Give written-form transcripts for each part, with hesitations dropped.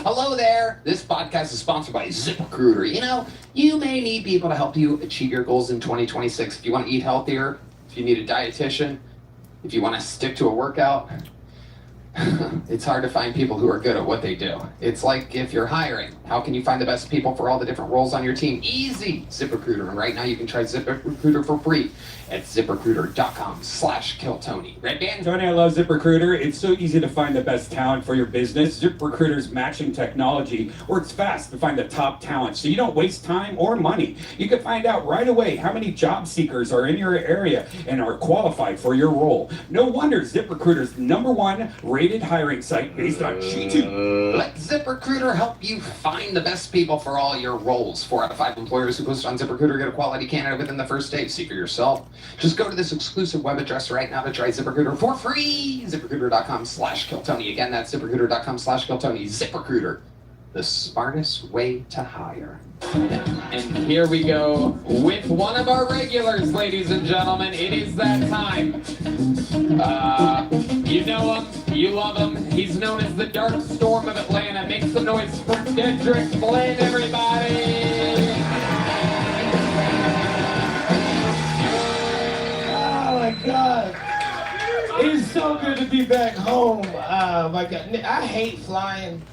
Hello there. This podcast is sponsored by ZipRecruiter. You know, you may need people to help you achieve your goals in 2026. If you want to eat healthier, if you need a dietitian, if you want to stick to a workout, it's hard to find people who are good at what they do. It's like if you're hiring, how can you find the best people for all the different roles on your team? Easy, ZipRecruiter. And right now you can try ZipRecruiter for free at ZipRecruiter.com/KillTony. Red band? Tony, I love ZipRecruiter. It's so easy to find the best talent for your business. ZipRecruiter's matching technology works fast to find the top talent, so you don't waste time or money. You can find out right away how many job seekers are in your area and are qualified for your role. No wonder ZipRecruiter's #1 rated hiring site based on G2. Let ZipRecruiter help you find the best people for all your roles. 4 out of 5 employers who post on ZipRecruiter get a quality candidate within the first day. See for yourself. Just go to this exclusive web address right now to try ZipRecruiter for free. ZipRecruiter.com/KillTony. Again, that's ZipRecruiter.com/KillTony. ZipRecruiter, the smartest way to hire. And here we go with one of our regulars, ladies and gentlemen. It is that time. You know him, you love him. He's known as the Dark Storm of Atlanta. Make some noise for Dedrick Flynn, everybody. Oh my God. It's so good to be back home. My God, I hate flying.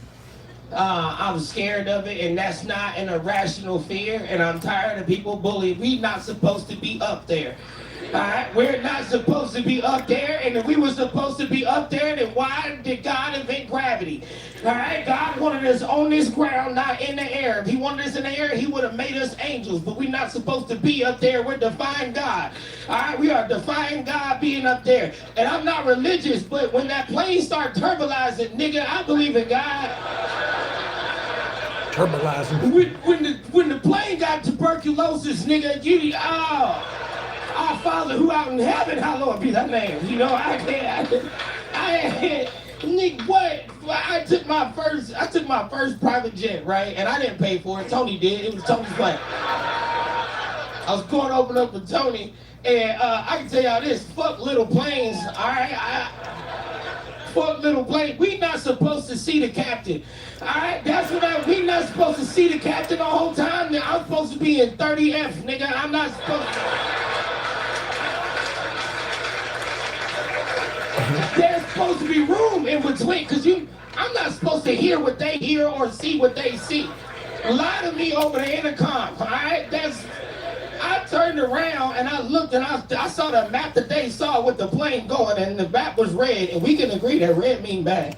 I'm scared of it, and that's not an irrational fear, and I'm tired of people bullying. We're not supposed to be up there. Alright, we're not supposed to be up there, and if we were supposed to be up there, then why did God invent gravity? Alright, God wanted us on this ground, not in the air. If he wanted us in the air, he would have made us angels, but we're not supposed to be up there. We're defying God. Alright, we are defying God being up there. And I'm not religious, but when that plane started turbolizing, nigga, I believe in God. Turbolizing. When the plane got tuberculosis, nigga, our Father who out in heaven, hallowed be thy name. You know, Nick, what? I took my first private jet, right? And I didn't pay for it. Tony did. It was Tony's plane. I was going to open up with Tony, and I can tell y'all this: fuck little planes. All right, fuck little plane. We not supposed to see the captain. All right, that's what we not supposed to see the captain the whole time. Now, I'm supposed to be in 30F, nigga. I'm not supposed to. There's supposed to be room in between, because I'm not supposed to hear what they hear or see what they see. Lie to me over the intercom, all right? I turned around and I looked and I saw the map that they saw with the plane going, and the map was red, and we can agree that red mean bad.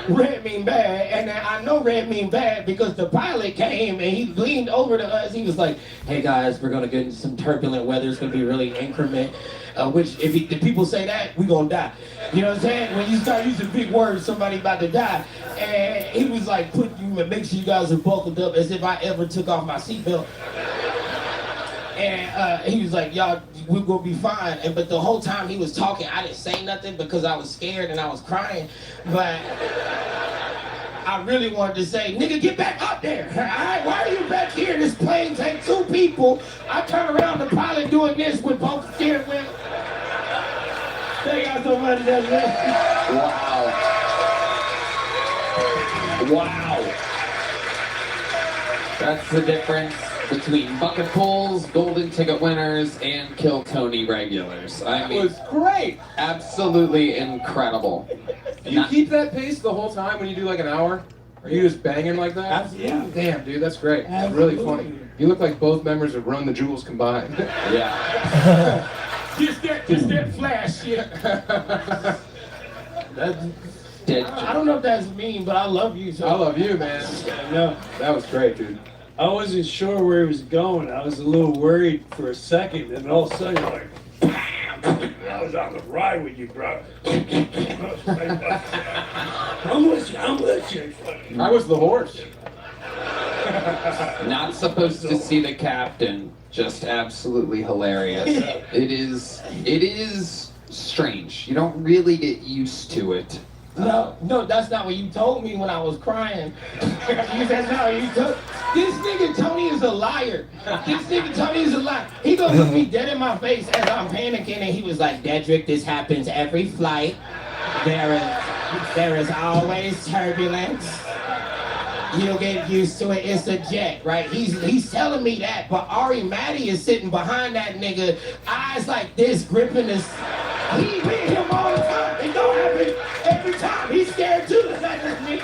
Red mean bad, and I know red mean bad because the pilot came and he leaned over to us. He was like, "Hey guys, we're gonna get into some turbulent weather. It's gonna be really increment. Which if people say that, we gonna die. You know what I'm saying? When you start using big words, somebody about to die." And he was like, "Make sure you guys are buckled up," as if I ever took off my seatbelt. And he was like, "Y'all, we're gonna be fine." But the whole time he was talking, I didn't say nothing because I was scared and I was crying. But I really wanted to say, "Nigga, get back up there. All right, why are you back here? This plane takes 2 people." I turn around, the pilot doing this with both steering wheels. They got so much of that. Wow. That's the difference between bucket pulls, golden ticket winners, and Kill Tony regulars. I mean, It was great. absolutely incredible. Do you keep that pace the whole time when you do like an hour? Are you just banging like that? Absolutely. Damn, dude, that's great. It's Absolutely. really funny. You look like both members of Run the Jewels combined. Yeah. Just that flash shit. I don't know if that's mean, but I love you. So. I love you, man. No, That was great, dude. I wasn't sure where he was going. I was a little worried for a second, and all of a sudden you're like, bam! I was on the ride with you, bro. I'm with you. I was the horse. Not supposed to see the captain. Just absolutely hilarious. It is strange. You don't really get used to it. No, that's not what you told me when I was crying. That's not what you told. This nigga Tony is a liar. He gonna look me dead in my face as I'm panicking, and he was like, "Dedrick, this happens every flight. There is There is always turbulence. You'll get used to it. It's a jet, right? He's telling me that, but Ari Matty is sitting behind that nigga, eyes like this, gripping his. He beat him all the time. It don't happen every time. He's scared too. It's not just me.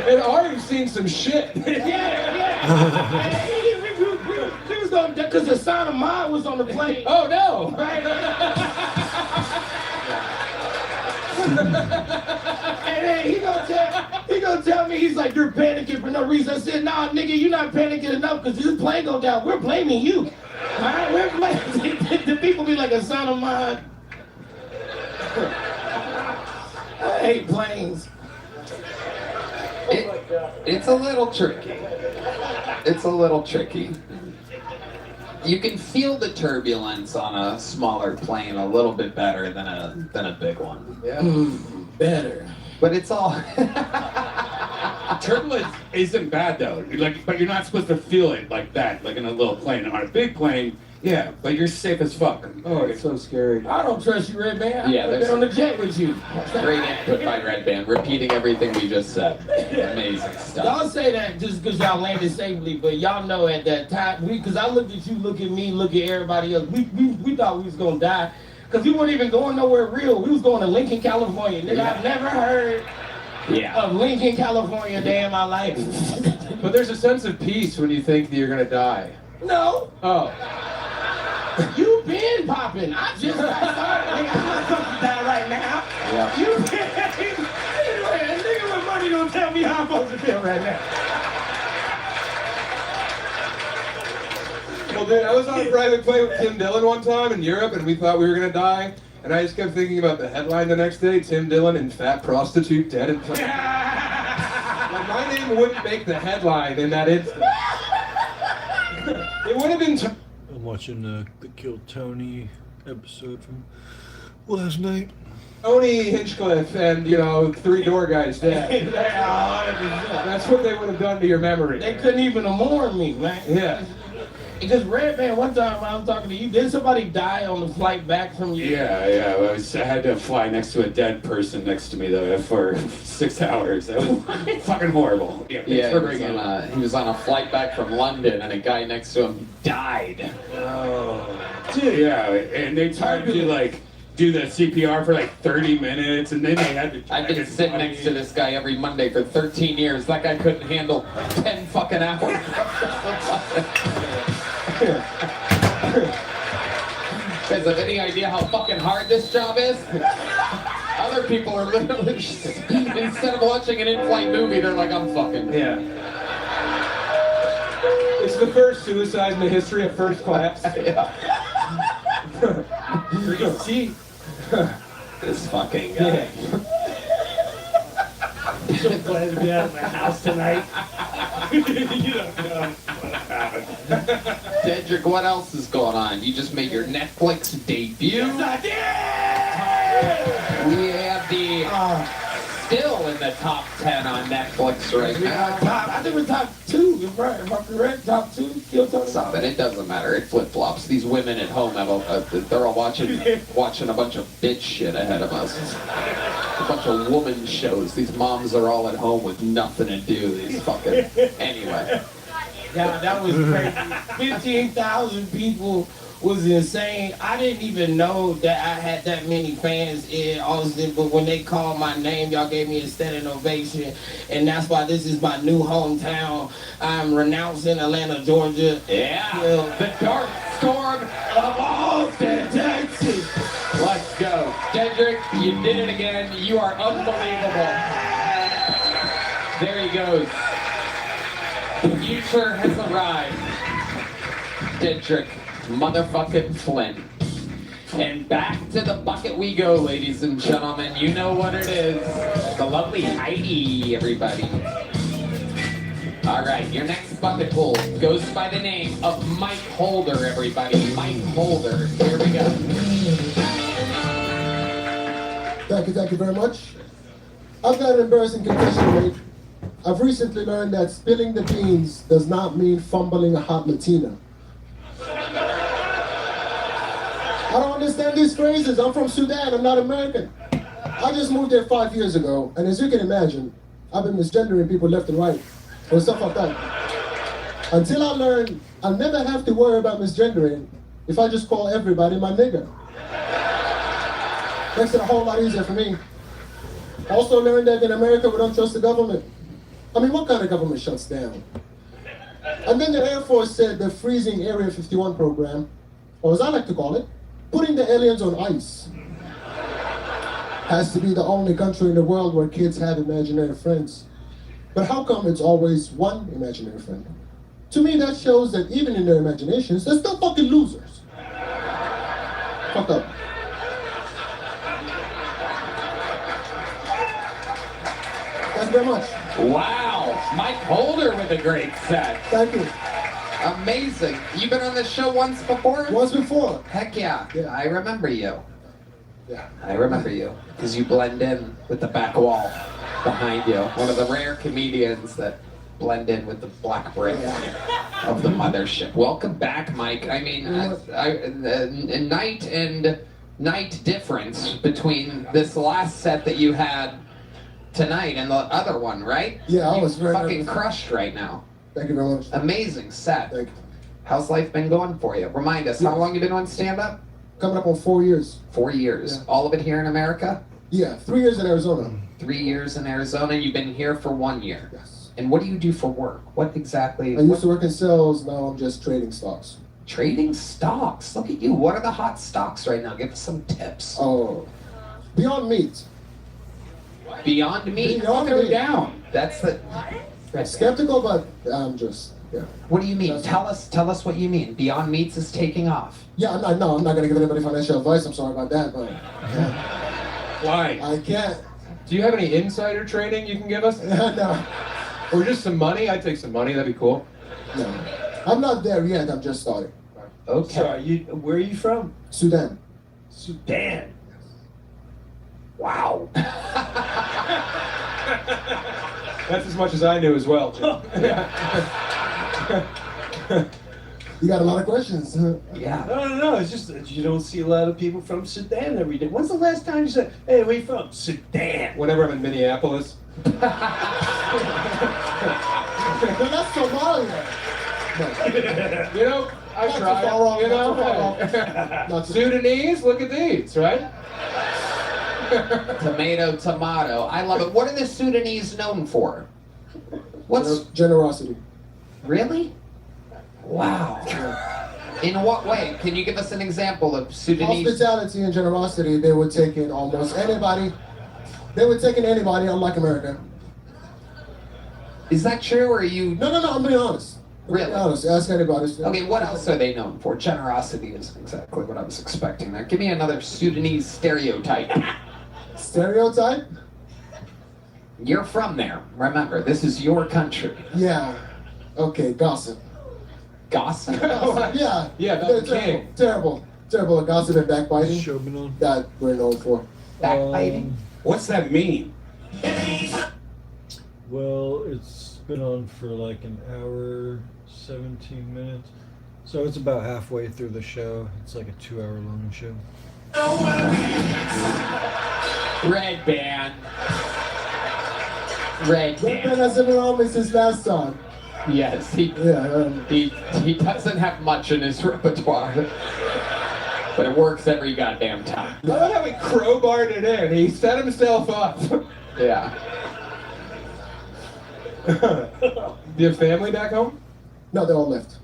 And Ari's seen some shit. Yeah. He was going because the sound of mine was on the plane. Oh no! Right? And then he gonna tell me, he's like, you're panicking for no reason. I said, nah, nigga, you're not panicking enough because this plane go down. We're blaming you. All right, we're blaming. The people be like, a son of mine. I hate planes. It's a little tricky. It's a little tricky. You can feel the turbulence on a smaller plane a little bit better than a big one. Yeah. Better. But it's all Turbulence isn't bad though. But you're not supposed to feel it like that, like in a little plane. On a big plane, yeah, but you're safe as fuck. Oh, it's so scary. I don't trust you, Red Band. Yeah, I've there's- been on the jet with you. great input by Red Band, repeating everything we just said. Amazing stuff. Y'all say that just because y'all landed safely, but y'all know at that time, because I looked at you, look at me, look at everybody else, we thought we was gonna die. Because we weren't even going nowhere real. We was going to Lincoln, California. Nigga, I've never heard of Lincoln, California a day in my life. But there's a sense of peace when you think that you're gonna die. No, Oh. you been popping. I just got started. Nigga, I'm not supposed to die right now. Yeah. You been. Anyway, a nigga with money don't tell me how I'm supposed to feel right now. Well, dude, I was on a private plane with Tim Dillon one time in Europe, and we thought we were gonna die. And I just kept thinking about the headline the next day: Tim Dillon and fat prostitute dead in plane. Like, my name wouldn't make the headline in that instant. It would have been. I'm watching the Kill Tony episode from last night. Tony Hinchcliffe and, you know, 3 Door Guys dead. That's what they would have done to your memory. They couldn't even mourn me, man. Yeah. Because Red Man, one time I was talking to you, did somebody die on the flight back from you? Yeah. I had to fly next to a dead person next to me though for 6 hours. That was fucking horrible. Yeah, he was on a flight back from London, and a guy next to him died. Yeah, and they tried to like do the CPR for like 30 minutes, and then they had to. I've been sitting next to this guy every Monday for 13 years. That guy couldn't handle 10 fucking hours. Guys, have any idea how fucking hard this job is? Other people are literally just, instead of watching an in-flight movie, they're like, I'm fucking. Yeah. It's the first suicide in the history of first class. See, This fucking guy. I'm so glad to be out of my house tonight. you don't know what happened. Dedrick, what else is going on? You just made your Netflix debut. We have the still in the top 10 on Netflix right now. I think we're top 2, if I'm correct. Top 2, Kill Tony. Stop it. It doesn't matter. It flip flops. These women at home have they're all watching a bunch of bitch shit ahead of us. A bunch of woman shows. These moms are all at home with nothing to do. These fucking anyway. Yeah, that was crazy. 15,000 people was insane. I didn't even know that I had that many fans in Austin, but when they called my name, y'all gave me a standing ovation, and that's why this is my new hometown. I'm renouncing Atlanta, Georgia. Yeah. The dark storm of Austin, Texas. Let's go. Dedrick, you did it again. You are unbelievable. There he goes. The future has arrived. Dedrick motherfucking Flynn. And back to the bucket we go, ladies and gentlemen. You know what it is. The lovely Heidi, everybody. All right, your next bucket full goes by the name of Mike Holder, everybody. Mike Holder. Here we go. Thank you very much. I've got an embarrassing confession to make. I've recently learned that spilling the beans does not mean fumbling a hot Latina. I don't understand these phrases. I'm from Sudan. I'm not American. I just moved there 5 years ago, and as you can imagine, I've been misgendering people left and right, or stuff like that. Until I learned I'll never have to worry about misgendering if I just call everybody my nigger. Makes it a whole lot easier for me. I also learned that in America we don't trust the government. I mean, what kind of government shuts down? And then the Air Force said the freezing Area 51 program, or as I like to call it, putting the aliens on ice, has to be the only country in the world where kids have imaginary friends. But how come it's always one imaginary friend? To me, that shows that even in their imaginations, they're still fucking losers. Fuck up. Thank you very much. Wow, Mike Holder with a great set. Thank you. Amazing. You've been on this show once before? Once before. Heck yeah. Yeah. I remember you. Yeah. I remember you because you blend in with the back wall behind you. One of the rare comedians that blend in with the black brick of the mothership. Welcome back, Mike. I mean, night and night difference between this last set that you had tonight and the other one, right? Yeah, I was You very fucking nervous. crushed right now. Thank you very much. Amazing set. Thank you. How's life been going for you? Remind us, how long you been on stand-up? Coming up on 4 years. 4 years. Yeah. All of it here in America? Yeah, 3 years in Arizona. 3 years in Arizona. You've been here for 1 year. Yes. And what do you do for work? What exactly? I used to work in sales, now I'm just trading stocks. Trading stocks. Look at you. What are the hot stocks right now? Give us some tips. Oh, Beyond Meat. Beyond Meat. Beyond Go Meat. down. That's the. Skeptical, but I'm just, yeah. What do you mean? That's- Tell us what you mean. Beyond Meats is taking off. Yeah, I'm not going to give anybody financial advice, I'm sorry about that, but Why? I can't. Do you have any insider trading you can give us? No, Or just some money? I'd take some money, that'd be cool. no. I'm not there yet, I'm just starting. Okay. So where are you from? Sudan. Sudan. Wow. That's as much as I knew as well. You got a lot of questions. Huh? Yeah. No, it's just that you don't see a lot of people from Sudan every day. When's the last time you said, hey, where you from? Sudan. Whenever I'm in Minneapolis. No, that's Somalia. No, You know, I Not too far off, tried. You not too far know, not too- Sudanese, look at these, right? Tomato. I love it. What are the Sudanese known for? What's Generosity. really? Wow. In what way? Can you give us an example of Sudanese? Hospitality and generosity, they would take in almost anybody. They would take in anybody, unlike America. Is that true, or are you? No, I'm being honest. I'm being Really? honest. Ask anybody. Okay, what else are they known for? Generosity isn't exactly what I was expecting there. Give me another Sudanese stereotype. Stereotype? You're from there. Remember, this is your country. Yeah. Okay, gossip. Gossip. Yeah. Yeah, that's They're the king. Terrible at gossip and backbiting. Show been on. That we're known for. Backbiting. What's that mean? Well, it's been on for like an hour, 17 minutes. So it's about halfway through the show. It's like a 2-hour long show. Red band. That man hasn't been on me since last time. Yes, he Yeah. he doesn't have much in his repertoire, but it works every goddamn time. I love how he crowbarred it in. He set himself up. Yeah. Do you have family back home? No, they all left.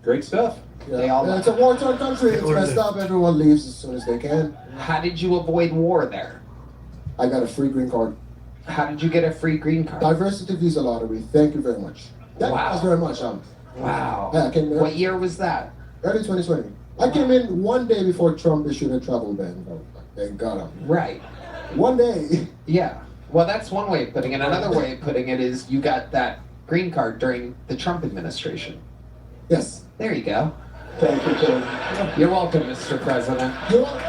Great stuff. Yeah. They all Yeah, left. it's a war-torn country. It's Or messed they- up. Everyone leaves as soon as they can. How did you avoid war there? I got a free green card. How did you get a free green card? Diversity visa lottery. Thank you very much. Thank Wow. you very much. Wow. Yeah, I came there. What year was that? Early 2020. I came in one day before Trump issued a travel ban. Thank God. Right. One day. Yeah. Well, that's one way of putting it. Another way of putting it is you got that green card during the Trump administration. Yes. There you go. Thank you, Tim. You're welcome, Mr. President. You know,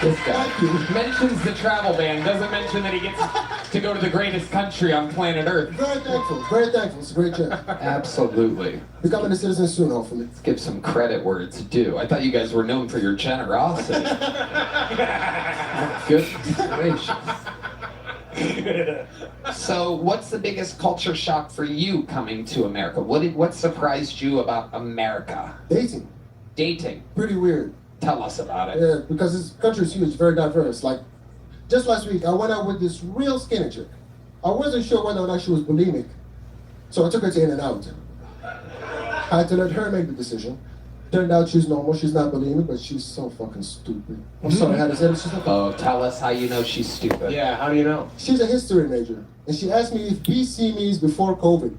This guy Thank you. mentions the travel ban, doesn't mention that he gets to go to the greatest country on planet Earth. Very thankful. Very thankful. It's a great trip. Absolutely. Becoming a citizen soon, hopefully. Let's give some credit where it's due. I thought you guys were known for your generosity. Goodness gracious. So, what's the biggest culture shock for you coming to America? What surprised you about America? Dating. Dating. Pretty weird. Tell us about it. Yeah, because this country is huge, very diverse. Like, just last week, I went out with this real skinny chick. I wasn't sure whether or not she was bulimic, so I took her to In-N-Out. I had to let her make the decision. Turned out she's normal, she's not bulimic, but she's so fucking stupid. I'm sorry, I had to say this. She's not Oh, tell us how you know she's stupid. Yeah, how do you know? She's a history major, and she asked me if BC means before COVID.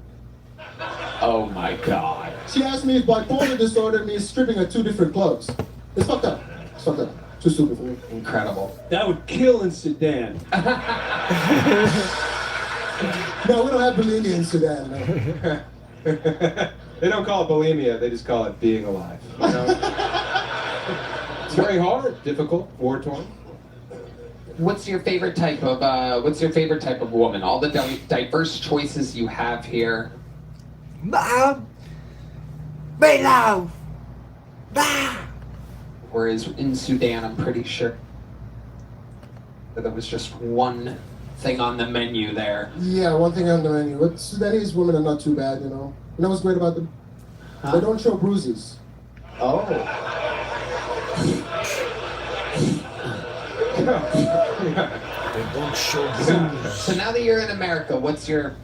Oh my God. She asked me if bipolar disorder means stripping at 2 different clubs. It's fucked up. It's fucked up. Too stupid for me. Incredible. That would kill in Sudan. No, we don't have bulimia in Sudan, no. They don't call it bulimia, they just call it being alive. You know? It's very hard, difficult, war-torn. What's your favorite type of woman? All the diverse choices you have here. Mom, me love. Bah. Whereas in Sudan, I'm pretty sure that there was just one thing on the menu there. Yeah, one thing on the menu. But Sudanese women are not too bad, you know. You know what's great about them? Huh? They don't show bruises. Oh. They don't show booze. So now that you're in America, what's your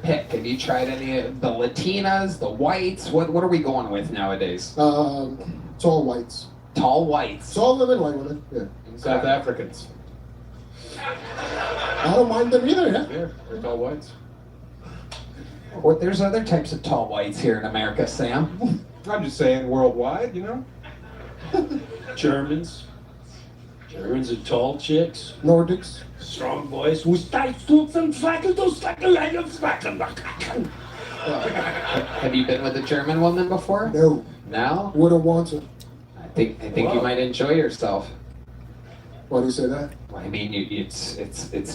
pick? Have you tried any of the Latinas, the whites? What are we going with nowadays? Tall whites. Tall whites. Tall women, white women. Yeah. South Africans. I don't mind them either, yeah. Yeah, they're all whites. What? There's other types of tall whites here in America, Sam. I'm just saying worldwide, you know? Germans. Germans are tall chicks. Nordics. Strong voice. Who starts to some slacker to slacker like a slacker. Have you been with a German woman before? No. No? Wouldn't want to. I think you might enjoy yourself. Why do you say that? I mean, it's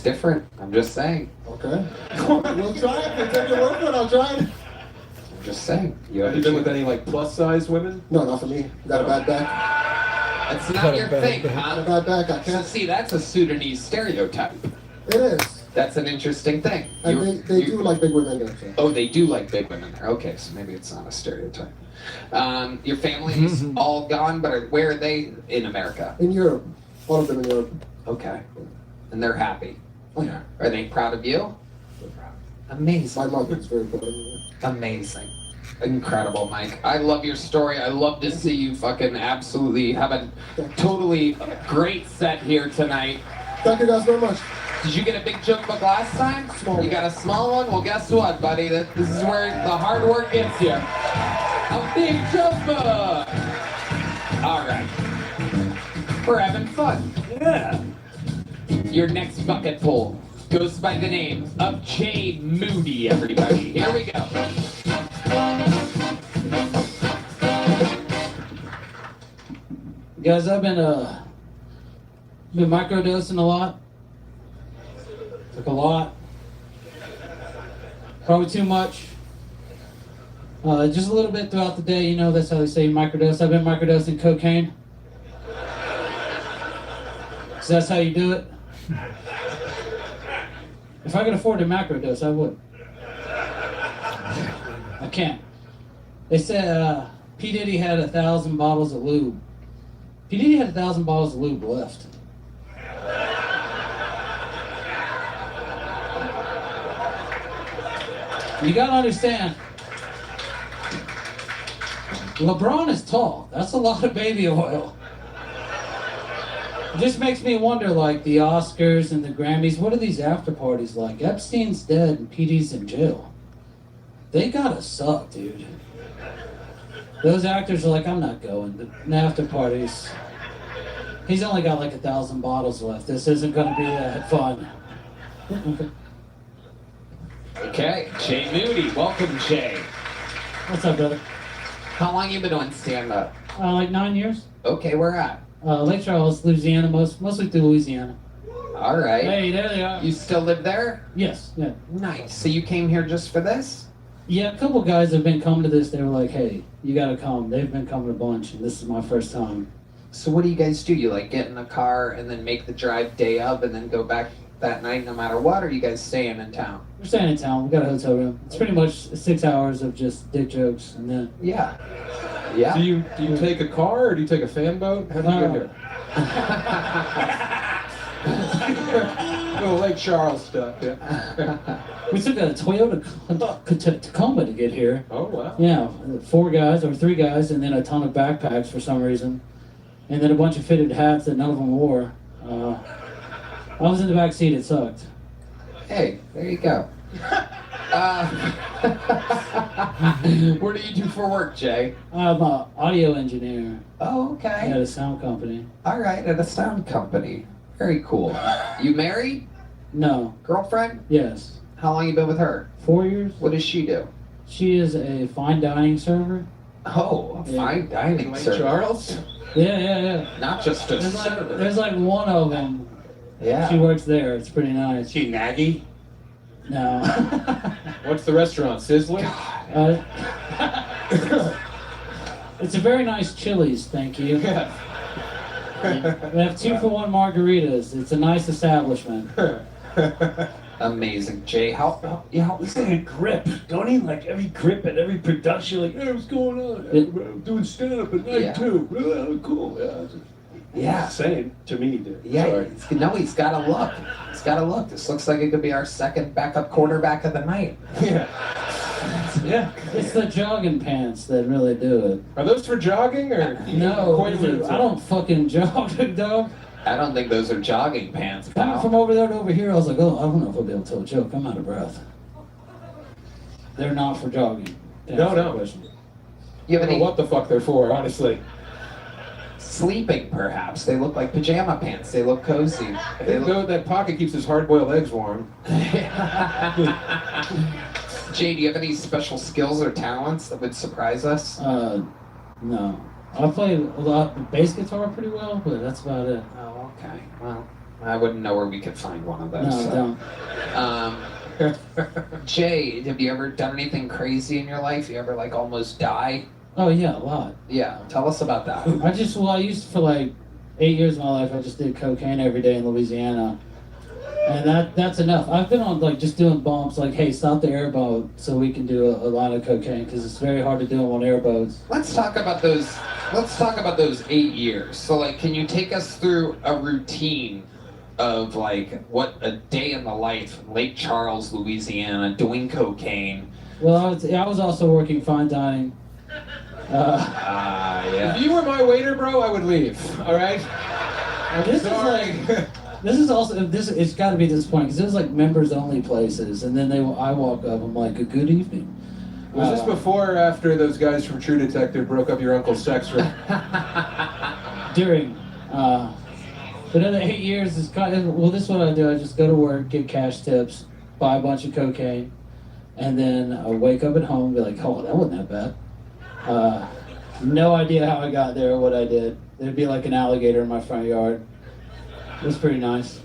different. I'm just saying. Okay. We'll try it. We'll take your word for it. I'll try it. I'm just saying. Have you been with any, like, plus-size women? No, not for me. Got a bad back. That's not your thing, Got a huh? bad back. I So can't. see, that's a Sudanese stereotype. It is. That's an interesting thing. And they do like big women there. So. Oh, they do like big women there. Okay, so maybe it's not a stereotype. Your family's all gone, but where are they in America? In Europe. All of them in Europe. Okay. And they're happy. Oh, yeah. Are they proud of you? My Amazing. mother is very proud of me. Amazing. Incredible, Mike. I love your story. I love to see you fucking absolutely have a totally great set here tonight. Thank you guys very much. Did you get a big jump book last time? Small. You got a small one? Well, guess what, buddy? This is where the hard work gets you. A big jump book. All right. We're having fun. Yeah. Your next bucket full goes by the name of Jay Moody, everybody. Here we go. Guys, I've been microdosing a lot. Took a lot. Probably too much. Just a little bit throughout the day, you know, that's how they say microdose. I've been microdosing cocaine. So that's how you do it. If I could afford to macrodose, I would. I can't. They said P. Diddy had 1,000 bottles of lube. P. Diddy had 1,000 bottles of lube left. You gotta understand, LeBron is tall. That's a lot of baby oil. It just makes me wonder, like, the Oscars and the Grammys, what are these after parties like? Epstein's dead and PD's in jail. They gotta suck, dude. Those actors are like, I'm not going. The after parties. He's only got like 1,000 bottles left. This isn't gonna be that fun. Okay. Okay, Jay Moody. Welcome, Jay. What's up, brother? How long you been doing stand-up? Like 9 years. Okay, where at? Lake Charles, Louisiana, mostly through Louisiana. All right. Hey, there they are. You still live there? Yes, yeah. Nice. So you came here just for this? Yeah, a couple guys have been coming to this. They were like, hey, you gotta come. They've been coming a bunch, and this is my first time. So what do you guys do? You like get in the car and then make the drive day of and then go back that night no matter what, or are you guys staying in town? We're staying in town. We got a hotel room. It's pretty much 6 hours of just dick jokes, and then... Yeah. Yeah. Do you take a car or do you take a fan boat? How do you get here? Little Lake Charles stuff, yeah. We took a Toyota Tacoma to get here. Oh, wow. Yeah, 4 guys, or 3 guys, and then a ton of backpacks for some reason. And then a bunch of fitted hats that none of them wore. I was in the back seat, it sucked. Hey, there you go. What do you do for work, Jay? I'm an audio engineer Oh, at okay. a sound company. All right, at a sound company. Very cool. You married? No, Girlfriend? yes. How long you been with her? 4 years. What does she do? She is a fine dining server. Oh, a Yeah. fine dining Lake service. Charles? Yeah. Not just a server. There's like one of them. Yeah. She works there. It's pretty nice. She naggy? No. What's the restaurant? Sizzler? It's a very nice Chili's, thank you. Yeah. We have 2-for-1 margaritas. It's a nice establishment. Amazing. Jay, how He's like a grip, don't he? Like every grip at every production, like, hey, what's going on? I'm doing stand-up at night Yeah. too. Oh, cool. Yeah. Yeah. Same to me, dude. Yeah, Sorry. he's got a look. He's got a look. This looks like it could be our second backup quarterback of the night. Yeah. Yeah. It's the jogging pants that really do it. Are those for jogging or? No, Quaaludes? I don't fucking jog, dog. I don't think those are jogging pants, Coming pal. from over there to over here, I was like, oh, I don't know if I'll be able to tell a joke. I'm out of breath. They're not for jogging. to No, answer no. the question. You I have don't know any what the fuck they're for, honestly. sleeping, perhaps? They look like pajama pants. They look cozy. I They think look... that pocket keeps his hard-boiled eggs warm. Jay, do you have any special skills or talents that would surprise us? No. I play a lot of bass guitar pretty well, but that's about it. Oh, okay. Well, I wouldn't know where we could find one of those. No, so. don't. Jay, have you ever done anything crazy in your life? You ever like almost die? Oh yeah, a lot. Yeah, tell us about that. I used for like 8 years of my life, I just did cocaine every day in Louisiana. And that's enough. I've been on like just doing bumps like, hey, stop the airboat so we can do a lot of cocaine because it's very hard to do them on airboats. Let's talk about those. Let's talk about those 8 years. So, like, can you take us through a routine of like what a day in the life in Lake Charles, Louisiana, doing cocaine? Well, I was also working fine dining. Yeah. If you were my waiter, bro, I would leave. All right. I'm This is sorry. it's got to be disappointing because it was like members only places, and then I walk up, I'm like, good evening. Was this before or after those guys from True Detective broke up your uncle's sex room? During. But in the 8 years, it's kind of, well, this is what I do. I just go to work, get cash tips, buy a bunch of cocaine, and then I wake up at home and be like, oh, that wasn't that bad. No idea how I got there or what I did. There'd be like an alligator in my front yard. It was pretty nice.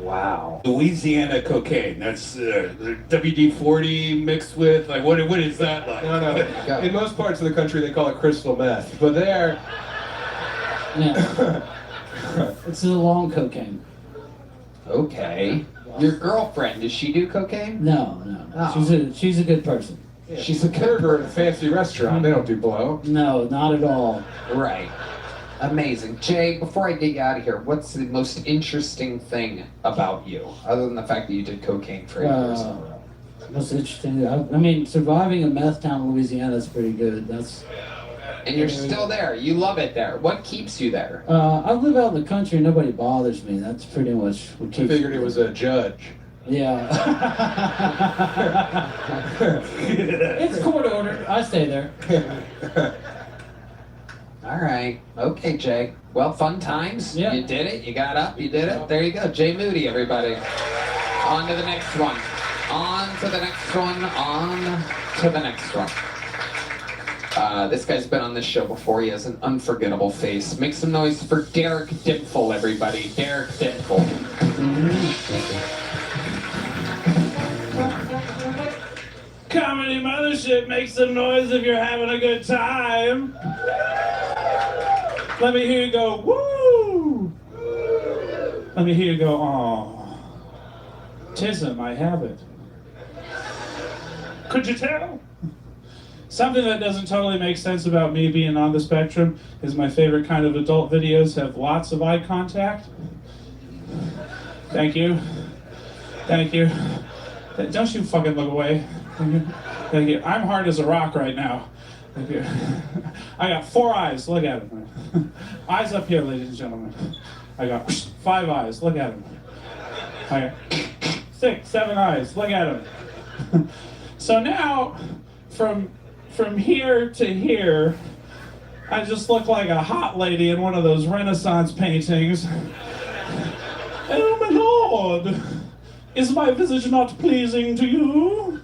Wow. Louisiana cocaine. That's WD-40 mixed with, like, what is that like? No. In most parts of the country, they call it crystal meth. But there, Yeah. It's a long cocaine. Okay. Your girlfriend, does she do cocaine? No. Oh. She's a good person. She's a serve her in a fancy restaurant. They don't do blow. No, not at all. Right. Amazing. Jay, before I get you out of here, what's the most interesting thing about you, other than the fact that you did cocaine for 8 years? Most interesting. I mean, surviving a meth town in Louisiana is pretty good. And you're still there. You love it there. What keeps you there? I live out in the country and nobody bothers me. That's pretty much what I keeps figured me. it was a judge. Yeah. It's court ordered. I stay there. All right. Okay, Jay. Well, fun times. Yeah. You did it. You got up. You did it. There you go. Jay Moody, everybody. On to the next one. On to the next one. On to the next one. This guy's been on this show before. He has an unforgettable face. Make some noise for Derek Dimple, everybody. Derek Dimple. Comedy Mothership, make some noise if you're having a good time. Let me hear you go, woo! Let me hear you go, aw. Tism, I have it. Could you tell? Something that doesn't totally make sense about me being on the spectrum is my favorite kind of adult videos have lots of eye contact. Thank you. Thank you. Don't you fucking look away. Thank you. Thank you. I'm hard as a rock right now. Thank you. I got 4 eyes. Look at them. Eyes up here, ladies and gentlemen. I got 5 eyes. Look at them. I got 6, 7 eyes. Look at them. So now, from here to here, I just look like a hot lady in one of those Renaissance paintings. Oh my lord! Is my visage not pleasing to you?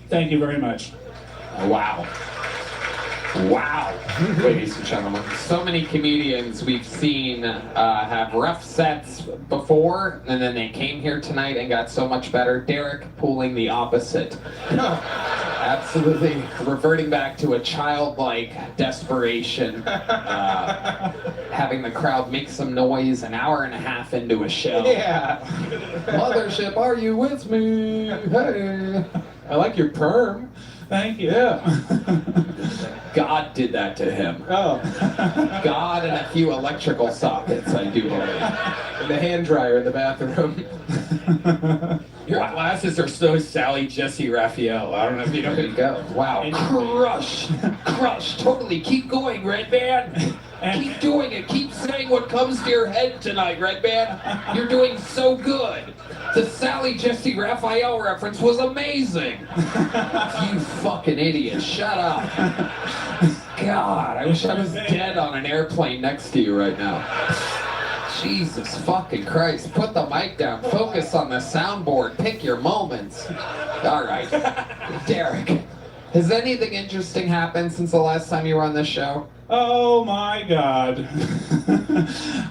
Thank you very much. Wow. Wow. Ladies and gentlemen, so many comedians we've seen have rough sets before, and then they came here tonight and got so much better. Derek pulling the opposite. Absolutely reverting back to a childlike desperation. Having the crowd make some noise an hour and a half into a show. Yeah. Mothership, are you with me? Hey. I like your perm. Thank you. Yeah. God did that to him. Oh. God and a few electrical sockets, I do believe. And the hand dryer in the bathroom. Your glasses are so Sally Jesse Raphael. I don't know if you know who to go. Wow. Crush. Crush. Totally. Keep going, Red Man. Keep doing it. Keep saying what comes to your head tonight, Red Man. You're doing so good. The Sally Jesse Raphael reference was amazing. You fucking idiot. Shut up. God, I wish I was dead on an airplane next to you right now. Jesus fucking Christ. Put the mic down. Focus on the soundboard. Pick your moments. All right. Derek, has anything interesting happened since the last time you were on this show? Oh my God.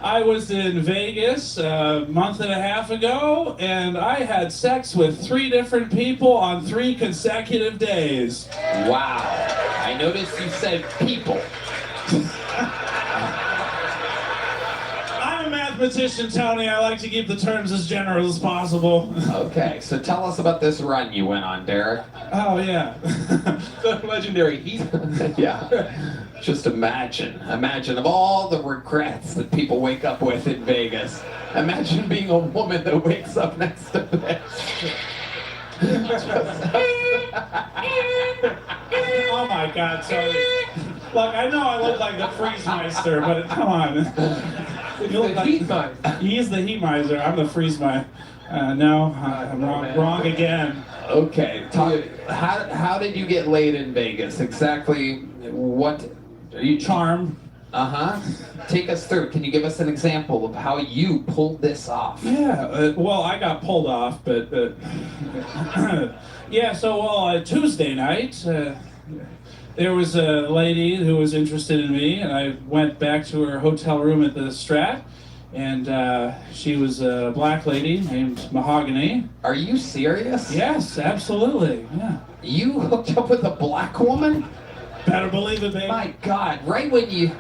I was in Vegas a month and a half ago, and I had sex with 3 different people on 3 consecutive days. Wow. I noticed you said people. I'm a mathematician, Tony. I like to keep the terms as general as possible. Okay, so tell us about this run you went on, Derek. Oh, yeah. The legendary heat. Yeah. Just imagine of all the regrets that people wake up with in Vegas. Imagine being a woman that wakes up next to this. Oh my God, Tony. Look, I know I look like the Freeze Meister, but come on. You look like heat miser. He's the Heat Miser. I'm the Freeze Meister. No, I'm wrong again. Okay, how did you get laid in Vegas? Exactly what are you... Charm. Uh-huh. Take us through. Can you give us an example of how you pulled this off? Yeah, well, I got pulled off, but yeah, so Tuesday night, there was a lady who was interested in me, and I went back to her hotel room at the Strat, and she was a black lady named Mahogany. Are you serious? Yes, absolutely, yeah. You hooked up with a black woman? Better believe it, baby. My God, right when you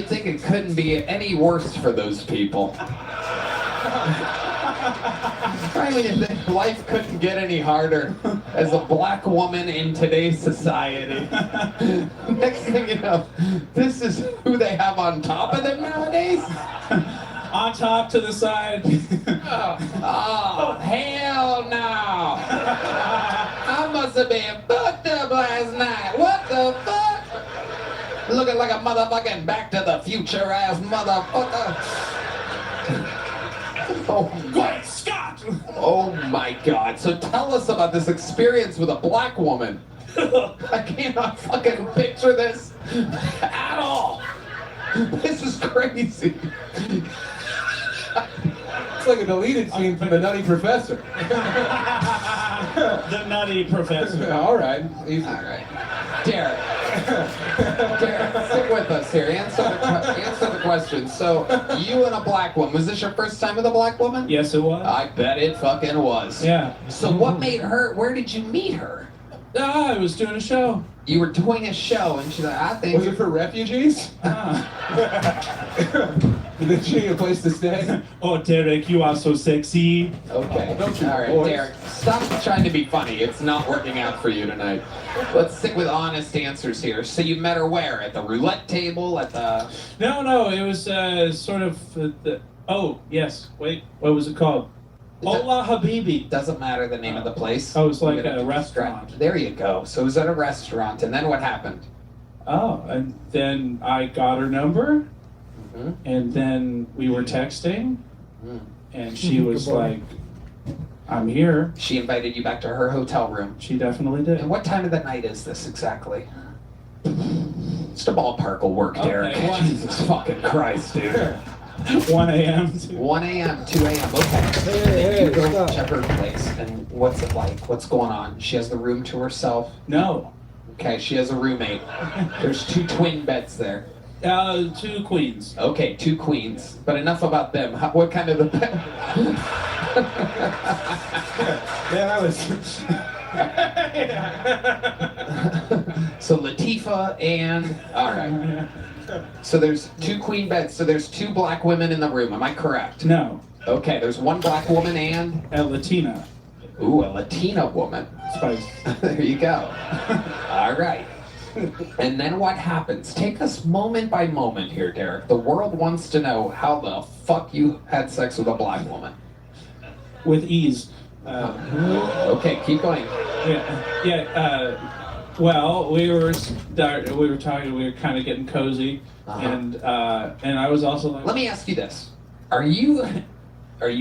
think it couldn't be any worse for those people. Right when you think life couldn't get any harder as a black woman in today's society. Next thing you know, this is who they have on top of them nowadays? On top, to the side. Oh, hell no! I must have been fucked up last night. What the fuck? Looking like a motherfucking Back to the Future ass motherfucker. Oh my Scott! Oh my God. So tell us about this experience with a black woman. I cannot fucking picture this at all. This is crazy. It's like a deleted scene from The Nutty Professor. The Nutty Professor. All right. Easy. All right. Derek. Derek, stick with us here. Answer the question. So, you and a black woman. Was this your first time with a black woman? Yes, it was. I bet it fucking was. Yeah. So what made her, where did you meet her? I was doing a show. You were doing a show and she's like, I think... Was it for refugees? Did she need a place to stay? Oh, Derek, you are so sexy. Okay. Don't you All right, boys. Derek, stop trying to be funny. It's not working out for you tonight. Let's stick with honest answers here. So you met her where? At the roulette table? At the... No, it was sort of. Oh, yes. Wait, what was it called? Hola Habibi. Doesn't matter the name of the place. Oh, it's like We're gonna a keep restaurant. track. There you go. So it was at a restaurant, and then what happened? Oh, and then I got her number, Mhm. and then we were texting, Mm. and she was Good boy. like, I'm here. She invited you back to her hotel room. She definitely And did. what time of the night is this exactly? Just a ballpark will work, Derek. Okay, one- Jesus fucking Christ, dude. 1 a.m. 1 a.m., 2 a.m. Okay. Hey, You go stop. check her place, and what's it like? What's going on? She has the room to herself. No. Okay, she has a roommate. There's 2 twin beds there. 2 queens. Okay, 2 queens. But enough about them. What kind of the bed? Man, I was. So Latifah and all right. So there's 2 queen beds. So there's 2 black women in the room. Am I correct? No. Okay, there's 1 black woman and A Latina. ooh, a Latina woman. Spice. There you go. All right. And then what happens? Take us moment by moment here, Derek. The world wants to know how the fuck you had sex with a black woman. With ease. Okay, keep going. Well, we were talking. We were kind of getting cozy, Uh-huh. and I was also like, Let me ask you this: Are you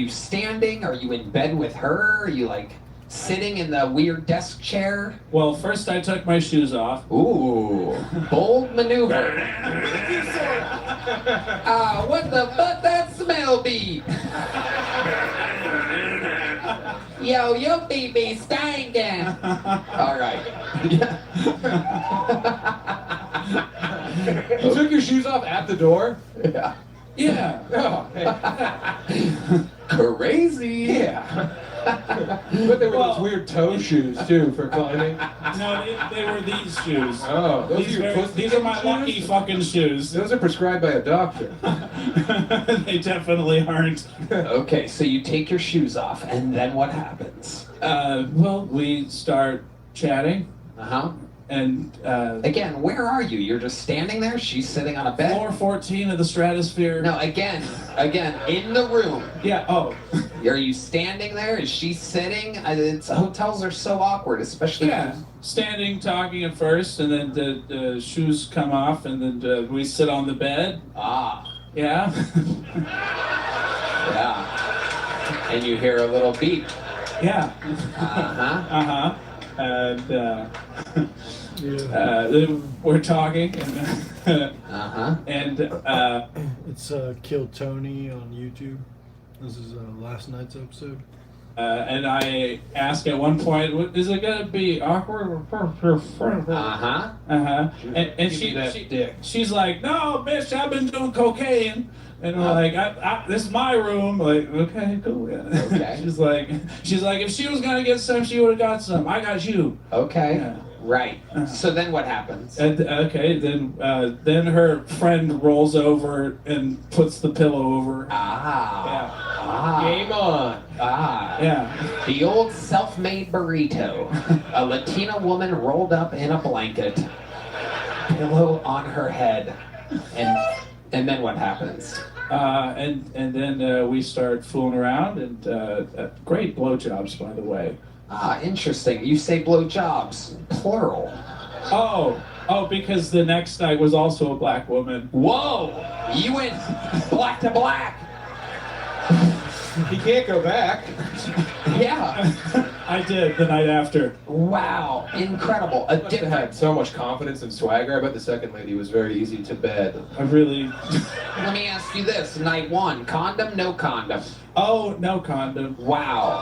standing? Are you in bed with her? Are you like sitting in the weird desk chair? well, first I took my shoes off. Ooh, bold maneuver. What the fuck that smell be? Yo, your baby stinking. All right. You took your shoes off at the door? Yeah. Yeah. Oh, hey. Crazy. Yeah. But they were Well- those weird toe shoes, too, for climbing. No, they were these shoes. Oh, those These, are your these are my shoes? lucky fucking shoes. Those are prescribed by a doctor. They definitely aren't. Okay, so you take your shoes off, and then what happens? Well, we start chatting, Uh-huh. and Again, where are you? You're just standing there? She's sitting on a bed? floor 14 of the stratosphere. No, again, in the room. Yeah. Oh. Are you standing there? Is she sitting? Hotels are so awkward, especially. Yeah, standing, talking at first, and then the shoes come off, and then we sit on the bed. Ah, Yeah. yeah. And you hear a little beep. Yeah. Uh-huh. And Yeah. then we're talking, and Uh-huh. It's Kill Tony on YouTube. This is last night's episode. and I ask at one point, is it gonna be awkward? Uh-huh. And Give me that dick. she's like, no, bitch, I've been doing cocaine. And we're like, this is my room. Like, okay, cool. Yeah. Okay. she's like, if she was gonna get some, she would have got some. I got you. Okay. Yeah. Right. So then what happens? And okay, then her friend rolls over and puts the pillow over. Ah. Ah. Game on. Ah. Yeah. The old self-made burrito. A Latina woman rolled up in a blanket, pillow on her head, and then what happens? And then we start fooling around, and great blowjobs, by the way. Ah, interesting. You say blowjobs, plural. Oh, because the next night was also a black woman. Whoa! You went black to black. He can't go back. Yeah. I did the night after. Wow, incredible. A Must have different. had so much confidence and swagger. I bet the second lady was very easy to bed. I really. Let me ask you this: night one, condom, no condom? Oh, no condom. Wow.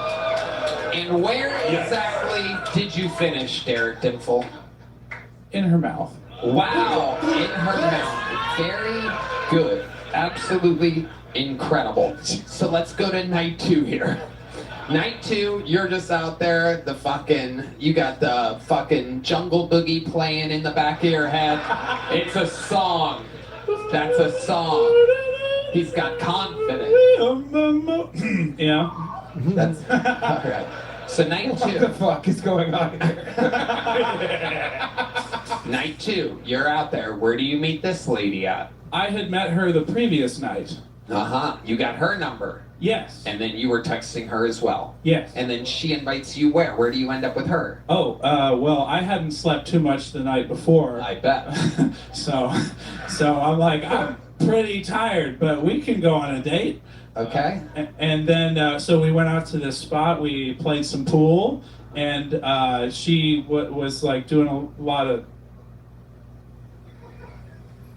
And where exactly did you finish, Derek Dimful? In her mouth. Wow, in her mouth. Very good. Absolutely incredible. So let's go to night two here. Night two, you're just out there, you got the fucking Jungle Boogie playing in the back of your head. It's a song. That's a song. He's got confidence. Yeah. That's all right. So night What the two. fuck is going on here? Night two, you're out there. Where do you meet this lady at? I had met her the previous night. You got her number. Yes. And then you were texting her as well. Yes. And then she invites you where? Where do you end up with her? Oh, well, I hadn't slept too much the night before. I bet. so I'm like, I'm pretty tired, but we can go on a date. Okay. And then, so we went out to this spot, we played some pool, and she was like doing a lot of,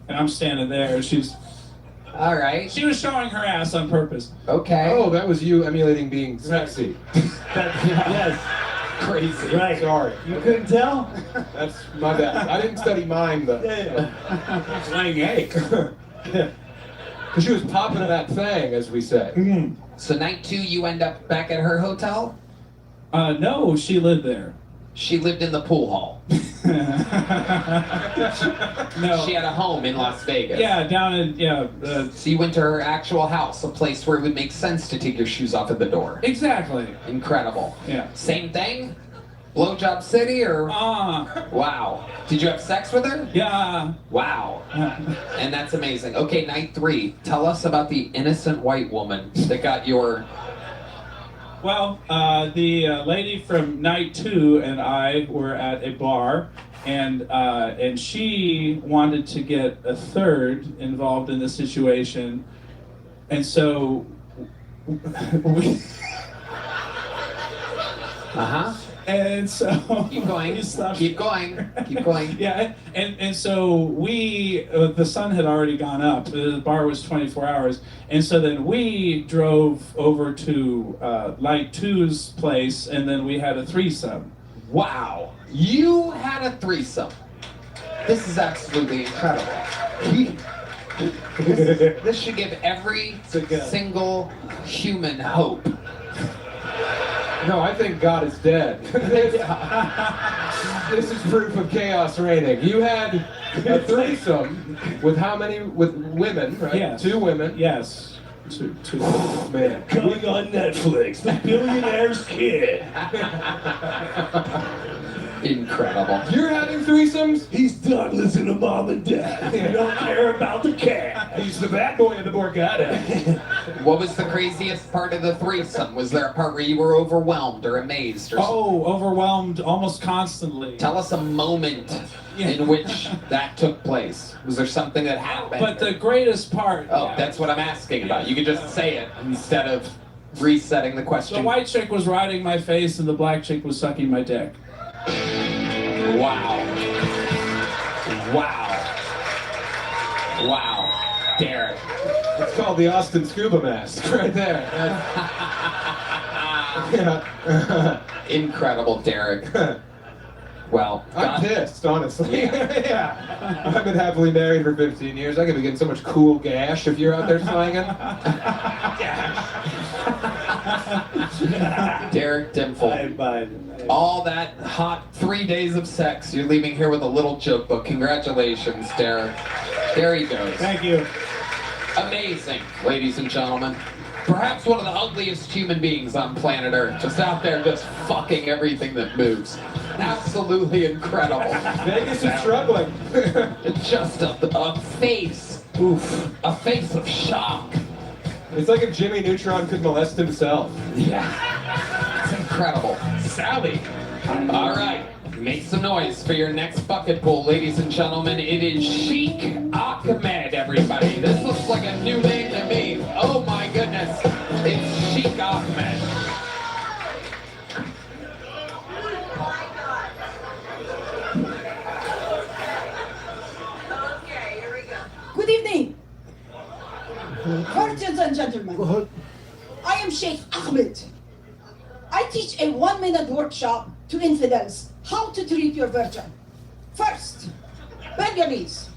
and I'm standing there, she's, All right. she was showing her ass on purpose. Okay. Oh, that was you emulating being sexy. Yes, Crazy. right. Sorry. You couldn't tell? That's my bad. I didn't study mime though. Laying egg. Because she was popping that thing, as we say. So night two, you end up back at her hotel? No, she lived there. She lived in the pool hall. No. She had a home in Las Vegas. Yeah, down in, So you went to her actual house, a place where it would make sense to take your shoes off at the door. exactly. Incredible. Yeah. Same thing? Blowjob City or? Wow. Did you have sex with her? Yeah. Wow. And that's amazing. Okay, night three. Tell us about the innocent white woman that got your... Well, the lady from night two and I were at a bar, and she wanted to get a third involved in the situation, and so we. And so Keep going. You stop. Keep going. Keep going. Yeah, and so we, the sun had already gone up. The bar was 24 hours, and so then we drove over to Light 2's place, and then we had a threesome. Wow. You had a threesome. This is absolutely incredible. This should give every single human hope. No, I think God is dead. This is proof of chaos reigning. You had a threesome with how many? With women, right? Yes. 2 women. Yes. Two. Man. Coming on Netflix, The Billionaire's Kid. Incredible. You're having threesomes? He's done listening to mom and dad. He don't care about the cat. He's the bad boy of the Borgata. What was the craziest part of the threesome? Was there a part where you were overwhelmed or amazed or something? Oh, overwhelmed almost constantly. Tell us a moment in which that took place. Was there something that happened? But the greatest part. Oh, that's what I'm asking about. You could just say it instead of resetting the question. The white chick was riding my face, and the black chick was sucking my dick. Wow. Wow. Wow. Derek. It's called the Austin Scuba Mask, right there. Yeah. Incredible, Derek. Well, I'm pissed, honestly. Yeah. I've been happily married for 15 years. I could be getting so much cool gash if you're out there slanging. Derek Dimful. All that hot 3 days of sex, you're leaving here with a little joke book. Congratulations, Derek. There he goes. Thank you. Amazing, ladies and gentlemen. Perhaps one of the ugliest human beings on planet Earth, just out there just fucking everything that moves. Absolutely incredible. Vegas is struggling. Just a face. Oof. A face of shock. It's like if Jimmy Neutron could molest himself. Yeah. It's incredible. Sally. All right. Make some noise for your next bucket pool, ladies and gentlemen. It is Sheik Ahmed, everybody. This looks like a new name to me. Oh my goodness. It's Sheik Ahmed. and gentlemen, What? I am Sheikh Ahmed. I teach a 1-minute workshop to infidels how to treat your virgin. First, bend your knees.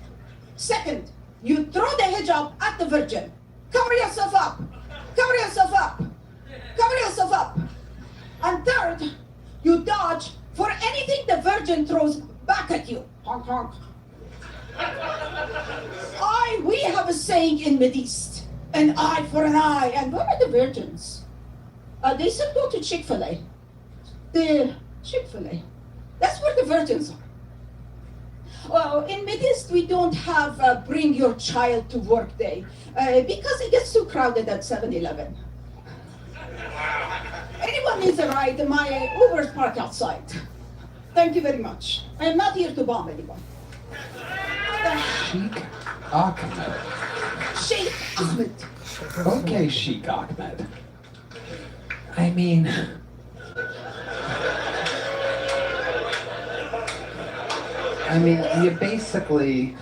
Second, you throw the hijab at the virgin. Cover yourself up. Cover yourself up. Cover yourself up. And third, you dodge for anything the virgin throws back at you. Honk, honk. We have a saying in Mideast, an eye for an eye. And where are the virgins? They said go to Chick-fil-A. The Chick-fil-A. That's where the virgins are. Well, in Mideast, we don't have bring your child to work day because it gets too crowded at 7-Eleven. Anyone needs a ride, my Uber's parked outside. Thank you very much. I am not here to bomb anyone. Sheikh Ahmed. Sheikh Ahmed. Okay, Sheikh Ahmed. I mean, you basically.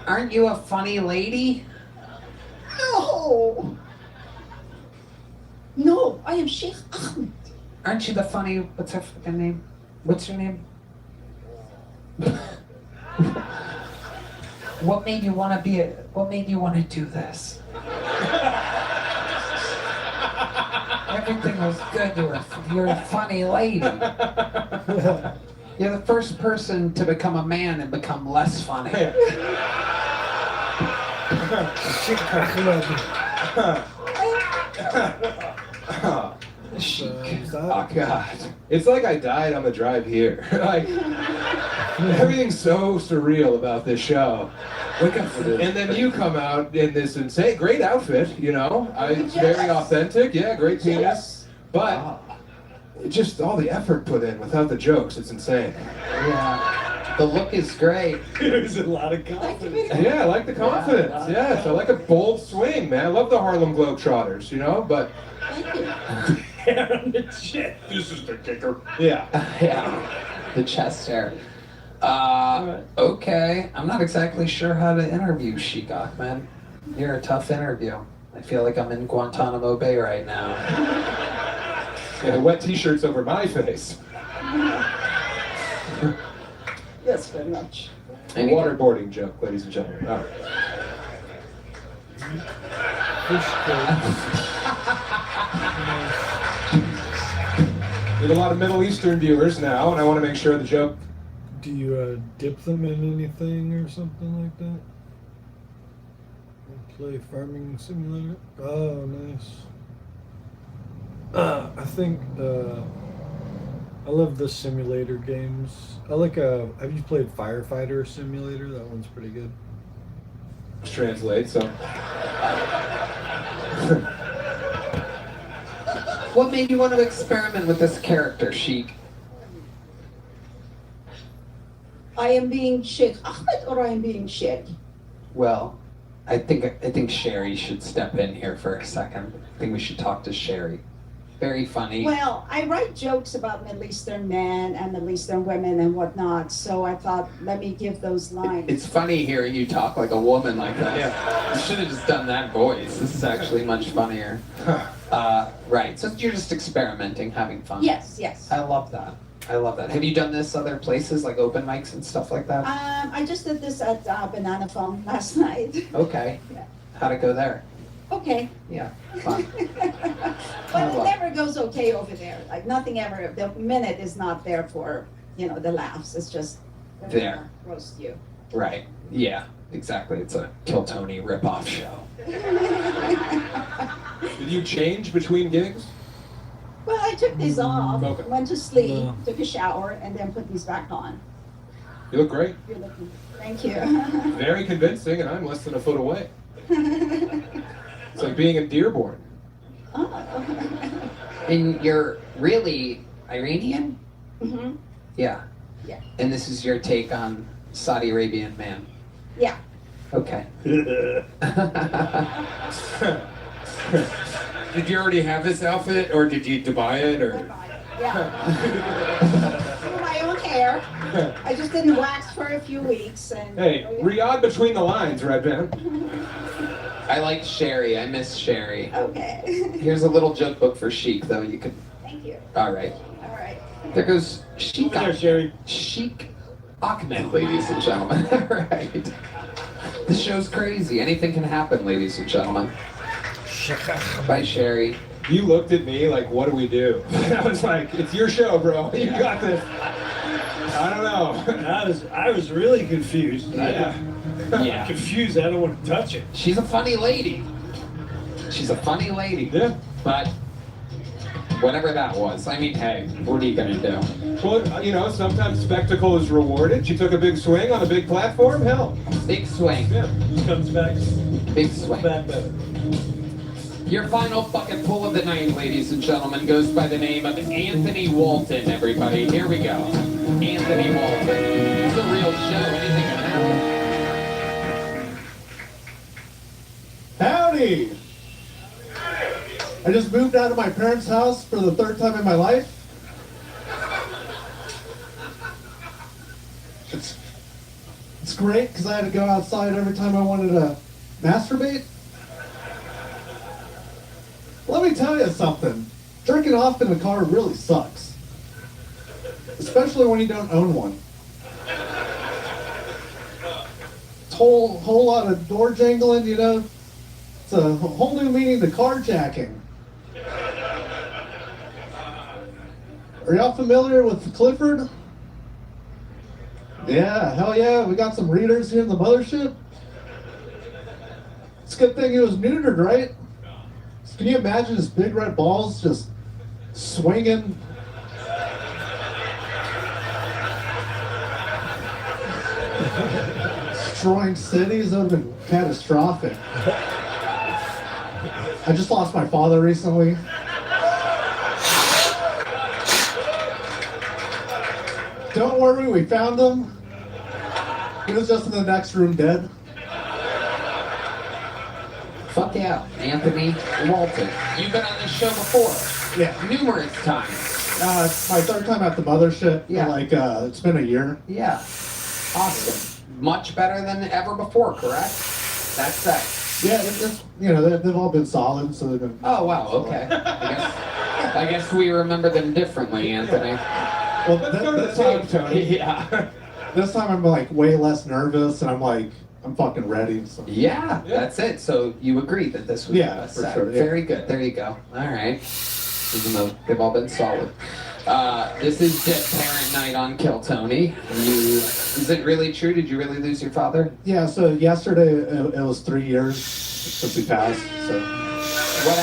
Aren't you a funny lady? No. No, I am Sheikh Ahmed. Aren't you the funny, what's her fucking name? What's your name? What made you want to do this? Everything was good. You're a funny lady. You're the first person to become a man and become less funny. Oh God! It's like I died on the drive here. Like everything's so surreal about this show. And then you come out in this insane, great outfit. You know, it's very authentic. Yeah, great penis. But just all the effort put in without the jokes, it's insane. Yeah, the look is great. There's a lot of confidence. Yeah, I like the confidence. Yes, I like a bold swing, man. I love the Harlem Globetrotters, you know. But Shit, this is the kicker. yeah. Yeah, the chest hair. Okay, I'm not exactly sure how to interview Sheikh Ahmed. You're a tough interview. I feel like I'm in Guantanamo Bay right now. Yeah, wet t-shirts over my face. Yes, very much. A waterboarding joke, ladies and gentlemen. All right. We have a lot of Middle Eastern viewers now, and I want to make sure the joke. Do you dip them in anything or something like that? Play Farming Simulator? Oh, nice. I think I love the simulator games. I like have you played Firefighter Simulator? That one's pretty good. Translate, so. What made you want to experiment with this character, Sheikh? I am being Sheikh Ahmed or I am being Sheikh? Well, I think Sherry should step in here for a second. I think we should talk to Sherry. Very funny. Well, I write jokes about Middle Eastern men and Middle Eastern women and whatnot, so I thought, let me give those lines. It's funny hearing you talk like a woman like that. Yeah. You should have just done that voice. This is actually much funnier. Right, so you're just experimenting, having fun. Yes, yes. I love that. I love that. Have you done this other places, like open mics and stuff like that? I just did this at Banana Phone last night. Okay. Yeah. How'd it go there? Okay. Yeah, fun. But it never goes okay over there. Like nothing ever, the minute is not there for, the laughs. It's just There. gonna roast you. Right. Yeah, exactly. It's a Kill Tony ripoff show. Did you change between gigs? Well, I took these off, Okay. went to sleep, No. took a shower, and then put these back on. You look great. You're looking. Thank you. Very convincing, and I'm less than a foot away. It's like being in Dearborn. Oh. And you're really Iranian? Mhm. Yeah. Yeah. And this is your take on Saudi Arabian man? Yeah. Okay. Did you already have this outfit, or did you buy it, or? Yeah. Do my own hair. hair. I just didn't wax for a few weeks. And Hey, Riyadh between the lines, Red Band. I like Sherry. I miss Sherry. Okay. Here's a little joke book for Chic, though. You could. Thank you. All right. All right. There goes Chic. Over there, Sherry. Chic Ahmed, ladies and gentlemen. All right. This show's crazy. Anything can happen, ladies and gentlemen. Bye, Sherry. You looked at me like, what do we do? I was like, it's your show, bro. You got this. I don't know. I was really confused. Yeah. I'm confused. I don't want to touch it. She's a funny lady. She's a funny lady. Yeah. But whatever that was, I mean, hey, what are you gonna do? Well, you know, sometimes spectacle is rewarded. She took a big swing on a big platform. Hell. Big swing. Yeah. Comes back. Big swing. Back better. Your final bucket pull of the night, ladies and gentlemen, goes by the name of Anthony Walton, everybody. Here we go. Anthony Walton. It's a real show. Anything can happen. Howdy! I just moved out of my parents' house for the third time in my life. It's great because I had to go outside every time I wanted to masturbate. Let me tell you something. Jerking off in a car really sucks. Especially when you don't own one. It's whole lot of door jangling, you know. It's a whole new meaning to carjacking. Are y'all familiar with Clifford? Yeah, hell yeah, we got some readers here in the mothership. It's a good thing he was neutered, right? Can you imagine his big red balls just swinging? Destroying cities? That would have been catastrophic. I just lost my father recently. Don't worry, we found him. He was just in the next room dead. Fuck yeah, Anthony Walton. You've been on this show before. Yeah. Numerous times. It's my third time at the mothership. Yeah. It's been a year. Yeah. Awesome. Much better than ever before, correct? That's that. Yeah, they've all been solid, so they've been. Oh, wow, okay. I guess we remember them differently, Anthony. Well, Let's go to the this time, tape, Tony. Yeah. this time I'm like way less nervous, and I'm fucking ready. So. Yeah, that's it. So you agree that this was Yeah, the best for set. sure, yeah. Very good. There you go. All right. Even though they've all been solid. This is Dead Parent Night on Kill Tony. Is it really true? Did you really lose your father? Yeah. So yesterday it was 3 years since he passed. So What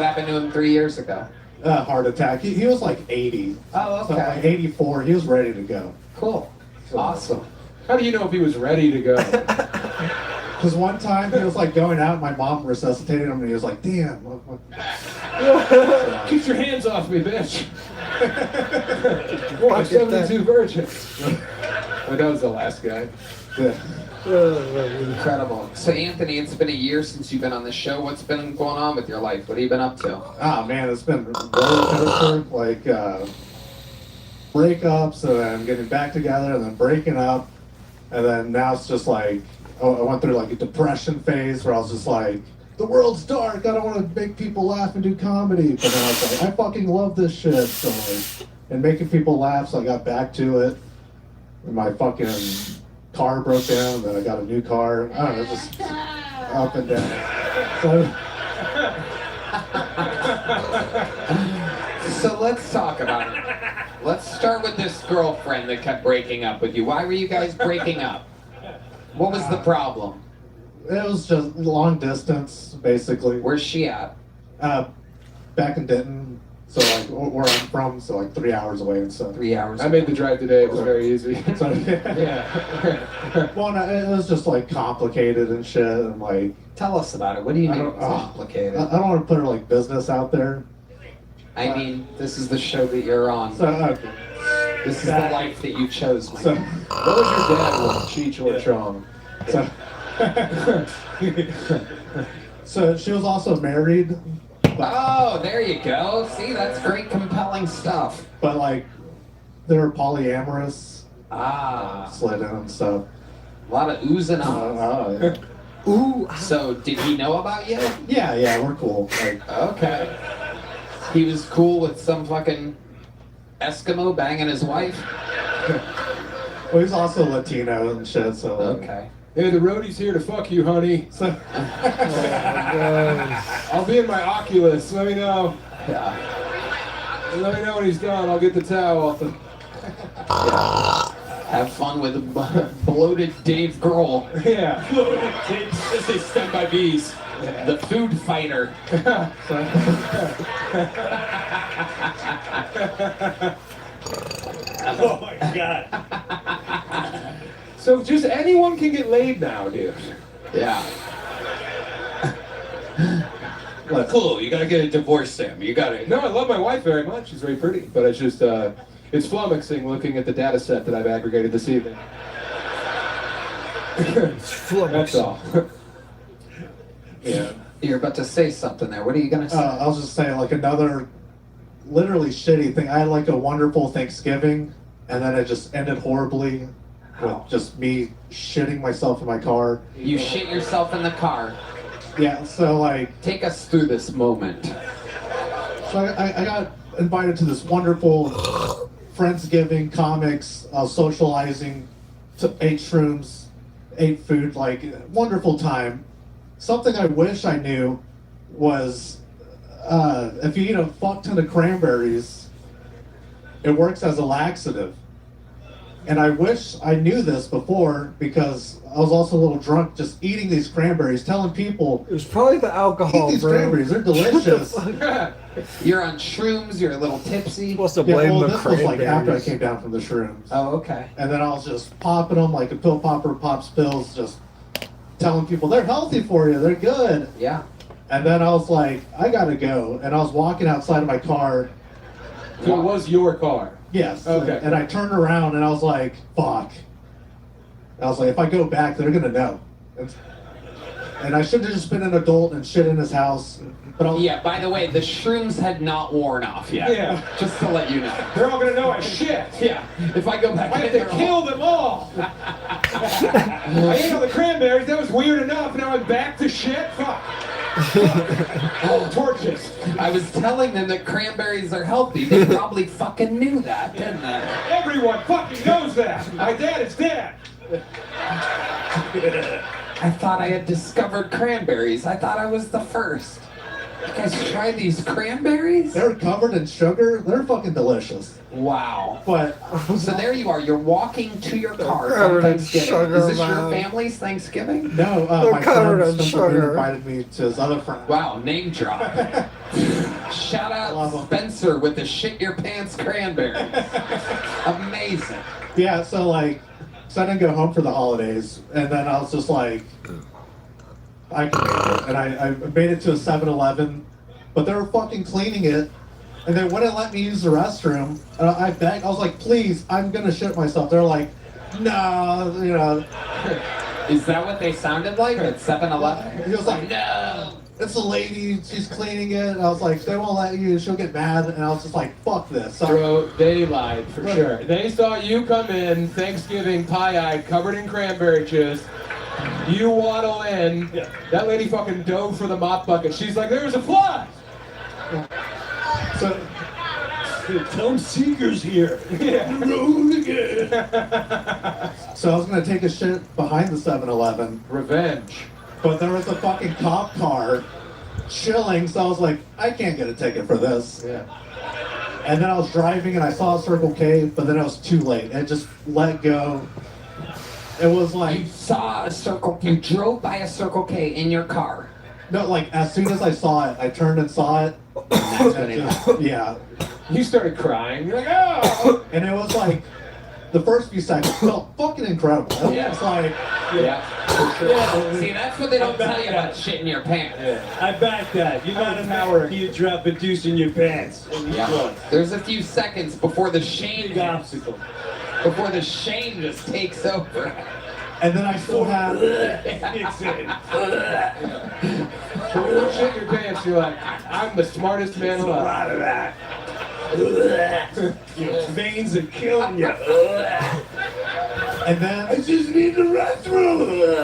happened to him 3 years ago? heart attack. He was like 80. Oh, So like okay. 84. He was ready to go. Cool. Awesome. How do you know if he was ready to go? Because one time he was like going out, and my mom resuscitated him, and he was like, "Damn." What? Keep your hands off me, bitch. Boy, 72 virgins. Well, that was the last guy. Yeah. Incredible. So Anthony, it's been a year since you've been on the show. What's been going on with your life? What have you been up to? Ah man, it's been roller coaster, like breakups, and then getting back together, and then breaking up, and then now it's just like I went through like a depression phase where I was just like, the world's dark. I don't want to make people laugh and do comedy, but then I was like, I fucking love this shit. So like, and making people laugh, so I got back to it. And my fucking car broke down, then I got a new car. I don't know, just up and down. So let's talk about it. Let's start with this girlfriend that kept breaking up with you. Why were you guys breaking up? What was the problem? It was just long distance, basically. Where's she at? Back in Denton, so like where I'm from, so like 3 hours away and stuff. 3 hours. I made the drive today. It was very easy. So, Yeah. well, no, it was just like complicated and shit, and like Tell us about it. What do you I mean don't- it's complicated? I don't want to put like business out there. I mean, this is the show that you're on. So okay. This is the life that you chose, my So, man. What was your dad want? Cheech or Chong? so, so she was also married, Oh, there you go. See, that's great, compelling stuff. but like they're polyamorous. Ah, Slid in and stuff. a lot of oohs and ahs. Yeah. Ooh. So, did he know about you? Yeah, we're cool. Like, Okay. He was cool with some fucking Eskimo banging his wife? well, he's also Latino and shit, so. Okay. Hey, the roadie's here to fuck you, honey. So, I'll be in my Oculus. Let me know. Yeah. Let me know when he's done. I'll get the towel. Have fun with bloated Dave Grohl, Yeah. This is stung by bees. the food fighter. Oh my god. So just anyone can get laid now, dude. Yeah. Cool, you gotta get a divorce, Sam. You gotta. No, I love my wife very much. She's very pretty, but it's just it's flummoxing looking at the data set that I've aggregated this evening. That's all. Yeah. You're about to say something there. What are you gonna say? I was just saying, like, another literally shitty thing. I had like a wonderful Thanksgiving, and then it just ended horribly with just me shitting myself in my car. You shit yourself in the car. Yeah, so like, Take us through this moment. so I got invited to this wonderful Friendsgiving, comics, socializing, ate shrooms, ate food, like, wonderful time. Something I wish I knew was if you eat a fuck ton of cranberries, it works as a laxative. And I wish I knew this before, because I was also a little drunk just eating these cranberries, telling people, It was probably the alcohol, eat these bro. cranberries, they're delicious. You're on shrooms, you're a little tipsy. Supposed to Yeah, blame well, the this was like after I cranberries. came down from the shrooms. Oh, okay. And then I was just popping them like a pill popper pops pills, just telling people they're healthy for you, they're good. Yeah. And then I was like, I gotta go. And I was walking outside of my car. So it was your car. Yes. Okay. And I turned around and I was like, fuck. I was like, if I go back, they're gonna know. And I should have just been an adult and shit in his house. But I was, Yeah, by the way, the shrooms had not worn off yet. Yeah. Just to let you know. They're all gonna know I shit. Yeah. If I go back I have in, to they're all- kill them all. I ate all the cranberries. That was weird enough. Now I'm back to shit. Fuck. Oh, torches. I was telling them that cranberries are healthy. They probably fucking knew that, didn't they? Everyone fucking knows that. My dad is dead. I thought I had discovered cranberries. I thought I was the first. You guys try these cranberries? they're covered in sugar. They're fucking delicious. Wow. But So there you are. You're walking to your car covered on in Thanksgiving. sugar, Is this your man. family's Thanksgiving? no, They're my covered friend in Spencer sugar. invited me to his other friend. Wow, name drop. Shout Love 'em. out Spencer with the shit your pants cranberries. Amazing. Yeah, so like, so I didn't go home for the holidays, and then I was just like, I can make it. And I made it to a 7-Eleven, but they were fucking cleaning it, and they wouldn't let me use the restroom. And I begged, I was like, please, I'm gonna shit myself. They're like, no, you know. Is that what they sounded like at 7-Eleven? He was like, no, it's a lady, she's cleaning it. And I was like, they won't let you, she'll get mad. And I was just like, fuck this. So Bro, they lied for sure. They saw you come in Thanksgiving pie-eyed, covered in cranberry juice. You waddle in. That lady fucking dove for the mop bucket. She's like, there's a fly. so Tom Seeger's here. Yeah. The road again. So I was gonna take a shit behind the 7-Eleven, Revenge. but there was a fucking cop car chilling, so I was like, I can't get a ticket for this. Yeah. And then I was driving and I saw Circle K, but then I was too late. It just let go. It was like, You saw a Circle K. You drove by a Circle K in your car. no, like as soon as I saw it, I turned and saw it. That's when it And just- yeah. You started crying. You're like, oh. And it was like, the first few seconds felt fucking incredible. It Yeah. was like, Yeah. See, that's what they don't tell you about shit in your pants. I back that. You gotta power. You drop a deuce in your pants. And you Yeah. run. There's a few seconds before the shame Big obstacle. before the shame just takes over. and then I still had, It's in. So when you shit your pants, you're like, I'm the smartest man It's a alive. lot of that. Your veins are killing you. And then I just need the restroom.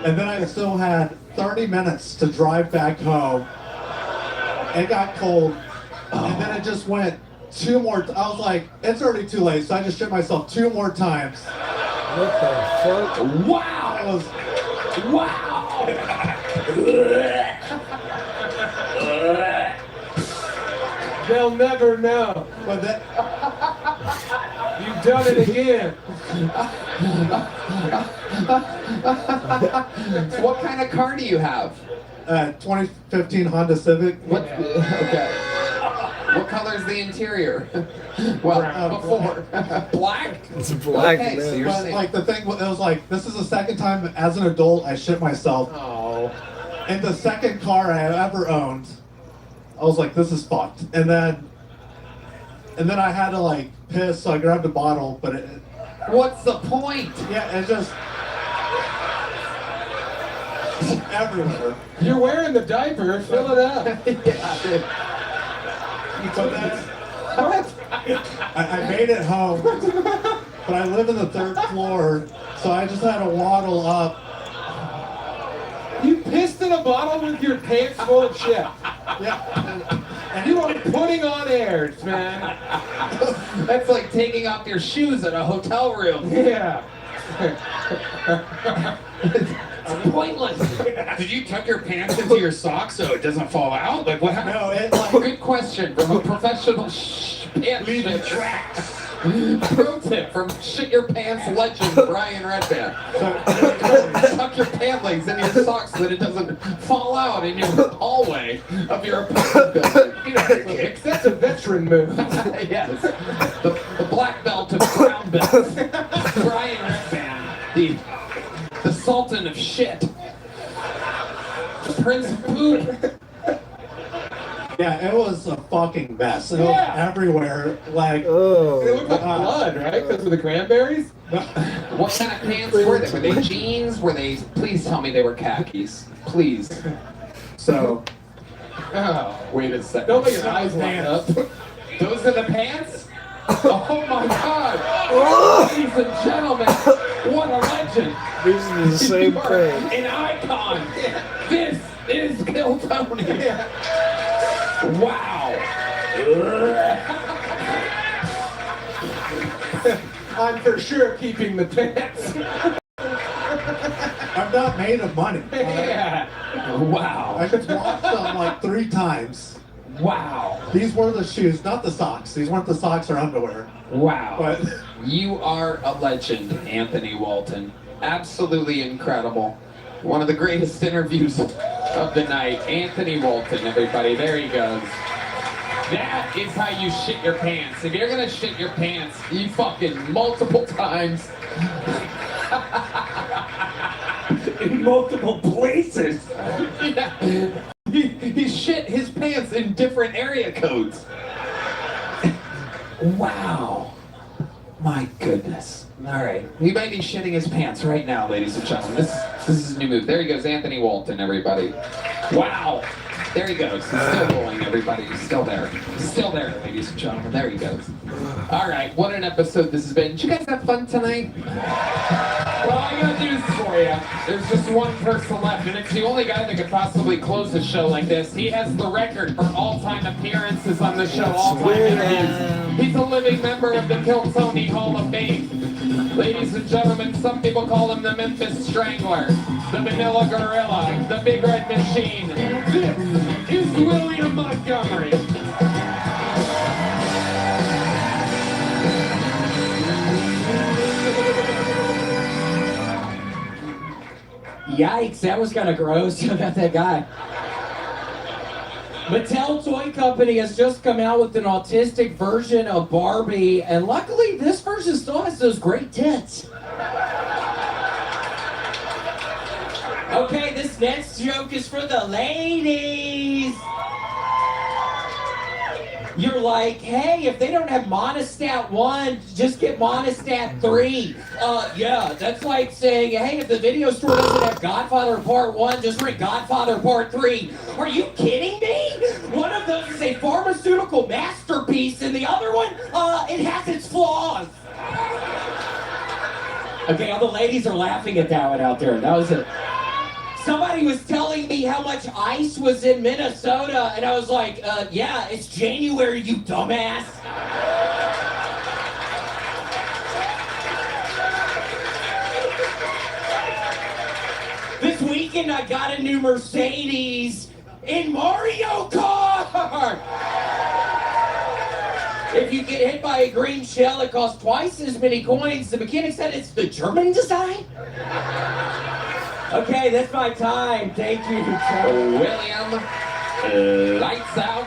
And then I still had 30 minutes to drive back home. It got cold. And then it just went two more. I was like, it's already too late. So I just shit myself 2 more times. What the fuck? Wow! It was, Wow! They'll never know. but then, You've done it again. What kind of car do you have? 2015 Honda Civic. What? Okay. What color is the interior? Well, before black. It's black, Okay, so man. you're But saying like the thing, it was like, this is the second time as an adult I shit myself. Oh. In the second car I ever owned. I was like, this is fucked. And then I had to like piss, so I grabbed a bottle, but what's the point? yeah, it just everywhere. You're wearing the diaper. Fill it up. But then I made it home, but I live in the 3rd floor, so I just had to waddle up. You pissed in a bottle with your pants full of shit. Yeah, And you are putting on airs, man. That's like taking off your shoes at a hotel room. Yeah. It's pointless. Did you tuck your pants into your socks so it doesn't fall out? Like what happened? no, it like Good question from a professional pants shit. Pro tip from Shit Your Pants legend Brian Redband. Tuck your pant legs in your socks so that it doesn't fall out in your hallway of your apartment building. You know, that's a veteran move. Yes. The black belt of brown belt. Brian Redband. The Sultan of Shit. The Prince of Poop. yeah, it was a fucking mess. It was Yeah. everywhere. Like It Oh. looked like blood, right? Because of the cranberries? What kind of pants were they? Were they jeans? Were they? Please tell me they were khakis. Please. so. Oh. Wait a second. Don't let your eyes light up. Those are the pants? Oh my god! Ladies and gentlemen, what a legend! These are the same You are thing. an icon! This is Kill Tony! Wow! I'm for sure keeping the pants. I'm not made of money. Yeah. I Wow! just washed them like 3 times. Wow! These were the shoes, not the socks. These weren't the socks or underwear. Wow! But You are a legend, Anthony Walton. Absolutely incredible. One of the greatest interviews of the night. Anthony Walton, everybody. There he goes. That is how you shit your pants. If you're gonna shit your pants, you fucking multiple times. In multiple places. Yeah. He shit his pants in different area codes. Wow. My goodness. All right. He might be shitting his pants right now, ladies and gentlemen. This is his new move. There he goes, Anthony Walton, everybody. Wow. There he goes. He's still going, everybody. He's still there. He's still there, ladies and gentlemen. There he goes. All right. What an episode this has been. Did you guys have fun tonight? Well, I got news for you. There's just one person left, and it's the only guy that could possibly close a show like this. He has the record for all-time appearances on the show, all-time interviews. He's a living member of the Kill Tony Hall of Fame. Ladies and gentlemen, some people call him the Memphis Strangler, the Manila Gorilla, the Big Red Machine. This is William Montgomery. Yikes, that was kind of gross about that guy. Mattel Toy Company has just come out with an autistic version of Barbie, and luckily this version still has those great tits. Okay, this next joke is for the ladies. You're like, hey, if they don't have Monostat 1, just get Monostat 3. Yeah, that's like saying, hey, if the video store doesn't have Godfather Part 1, just rent Godfather Part 3. Are you kidding me? One of those is a pharmaceutical masterpiece, and the other one, it has its flaws. Okay, all the ladies are laughing at that one out there. That was it. Somebody was telling me how much ice was in Minnesota, and I was like, yeah, it's January, you dumbass. This weekend I got a new Mercedes in Mario Kart! If you get hit by a green shell, it costs twice as many coins. The mechanic said it's the German design. Okay, that's my time. Thank you. William Lights Out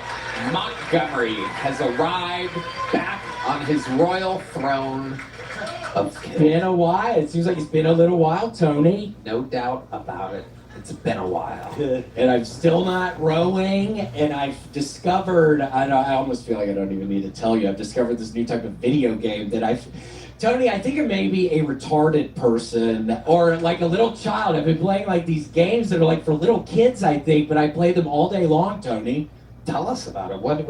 Montgomery has arrived back on his royal throne of It's been a while. It seems like it's been a little while, Tony. No doubt about it. It's been a while. And I'm still not rowing, and I've discovered, I almost feel like I don't even need to tell you, I've discovered this new type of video game that Tony, I think it may be a retarded person or like a little child. I've been playing like these games that are like for little kids, I think, but I play them all day long, Tony. Tell us about it. What?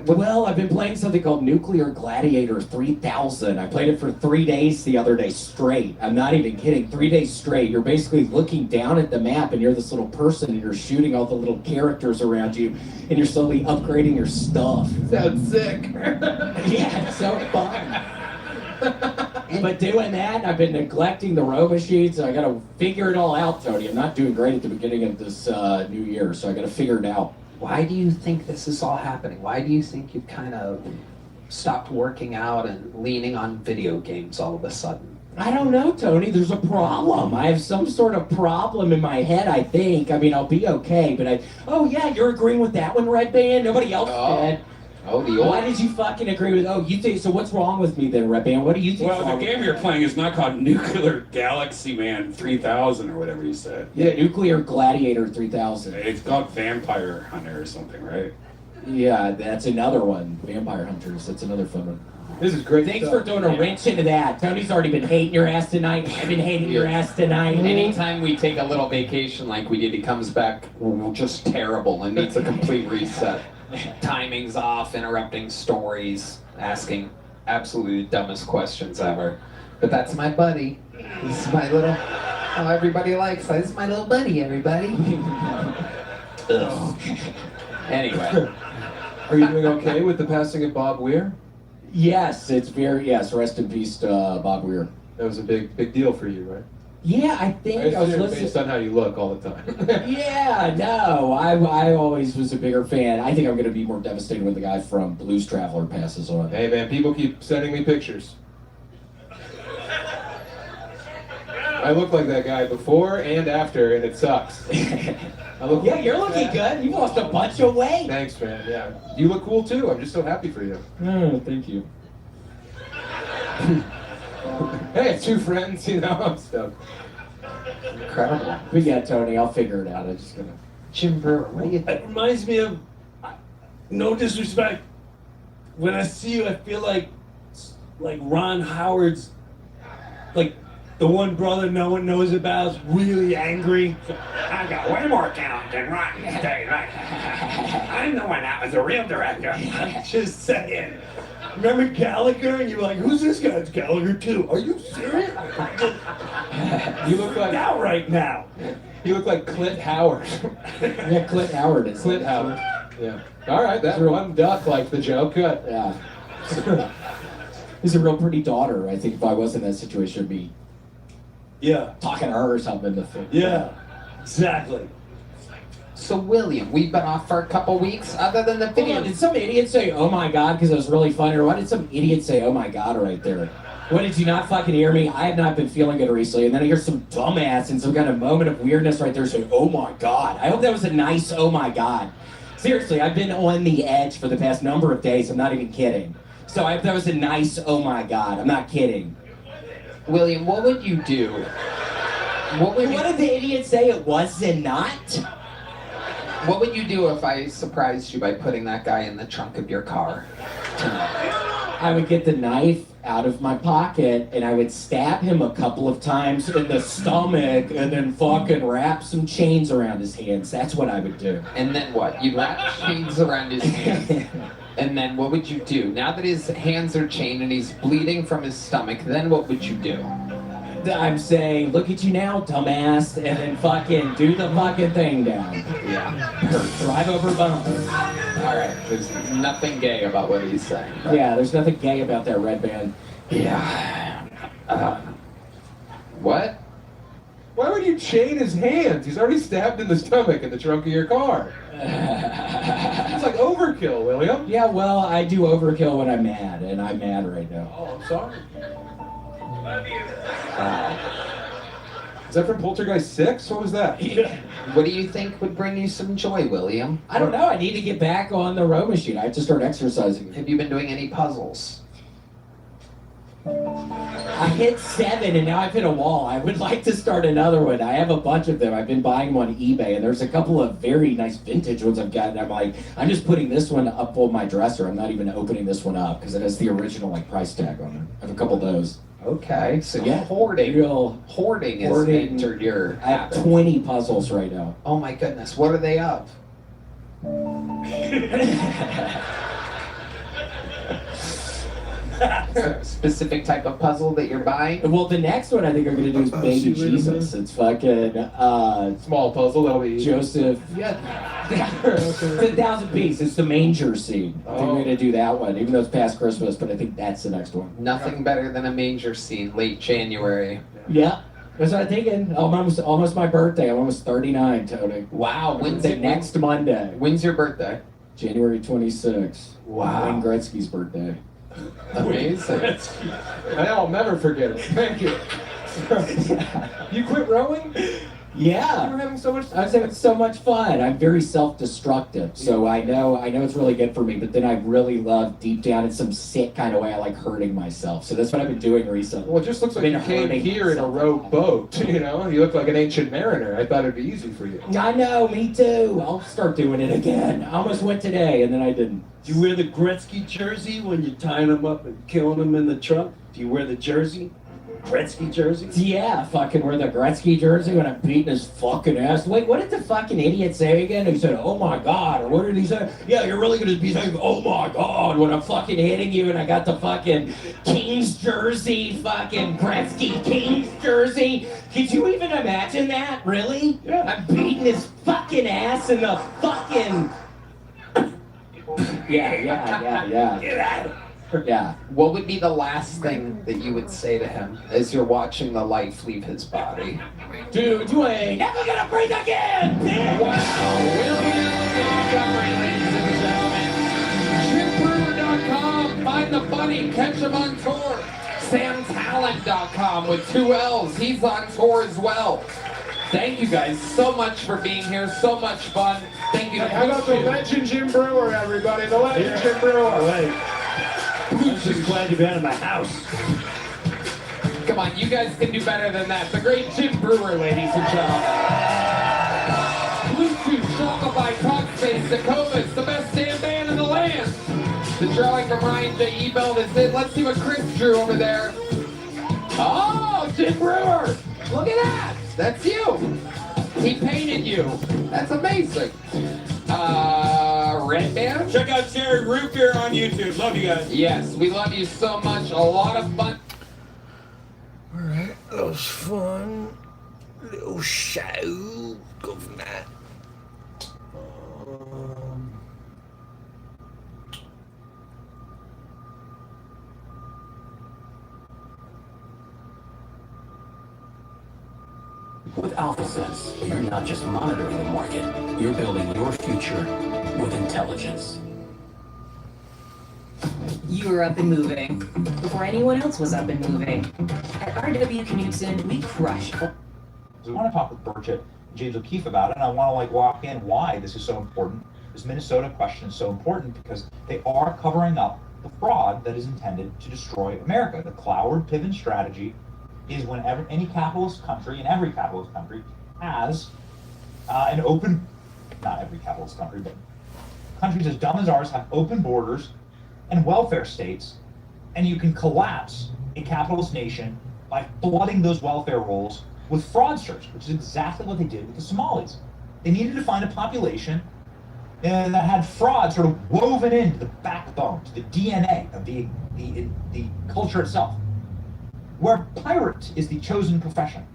Well, I've been playing something called Nuclear Gladiator 3000. I played it for 3 days the other day straight. I'm not even kidding. 3 days straight. You're basically looking down at the map and you're this little person and you're shooting all the little characters around you and you're slowly upgrading your stuff. Sounds sick. Yeah, it's so fun. But doing that, I've been neglecting the row machines. So I got to figure it all out, Tony. I'm not doing great at the beginning of this new year, so I got to figure it out. Why do you think this is all happening? Why do you think you've kind of stopped working out and leaning on video games all of a sudden? I don't know, Tony. There's a problem. I have some sort of problem in my head, I think. I mean, I'll be okay, but oh yeah, you're agreeing with that one, Red Band? Nobody else did. Oh, the old... Why did you fucking agree with, you think, so what's wrong with me then, Red Band? What do you think? Well, the game you're playing is not called Nuclear Galaxy Man 3000 or whatever you said. Yeah, Nuclear Gladiator 3000. It's called Vampire Hunter or something, right? Yeah, that's another one. Vampire Hunters, that's another fun one. This is great. Thanks for throwing a wrench into that. Tony's already been hating your ass tonight. I've been hating your ass tonight. Anytime we take a little vacation like we did, he comes back just terrible and needs a complete reset. Timing's off, interrupting stories, asking absolutely dumbest questions ever. But that's my buddy. This is my little... Oh, everybody likes that. This is my little buddy, everybody. Ugh. Anyway. Are you doing okay with the passing of Bob Weir? Yes, rest in peace to Bob Weir. That was a big deal for you, right? Yeah, I think I was listening. Based on how you look all the time. Yeah, no, I always was a bigger fan. I think I'm going to be more devastated when the guy from Blues Traveler passes on. Hey man, people keep sending me pictures. I look like that guy before and after, and it sucks. Yeah, you're looking good. You lost a bunch of weight. Thanks, man. Yeah, you look cool too. I'm just so happy for you. Oh, thank you. Hey, two friends, you know, I'm stoked. Incredible. But yeah, Tony, I'll figure it out. I'm just gonna. Jim Brewer, what do you think? It reminds me of, no disrespect, when I see you, I feel like Ron Howard's, like the one brother no one knows about is really angry. I got way more talent than Ron today, right? I'm the one that was the real director. I'm just saying. Remember Gallagher? And you were like, who's this guy? It's Gallagher too. Are you serious? You look like out right now. You look like Clint Howard. Yeah, Clint Howard is. Clint Howard. Yeah. All right, that one duck like the joke. Good. Yeah. He's a real pretty daughter. I think if I was in that situation, I'd be talking to her or something. Yeah, exactly. So, William, we've been off for a couple weeks, other than the Hold video. on, did some idiot say, oh my god, because it was really funny? Or why did some idiot say, oh my god, right there? What, did you not fucking hear me? I have not been feeling good recently, and then I hear some dumbass in some kind of moment of weirdness right there say, oh my god. I hope that was a nice oh my god. Seriously, I've been on the edge for the past number of days. I'm not even kidding. So I hope that was a nice oh my god. I'm not kidding. William, what would you do? What What did the idiot say it was and not? What would you do if I surprised you by putting that guy in the trunk of your car tonight? I would get the knife out of my pocket and I would stab him a couple of times in the stomach and then fucking wrap some chains around his hands. That's what I would do. And then what? You'd wrap chains around his hands. And then what would you do? Now that his hands are chained and he's bleeding from his stomach, then what would you do? I'm saying, look at you now, dumbass, and then fucking do the fucking thing down. Yeah. Drive over bump. All right. There's nothing gay about what he's saying. Yeah, there's nothing gay about that red band. Yeah. What? Why would you chain his hands? He's already stabbed in the stomach in the trunk of your car. It's like overkill, William. Yeah, well, I do overkill when I'm mad, and I'm mad right now. Oh, I'm sorry. Is that from Poltergeist 6? What was that? What do you think would bring you some joy, William? I don't know. I need to get back on the row machine. I have to start exercising. Have you been doing any puzzles? I hit 7 and now I've hit a wall. I would like to start another one. I have a bunch of them. I've been buying them on eBay, and there's a couple of very nice vintage ones I've got. And I'm like, I'm just putting this one up on my dresser. I'm not even opening this one up because it has the original like price tag on it. I have a couple of those. Okay, so Yeah, hoarding. real Hoarding has hoarding. entered your I have habit. 20 puzzles right now. Oh my goodness, what are they of? Specific type of puzzle that you're buying? Well, the next one I think I'm gonna do is Baby see, wait a Jesus. minute. It's fucking Small puzzle, that'll be easy. Joseph. Yeah, it's 1,000 pieces. It's the manger scene. I think Oh. we're gonna do that one, even though it's past Christmas. But I think that's the next one. Nothing better than a manger scene late January. Yeah, that's what I'm thinking. Almost my birthday. I'm almost 39, Tony. Wow, Wednesday next Monday, When's your birthday? January 26th. Wow. Wayne Gretzky's birthday. Amazing. I'll never forget it. Thank you. You quit rowing? You were Yeah. having so much I was having so much fun. I'm very self-destructive, so I know it's really good for me. But then I really love deep down in some sick kind of way. I like hurting myself. So that's what I've been doing recently. Well, it just looks like Been you came hurting here in a myself. rowed boat, you know? You look like an ancient mariner. I thought it'd be easy for you. I know, me too. I'll start doing it again. I almost went today, and then I didn't. Do you wear the Gretzky jersey when you're tying him up and killing him in the trunk? Do you wear the jersey? Gretzky jersey? Yeah, fucking wear the Gretzky jersey when I'm beating his fucking ass. Wait, what did the fucking idiot say again? He said, oh my god, or what did he say? Yeah, you're really gonna be saying, oh my god, when I'm fucking hitting you and I got the fucking Kings jersey, fucking Gretzky Kings jersey. Could you even imagine that? Really? Yeah. I'm beating his fucking ass in the fucking... Yeah. Get out of Yeah. What would be the last thing that you would say to him as you're watching the life leave his body? Dude, you ain't never gonna breathe again, bitch! JimBrewer.com, find the bunny, catch him on tour. SamTalent.com with 2 L's, he's on tour as well. Thank you guys so much for being here, so much fun. Thank you to How about the Blue Chew. legend Jim Brewer, everybody? The legend Jim Brewer. I'm just glad you've been in my house. Come on, you guys can do better than that. The great Jim Brewer, ladies and gentlemen. Bluetooth, Shopify, Talkspace, Tacovas, the best damn band in the land. The drawing from Ryan J. Ebelt is it. Let's see what Chris drew over there. Oh, Jim Brewer! Look at that! That's you! He painted you. That's amazing. Red Band? Check out Jared Root Beer on YouTube. Love you guys. Yes, we love you so much. A lot of fun. Alright, that was fun. Little show. Go from that. With AlphaSense, you're not just monitoring the market, you're building your future with intelligence. You were up and moving before anyone else was up and moving. At RW Knudsen, we crush. I want to talk with Burchett and James O'Keefe about it, and I want to walk in why this is so important. This Minnesota question is so important because they are covering up the fraud that is intended to destroy America. The Cloward Piven strategy is whenever any capitalist country, and every capitalist country, has an open not every capitalist country, but countries as dumb as ours have open borders and welfare states, and you can collapse a capitalist nation by flooding those welfare rolls with fraudsters, which is exactly what they did with the Somalis. They needed to find a population that had fraud sort of woven into the backbone, to the DNA of the culture itself, where pirate is the chosen profession.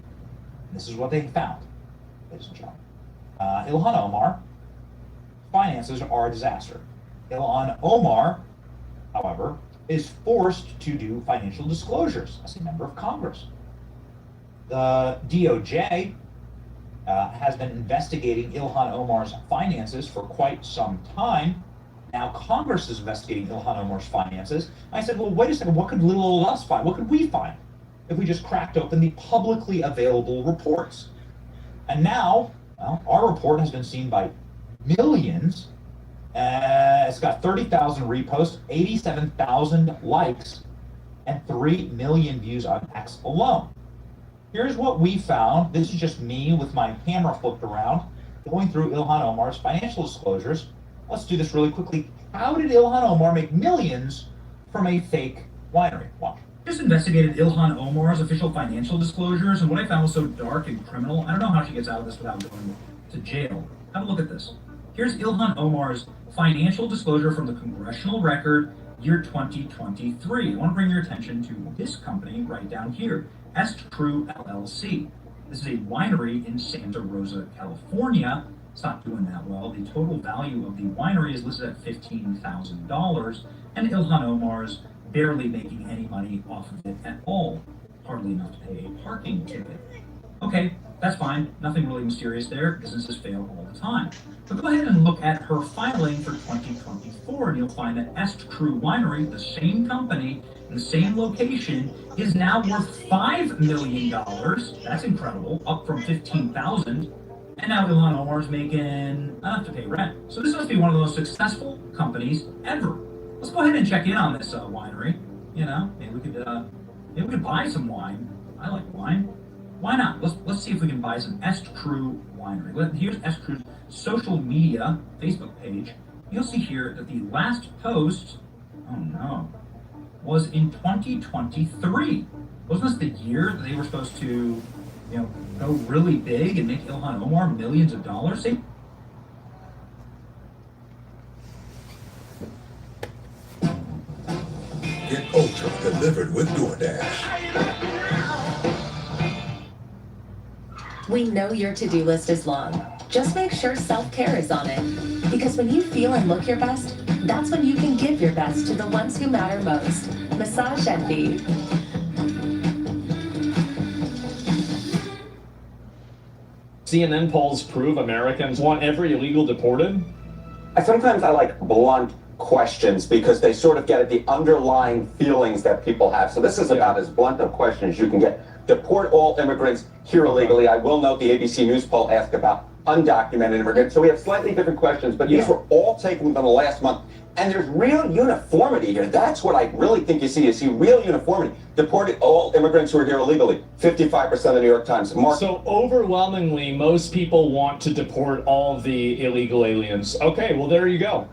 This is what they found, ladies and gentlemen. Ilhan Omar, finances are a disaster. Ilhan Omar, however, is forced to do financial disclosures as a member of Congress. The DOJ has been investigating Ilhan Omar's finances for quite some time. Now Congress is investigating Ilhan Omar's finances. I said, well, wait a second, what could little old us find? What could we find if we just cracked open the publicly available reports? And now, well, our report has been seen by millions. It's got 30,000 reposts, 87,000 likes, and 3 million views on X alone. Here's what we found. This is just me with my camera flipped around, going through Ilhan Omar's financial disclosures. Let's do this really quickly. How did Ilhan Omar make millions from a fake winery? Watch. Just investigated Ilhan Omar's official financial disclosures, and what I found was so dark and criminal. I don't know how she gets out of this without going to jail. Have a look at this. Here's Ilhan Omar's financial disclosure from the Congressional Record, year 2023. I want to bring your attention to this company right down here, Est True LLC. This is a winery in Santa Rosa, California. It's not doing that well. The total value of the winery is listed at $15,000, and Ilhan Omar's barely making any money off of it at all. Hardly enough to pay a parking ticket. Okay, that's fine. Nothing really mysterious there. Businesses fail all the time. But go ahead and look at her filing for 2024, and you'll find that Est True Winery, the same company, in the same location, is now worth $5 million. That's incredible, up from $15,000. And now Ilhan Omar's making enough to pay rent. So this must be one of the most successful companies ever. Let's go ahead and check in on this winery. You know, maybe we could buy some wine. I like wine. Why not? Let's see if we can buy some Est True Winery. Here's Est True's social media Facebook page. You'll see here that the last post, oh no, was in 2023. Wasn't this the year that they were supposed to, go really big and make Ilhan Omar millions of dollars? See? Get Ultra delivered with DoorDash. We know your to-do list is long. Just make sure self-care is on it. Because when you feel and look your best, that's when you can give your best to the ones who matter most. Massage Envy. CNN polls prove Americans want every illegal deported? Sometimes I like blunt questions because they sort of get at the underlying feelings that people have. So this is about as blunt a question as you can get. Deport all immigrants here illegally. I will note the ABC News poll asked about undocumented immigrants. So we have slightly different questions, but these were all taken within the last month. And there's real uniformity here. That's what I really think you see. You see real uniformity. Deported all immigrants who are here illegally. 55% of the New York Times. So overwhelmingly, most people want to deport all of the illegal aliens. Okay, well, there you go.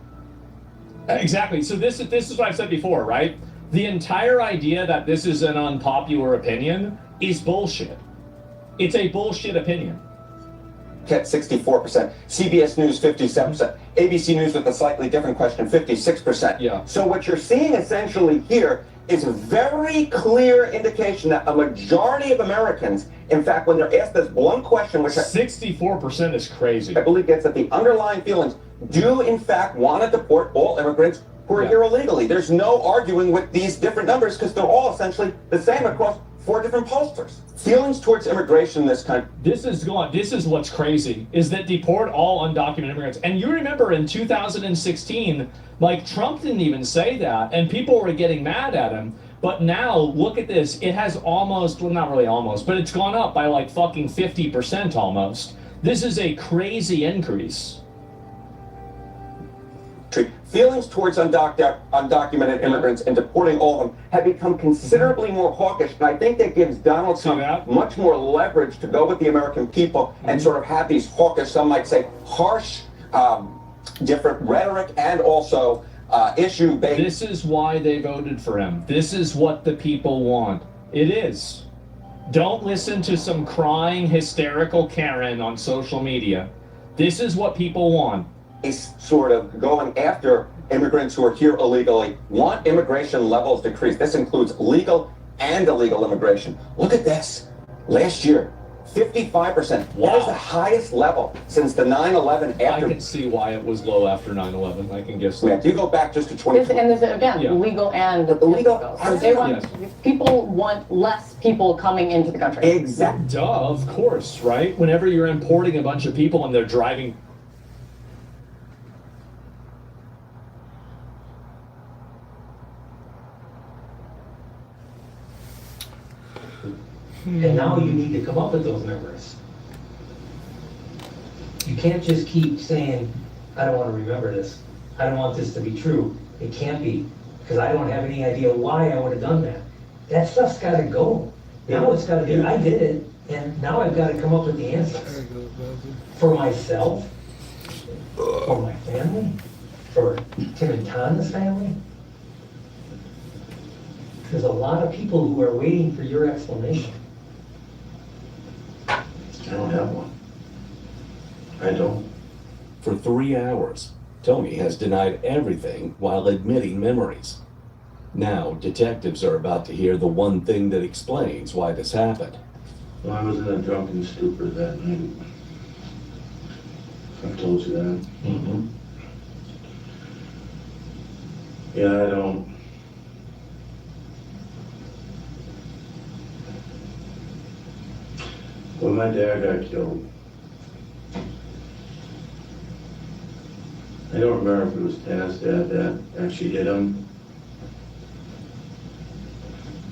Exactly. So this is what I've said before, right? The entire idea that this is an unpopular opinion is bullshit. It's a bullshit opinion. At 64%, CBS News 57%, ABC News with a slightly different question, 56%. Yeah. So what you're seeing essentially here is a very clear indication that a majority of Americans, in fact, when they're asked this blunt question, which 64% is crazy, I believe gets at the underlying feelings, do in fact want to deport all immigrants who are here illegally. There's no arguing with these different numbers because they're all essentially the same across 4 different pollsters. Feelings towards immigration in this country. This is what's crazy, is that deport all undocumented immigrants. And you remember in 2016, like Trump didn't even say that, and people were getting mad at him. But now, look at this. It has almost, well, not really almost, but it's gone up by like fucking 50% almost. This is a crazy increase. Feelings towards undocumented immigrants and deporting all of them have become considerably more hawkish, and I think that gives Donald Trump much more leverage to go with the American people and sort of have these hawkish, some might say harsh different rhetoric and also issue-based. This is why they voted for him. This is what the people want. It is. Don't listen to some crying, hysterical Karen on social media. This is what people want. Sort of going after immigrants who are here illegally, want immigration levels decreased. This includes legal and illegal immigration. Look at this. Last year, 55%. Wow. That is the highest level since the 9/11 after. I can see why it was low after 9/11. I can guess Yeah, that. you go back just to This, 2020. and this, again, Yeah. legal and Illegal. illegal. So they want, Yes. people want less people coming into the country. Exactly. Duh, of course, right? Whenever you're importing a bunch of people and they're driving. And now you need to come up with those numbers. You can't just keep saying, I don't want to remember this. I don't want this to be true. It can't be, because I don't have any idea why I would have done that. That stuff's got to go. Now it's got to be, I did it, and now I've got to come up with the answers. For myself, for my family, for Tim and Tanya's family. There's a lot of people who are waiting for your explanation. I don't have one. I don't. For 3 hours, Tony has denied everything while admitting memories. Now, detectives are about to hear the one thing that explains why this happened. Well, I was in a drunken stupor that night. I've told you that. Mm-hmm. Yeah, I don't. When my dad got killed, I don't remember if it was Dad's dad that actually hit him.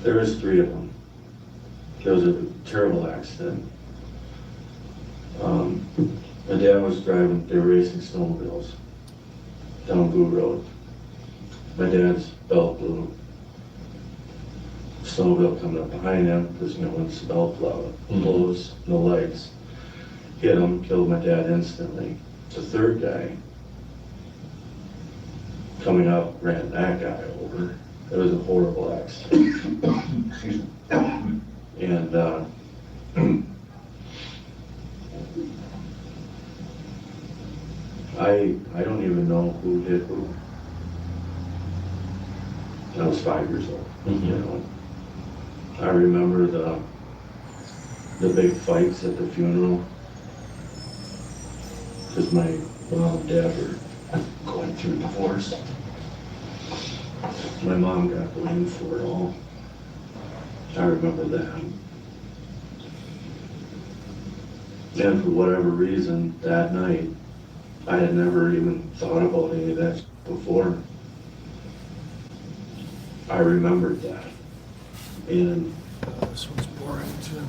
There was 3 of them. It was a terrible accident. My dad was driving, they were racing snowmobiles down Blue Road. My dad's belt blew. Snowmobile coming up behind him, because once the belt blows, no lights. Hit him, killed my dad instantly. The third guy coming up ran that guy over. It was a horrible accident. Excuse me. And I don't even know who hit who. I was 5 years old, I remember the big fights at the funeral, because my mom and dad were going through a divorce. My mom got blamed for it all. I remember that. And for whatever reason, that night, I had never even thought about any of that before. I remembered that. And this one's boring too.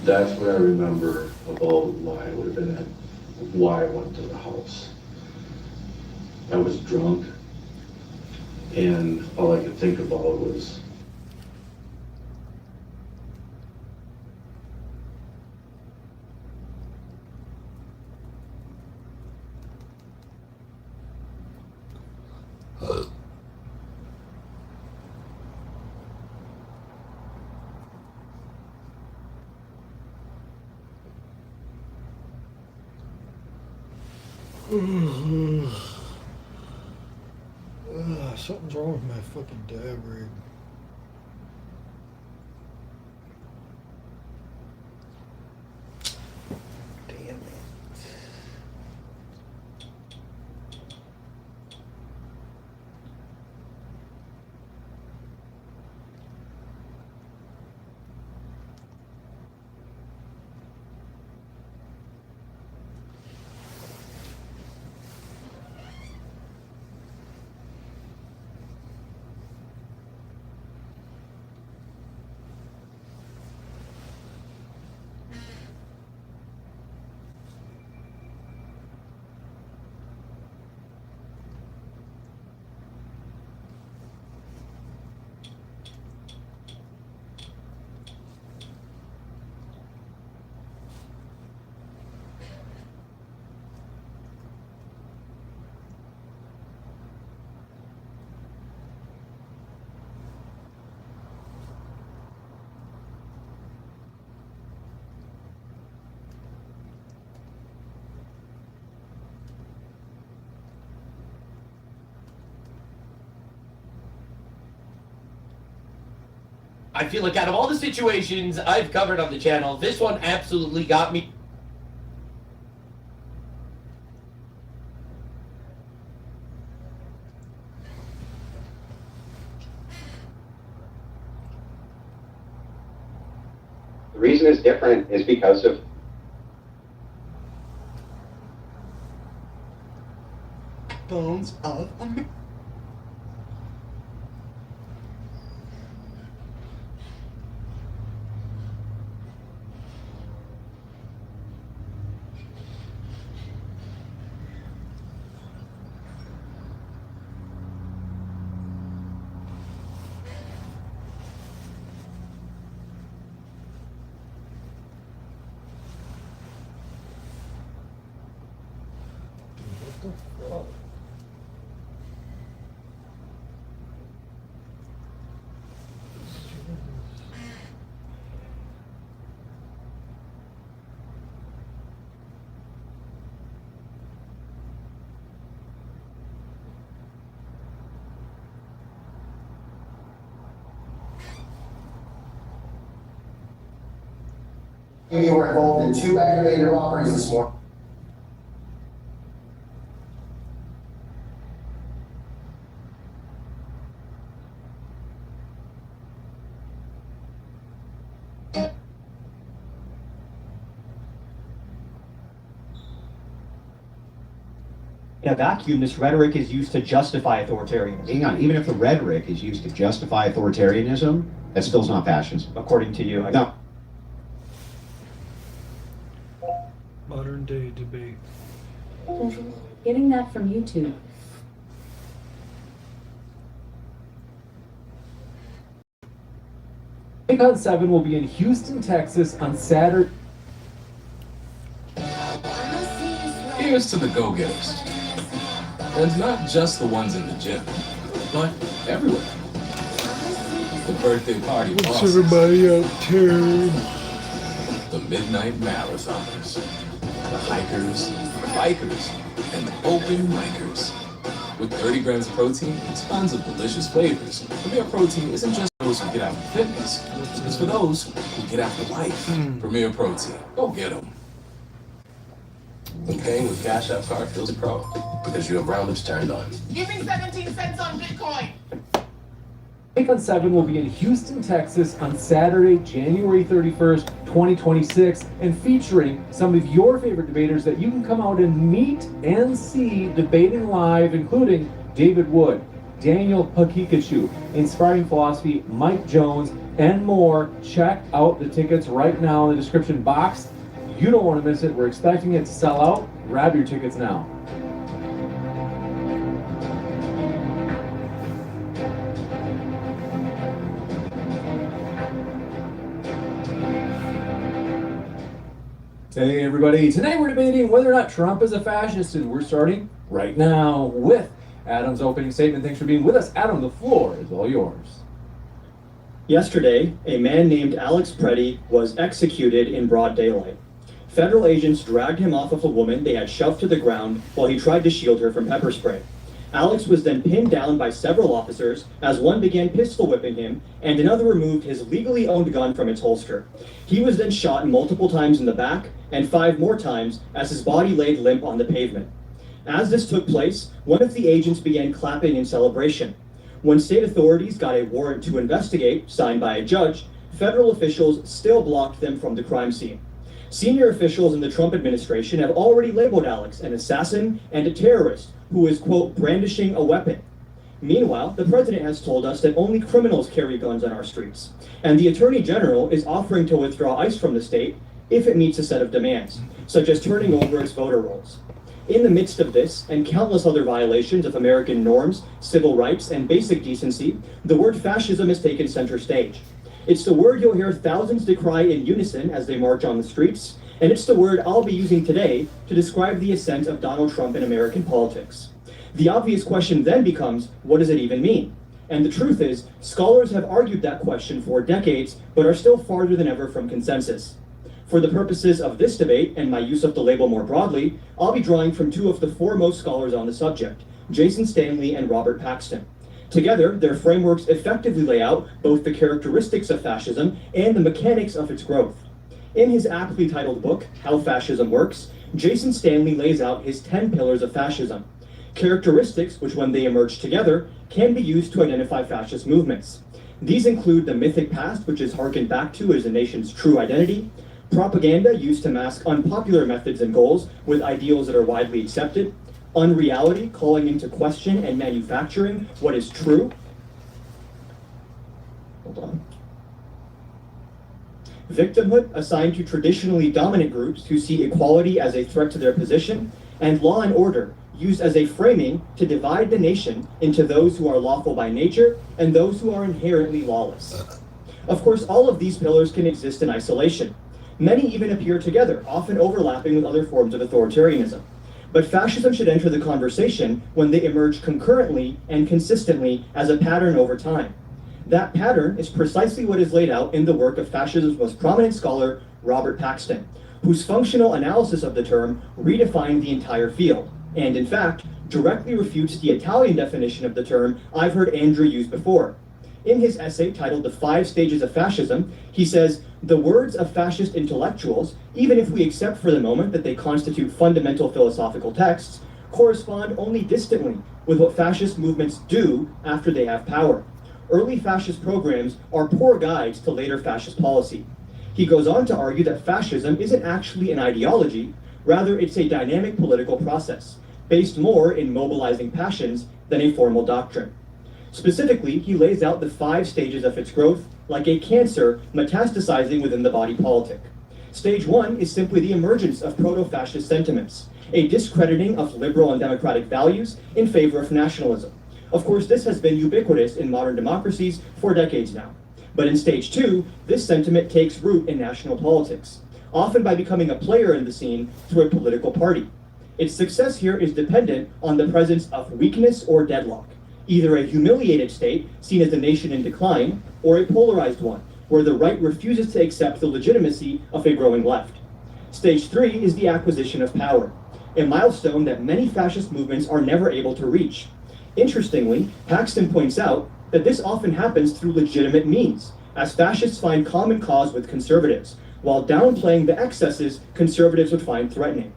that's what I remember about why I would have been at, why I went to the house. I was drunk, and all I could think about was Something's wrong with my fucking dab rig. Damn it. I feel like out of all the situations I've covered on the channel, this one absolutely got me. The reason it's different is because of Bones of America. You were involved in 2 aggravated robberies this morning. In a vacuum, this rhetoric is used to justify authoritarianism. Hang on, even if the rhetoric is used to justify authoritarianism, that still's not fascism. According to you, No. Modern day debate. Getting that from YouTube. Icon 7 will be in Houston, Texas on Saturday. Here's to the go-getters. And not just the ones in the gym, but everywhere. The birthday party What's bosses, everybody up to? the midnight marathoners, the hikers, the bikers, and the open micers. With 30 grams of protein and tons of delicious flavors, Premier Protein isn't just for those who get after fitness, it's for those who get after life. Premier Protein, go get them. And paying with Cash App Card feels pro, because you have rounders turned on. Give me 17 cents on Bitcoin. Icon 7 will be in Houston, Texas on Saturday, January 31st, 2026, and featuring some of your favorite debaters that you can come out and meet and see debating live, including David Wood, Daniel Pakikachu, Inspiring Philosophy, Mike Jones, and more. Check out the tickets right now in the description box. You don't want to miss it. We're expecting it to sell out. Grab your tickets now. Hey everybody, today we're debating whether or not Trump is a fascist, and we're starting right now with Adam's opening statement. Thanks for being with us. Adam, the floor is all yours. Yesterday, a man named Alex Preddy was executed in broad daylight. Federal agents dragged him off of a woman they had shoved to the ground while he tried to shield her from pepper spray. Alex was then pinned down by several officers as one began pistol whipping him and another removed his legally owned gun from its holster. He was then shot multiple times in the back and 5 more times as his body laid limp on the pavement. As this took place, one of the agents began clapping in celebration. When state authorities got a warrant to investigate, signed by a judge, federal officials still blocked them from the crime scene. Senior officials in the Trump administration have already labeled Alex an assassin and a terrorist who is, quote, brandishing a weapon. Meanwhile, the president has told us that only criminals carry guns on our streets, and the attorney general is offering to withdraw ICE from the state if it meets a set of demands, such as turning over its voter rolls. In the midst of this, and countless other violations of American norms, civil rights, and basic decency, the word fascism has taken center stage. It's the word you'll hear thousands decry in unison as they march on the streets, and it's the word I'll be using today to describe the ascent of Donald Trump in American politics. The obvious question then becomes, what does it even mean? And the truth is, scholars have argued that question for decades, but are still farther than ever from consensus. For the purposes of this debate, and my use of the label more broadly, I'll be drawing from 2 of the foremost scholars on the subject, Jason Stanley and Robert Paxton. Together, their frameworks effectively lay out both the characteristics of fascism and the mechanics of its growth. In his aptly titled book, How Fascism Works, Jason Stanley lays out his 10 pillars of fascism, characteristics which, when they emerge together, can be used to identify fascist movements. These include the mythic past, which is harkened back to as a nation's true identity, propaganda used to mask unpopular methods and goals with ideals that are widely accepted, unreality calling into question and manufacturing what is true. Hold on. Victimhood assigned to traditionally dominant groups who see equality as a threat to their position, and law and order used as a framing to divide the nation into those who are lawful by nature and those who are inherently lawless. Of course, all of these pillars can exist in isolation. Many even appear together, often overlapping with other forms of authoritarianism. But fascism should enter the conversation when they emerge concurrently and consistently as a pattern over time. That pattern is precisely what is laid out in the work of fascism's most prominent scholar, Robert Paxton, whose functional analysis of the term redefined the entire field, and in fact, directly refutes the Italian definition of the term I've heard Andrew use before. In his essay titled The 5 Stages of Fascism, he says, the words of fascist intellectuals, even if we accept for the moment that they constitute fundamental philosophical texts, correspond only distantly with what fascist movements do after they have power. Early fascist programs are poor guides to later fascist policy. He goes on to argue that fascism isn't actually an ideology, rather it's a dynamic political process, based more in mobilizing passions than a formal doctrine. Specifically, he lays out the 5 stages of its growth, like a cancer metastasizing within the body politic. Stage 1 is simply the emergence of proto-fascist sentiments, a discrediting of liberal and democratic values in favor of nationalism. Of course, this has been ubiquitous in modern democracies for decades now. But in stage 2, this sentiment takes root in national politics, often by becoming a player in the scene through a political party. Its success here is dependent on the presence of weakness or deadlock, either a humiliated state, seen as a nation in decline, or a polarized one, where the right refuses to accept the legitimacy of a growing left. Stage 3 is the acquisition of power, a milestone that many fascist movements are never able to reach. Interestingly, Paxton points out that this often happens through legitimate means, as fascists find common cause with conservatives, while downplaying the excesses conservatives would find threatening.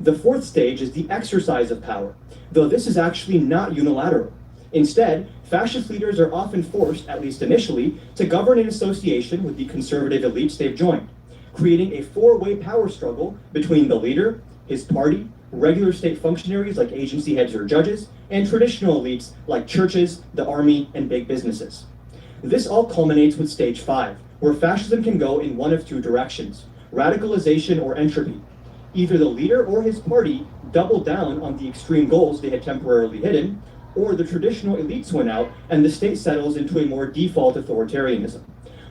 The 4th stage is the exercise of power, though this is actually not unilateral. Instead, fascist leaders are often forced, at least initially, to govern in association with the conservative elites they've joined, creating a 4-way power struggle between the leader, his party, regular state functionaries like agency heads or judges, and traditional elites like churches, the army, and big businesses. This all culminates with stage 5, where fascism can go in one of 2 directions, radicalization or entropy. Either the leader or his party double down on the extreme goals they had temporarily hidden, or the traditional elites win out and the state settles into a more default authoritarianism.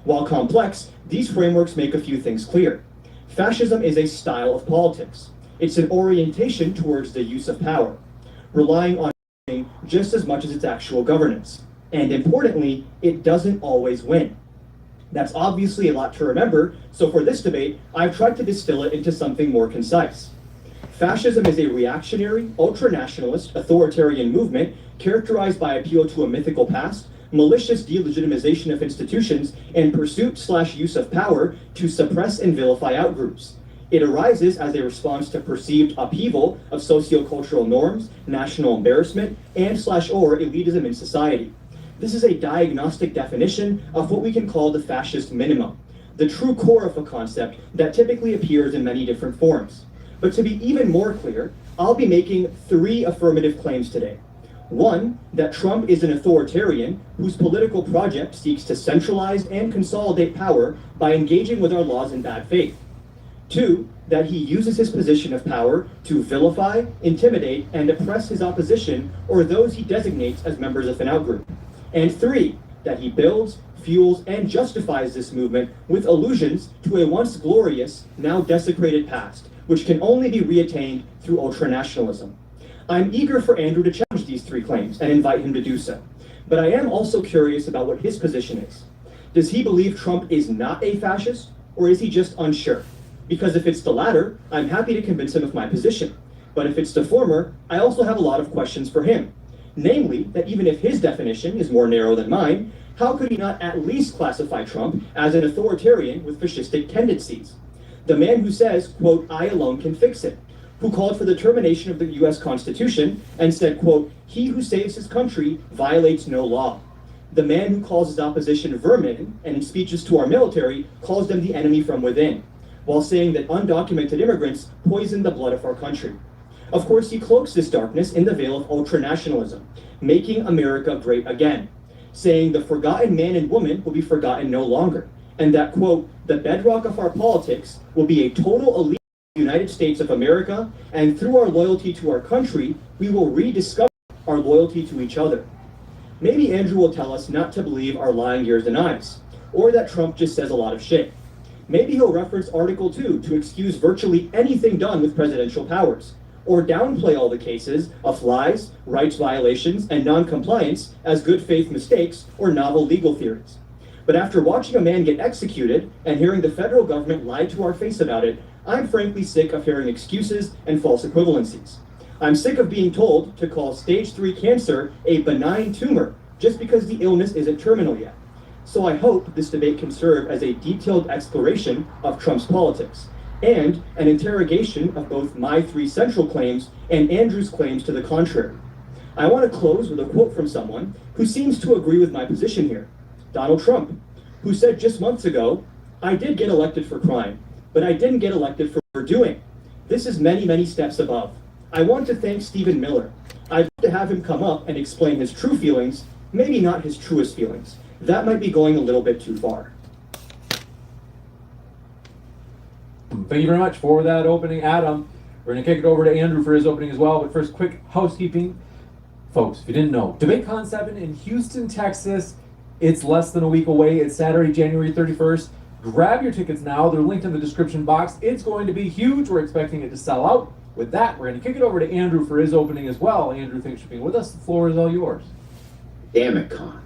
While complex, these frameworks make a few things clear. Fascism is a style of politics. It's an orientation towards the use of power, relying on just as much as its actual governance. And importantly, it doesn't always win. That's obviously a lot to remember, so for this debate, I've tried to distill it into something more concise. Fascism is a reactionary, ultranationalist, authoritarian movement characterized by appeal to a mythical past, malicious delegitimization of institutions, and pursuit/use of power to suppress and vilify outgroups. It arises as a response to perceived upheaval of sociocultural norms, national embarrassment, and/or elitism in society. This is a diagnostic definition of what we can call the fascist minimum, the true core of a concept that typically appears in many different forms. But to be even more clear, I'll be making 3 affirmative claims today. 1, that Trump is an authoritarian whose political project seeks to centralize and consolidate power by engaging with our laws in bad faith. 2, that he uses his position of power to vilify, intimidate, and oppress his opposition or those he designates as members of an outgroup. And 3, that he builds, fuels, and justifies this movement with allusions to a once glorious, now desecrated past, which can only be reattained through ultranationalism. I'm eager for Andrew to challenge these 3 claims and invite him to do so. But I am also curious about what his position is. Does he believe Trump is not a fascist, or is he just unsure? Because if it's the latter, I'm happy to convince him of my position. But if it's the former, I also have a lot of questions for him. Namely, that even if his definition is more narrow than mine, how could he not at least classify Trump as an authoritarian with fascistic tendencies? The man who says, quote, "I alone can fix it," who called for the termination of the US Constitution and said, quote, "He who saves his country violates no law." The man who calls his opposition vermin and in speeches to our military calls them the enemy from within, while saying that undocumented immigrants poison the blood of our country. Of course, he cloaks this darkness in the veil of ultranationalism, making America great again, saying the forgotten man and woman will be forgotten no longer, and that, quote, "The bedrock of our politics will be a total allegiance to the United States of America, and through our loyalty to our country, we will rediscover our loyalty to each other." Maybe Andrew will tell us not to believe our lying ears and eyes, or that Trump just says a lot of shit. Maybe he'll reference Article 2 to excuse virtually anything done with presidential powers, or downplay all the cases of lies, rights violations, and non-compliance as good faith mistakes or novel legal theories. But after watching a man get executed and hearing the federal government lie to our face about it, I'm frankly sick of hearing excuses and false equivalencies. I'm sick of being told to call stage 3 cancer a benign tumor just because the illness isn't terminal yet. So I hope this debate can serve as a detailed exploration of Trump's politics and an interrogation of both my 3 central claims and Andrew's claims to the contrary. I want to close with a quote from someone who seems to agree with my position here, Donald Trump, who said just months ago, "I did get elected for crime, but I didn't get elected for doing. This is many, many steps above. I want to thank Stephen Miller. I'd love to have him come up and explain his true feelings, maybe not his truest feelings. That might be going a little bit too far." Thank you very much for that opening, Adam. We're going to kick it over to Andrew for his opening as well, but first, quick housekeeping. Folks, if you didn't know, DebateCon 7 in Houston, Texas, it's less than a week away. It's Saturday, January 31st. Grab your tickets now. They're linked in the description box. It's going to be huge. We're expecting it to sell out. With that, we're going to kick it over to Andrew for his opening as well. Andrew, thanks for being with us. The floor is all yours. Damn it, Con.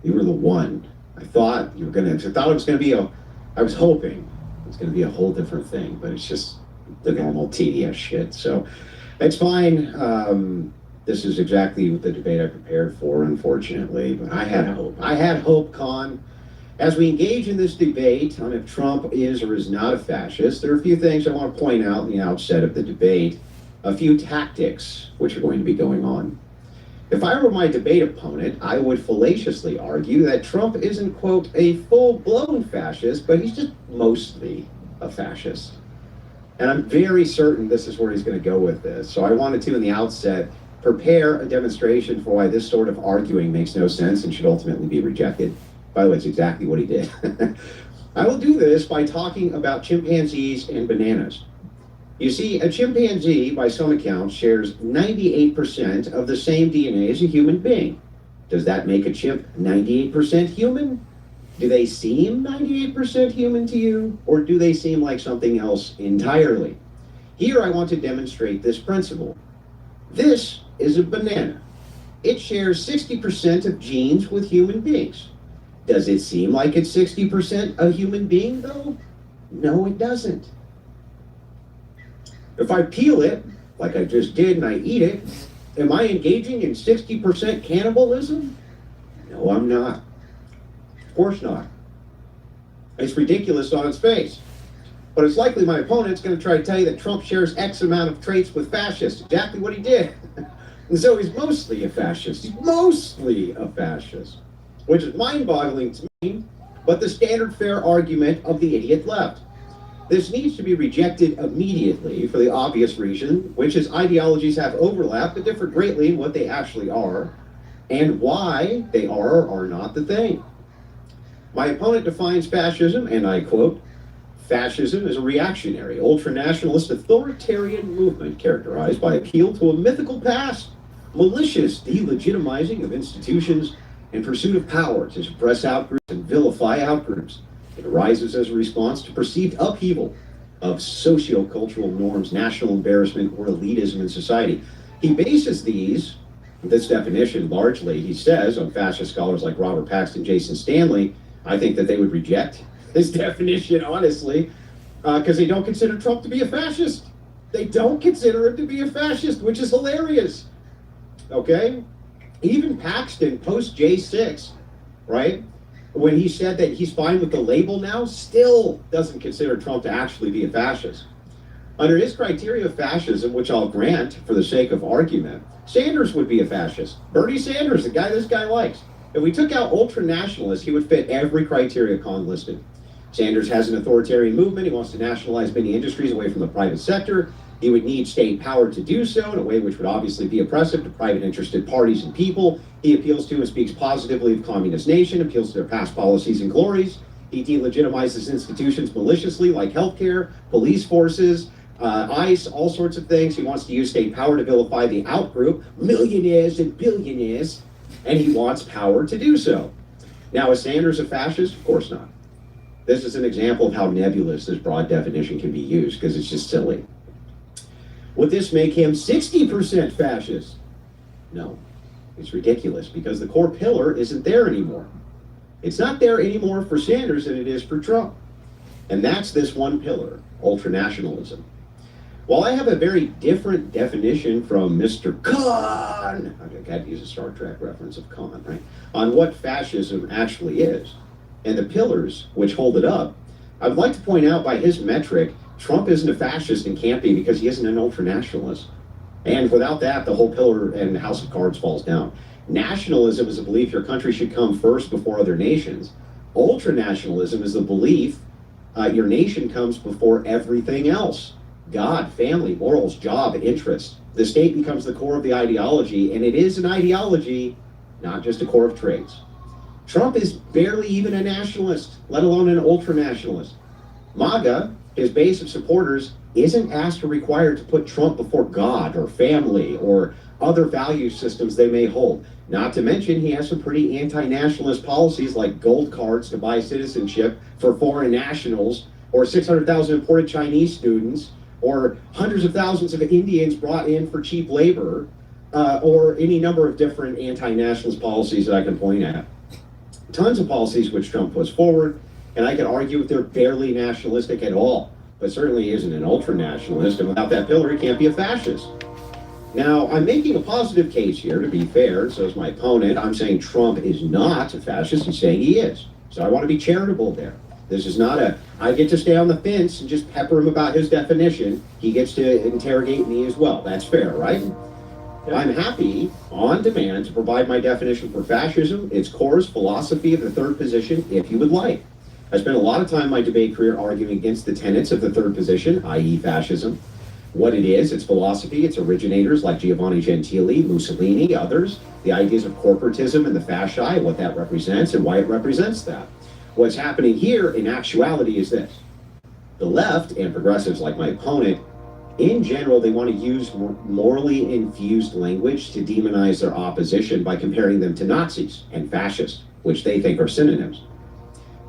You were the one. I thought it was going to be I was hoping it was going to be a whole different thing, but it's just the normal tedious shit. So it's fine. This is exactly the debate I prepared for, unfortunately, but I had hope. I had hope, Con. As we engage in this debate on if Trump is or is not a fascist, there are a few things I want to point out in the outset of the debate, a few tactics which are going to be going on. If I were my debate opponent, I would fallaciously argue that Trump isn't, quote, a full-blown fascist, but he's just mostly a fascist. And I'm very certain this is where he's going to go with this. So I wanted to, in the outset, prepare a demonstration for why this sort of arguing makes no sense and should ultimately be rejected. By the way, it's exactly what he did. I will do this by talking about chimpanzees and bananas. You see, a chimpanzee, by some accounts, shares 98% of the same DNA as a human being. Does that make a chimp 98% human? Do they seem 98% human to you, or do they seem like something else entirely? Here I want to demonstrate this principle. This is a banana. It shares 60% of genes with human beings. Does it seem like it's 60% a human being, though? No, it doesn't. If I peel it, like I just did, and I eat it, am I engaging in 60% cannibalism? No, I'm not. Of course not. It's ridiculous on its face. But it's likely my opponent's going to try to tell you that Trump shares X amount of traits with fascists, exactly what he did. And so he's mostly a fascist. He's mostly a fascist, which is mind-boggling to me, but the standard fare argument of the idiot left. This needs to be rejected immediately for the obvious reason, which is ideologies have overlap but differ greatly in what they actually are, and why they are or are not the thing. My opponent defines fascism, and I quote, "Fascism is a reactionary, ultranationalist, authoritarian movement characterized by appeal to a mythical past, malicious delegitimizing of institutions, and pursuit of power to suppress outgroups and vilify outgroups. It arises as a response to perceived upheaval of socio-cultural norms, national embarrassment, or elitism in society." He bases this definition largely, he says, on fascist scholars like Robert Paxton, Jason Stanley. I think that they would reject this definition, honestly, because they don't consider Trump to be a fascist. They don't consider him to be a fascist, which is hilarious. Okay? Even Paxton, post J6, right? When he said that he's fine with the label now, still doesn't consider Trump to actually be a fascist. Under his criteria of fascism, which I'll grant for the sake of argument, Sanders would be a fascist. Bernie Sanders, the guy this guy likes. If we took out ultra-nationalists, he would fit every criteria Con listed. Sanders has an authoritarian movement. He wants to nationalize many industries away from the private sector. He would need state power to do so in a way which would obviously be oppressive to private interested parties and people. He appeals to and speaks positively of communist nation, appeals to their past policies and glories. He delegitimizes institutions maliciously like healthcare, police forces, ICE, all sorts of things. He wants to use state power to vilify the outgroup, millionaires and billionaires, and he wants power to do so. Now, is Sanders a fascist? Of course not. This is an example of how nebulous this broad definition can be used, because it's just silly. Would this make him 60% fascist? No, it's ridiculous, because the core pillar isn't there anymore. It's not there anymore for Sanders than it is for Trump. And that's this one pillar, ultranationalism. While I have a very different definition from Mr. Khan, I got to use a Star Trek reference of Khan, right? On what fascism actually is, and the pillars which hold it up, I would like to point out by his metric, Trump isn't a fascist and can't be because he isn't an ultranationalist. And without that, the whole pillar and house of cards falls down. Nationalism is a belief your country should come first before other nations. Ultranationalism is the belief your nation comes before everything else. God, family, morals, job, interests. The state becomes the core of the ideology, and it is an ideology, not just a core of traits. Trump is barely even a nationalist, let alone an ultranationalist. MAGA, his base of supporters, isn't asked or required to put Trump before God or family or other value systems they may hold. Not to mention, he has some pretty anti-nationalist policies like gold cards to buy citizenship for foreign nationals, or 600,000 imported Chinese students, or hundreds of thousands of Indians brought in for cheap labor, or any number of different anti-nationalist policies that I can point at. Tons of policies which Trump puts forward, and I could argue that they're barely nationalistic at all, but certainly isn't an ultra-nationalist, and without that pillar, he can't be a fascist. Now, I'm making a positive case here, to be fair, so is my opponent. I'm saying Trump is not a fascist, he's saying he is. So I want to be charitable there. This is not I get to stay on the fence and just pepper him about his definition. He gets to interrogate me as well. That's fair, right? I'm happy, on demand, to provide my definition for fascism, its course, philosophy of the third position, if you would like. I spent a lot of time in my debate career arguing against the tenets of the third position, i.e. fascism. What it is, its philosophy, its originators like Giovanni Gentili, Mussolini, others, the ideas of corporatism and the fasci, what that represents and why it represents that. What's happening here in actuality is this. The left and progressives like my opponent, in general, they want to use morally infused language to demonize their opposition by comparing them to Nazis and fascists, which they think are synonyms.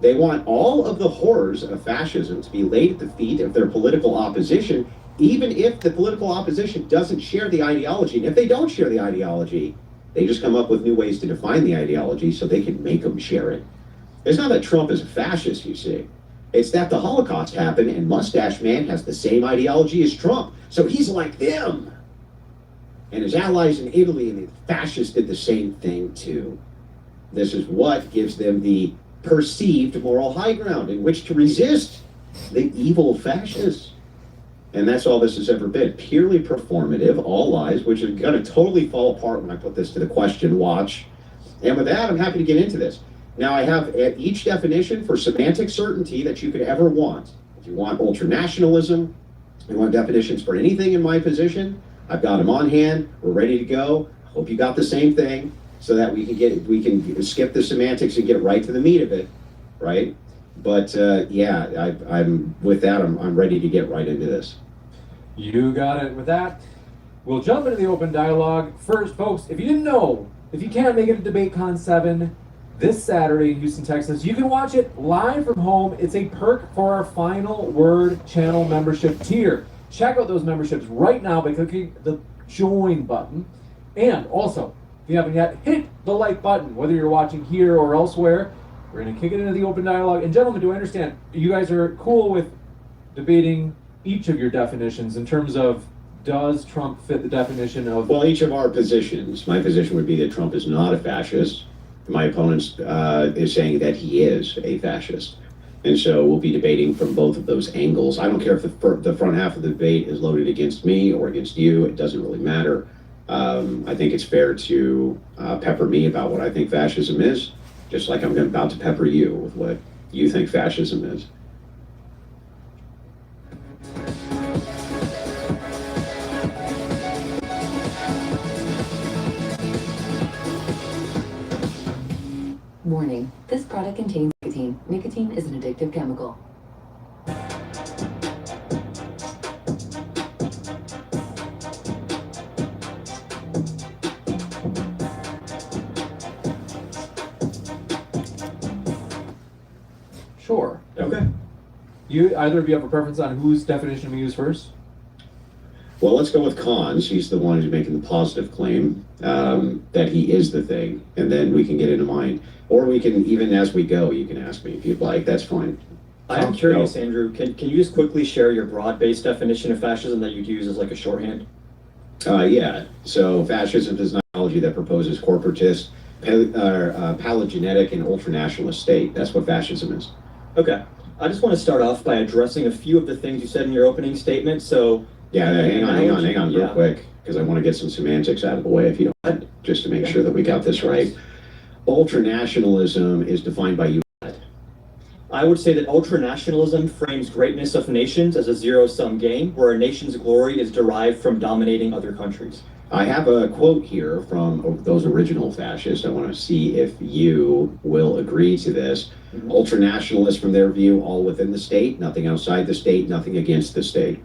They want all of the horrors of fascism to be laid at the feet of their political opposition, even if the political opposition doesn't share the ideology. And if they don't share the ideology, they just come up with new ways to define the ideology so they can make them share it. It's not that Trump is a fascist, you see. It's that the Holocaust happened and Mustache Man has the same ideology as Trump. So he's like them. And his allies in Italy and the fascists did the same thing too. This is what gives them the perceived moral high ground in which to resist the evil fascists. And that's all this has ever been. Purely performative, all lies, which are going to totally fall apart when I put this to the question, watch. And with that, I'm happy to get into this. Now, I have each definition for semantic certainty that you could ever want. If you want ultranationalism, you want definitions for anything in my position, I've got them on hand. We're ready to go. I hope you got the same thing so that we can skip the semantics and get right to the meat of it, right? But yeah, I'm with that. I'm ready to get right into this. You got it. With that, we'll jump into the open dialogue. First, folks, if you didn't know, if you can't make it to DebateCon 7 this Saturday in Houston, Texas, you can watch it live from home. It's a perk for our Final Word channel membership tier. Check out those memberships right now by clicking the join button. And also, if you haven't yet, hit the like button, whether you're watching here or elsewhere. We're going to kick it into the open dialogue. And gentlemen, do I understand you guys are cool with debating each of your definitions in terms of does Trump fit the definition of? Well, each of our positions, my position would be that Trump is not a fascist. My opponent's is saying that he is a fascist. And so we'll be debating from both of those angles. I don't care if the front half of the debate is loaded against me or against you. It doesn't really matter. I think it's fair to pepper me about what I think fascism is, just like I'm about to pepper you with what you think fascism is. Warning, this product contains nicotine. Nicotine is an addictive chemical. Sure. Okay. Either of you have a preference on whose definition we use first? Well, let's go with Khan's. He's the one who's making the positive claim that he is the thing, and then we can get into mine. Or we can, even as we go, you can ask me if you'd like. That's fine. I'm curious, Andrew. Can you just quickly share your broad-based definition of fascism that you'd use as like a shorthand? Yeah. So fascism is an ideology that proposes corporatist, palingenetic, and ultranationalist state. That's what fascism is. Okay. I just want to start off by addressing a few of the things you said in your opening statement. So yeah, hang on, real quick, because I want to get some semantics out of the way, if you don't mind, just to make sure that we got this right. Ultranationalism is defined by you. I would say that ultranationalism frames greatness of nations as a zero-sum game, where a nation's glory is derived from dominating other countries. I have a quote here from those original fascists. I want to see if you will agree to this. Ultranationalists, from their view, all within the state, nothing outside the state, nothing against the state.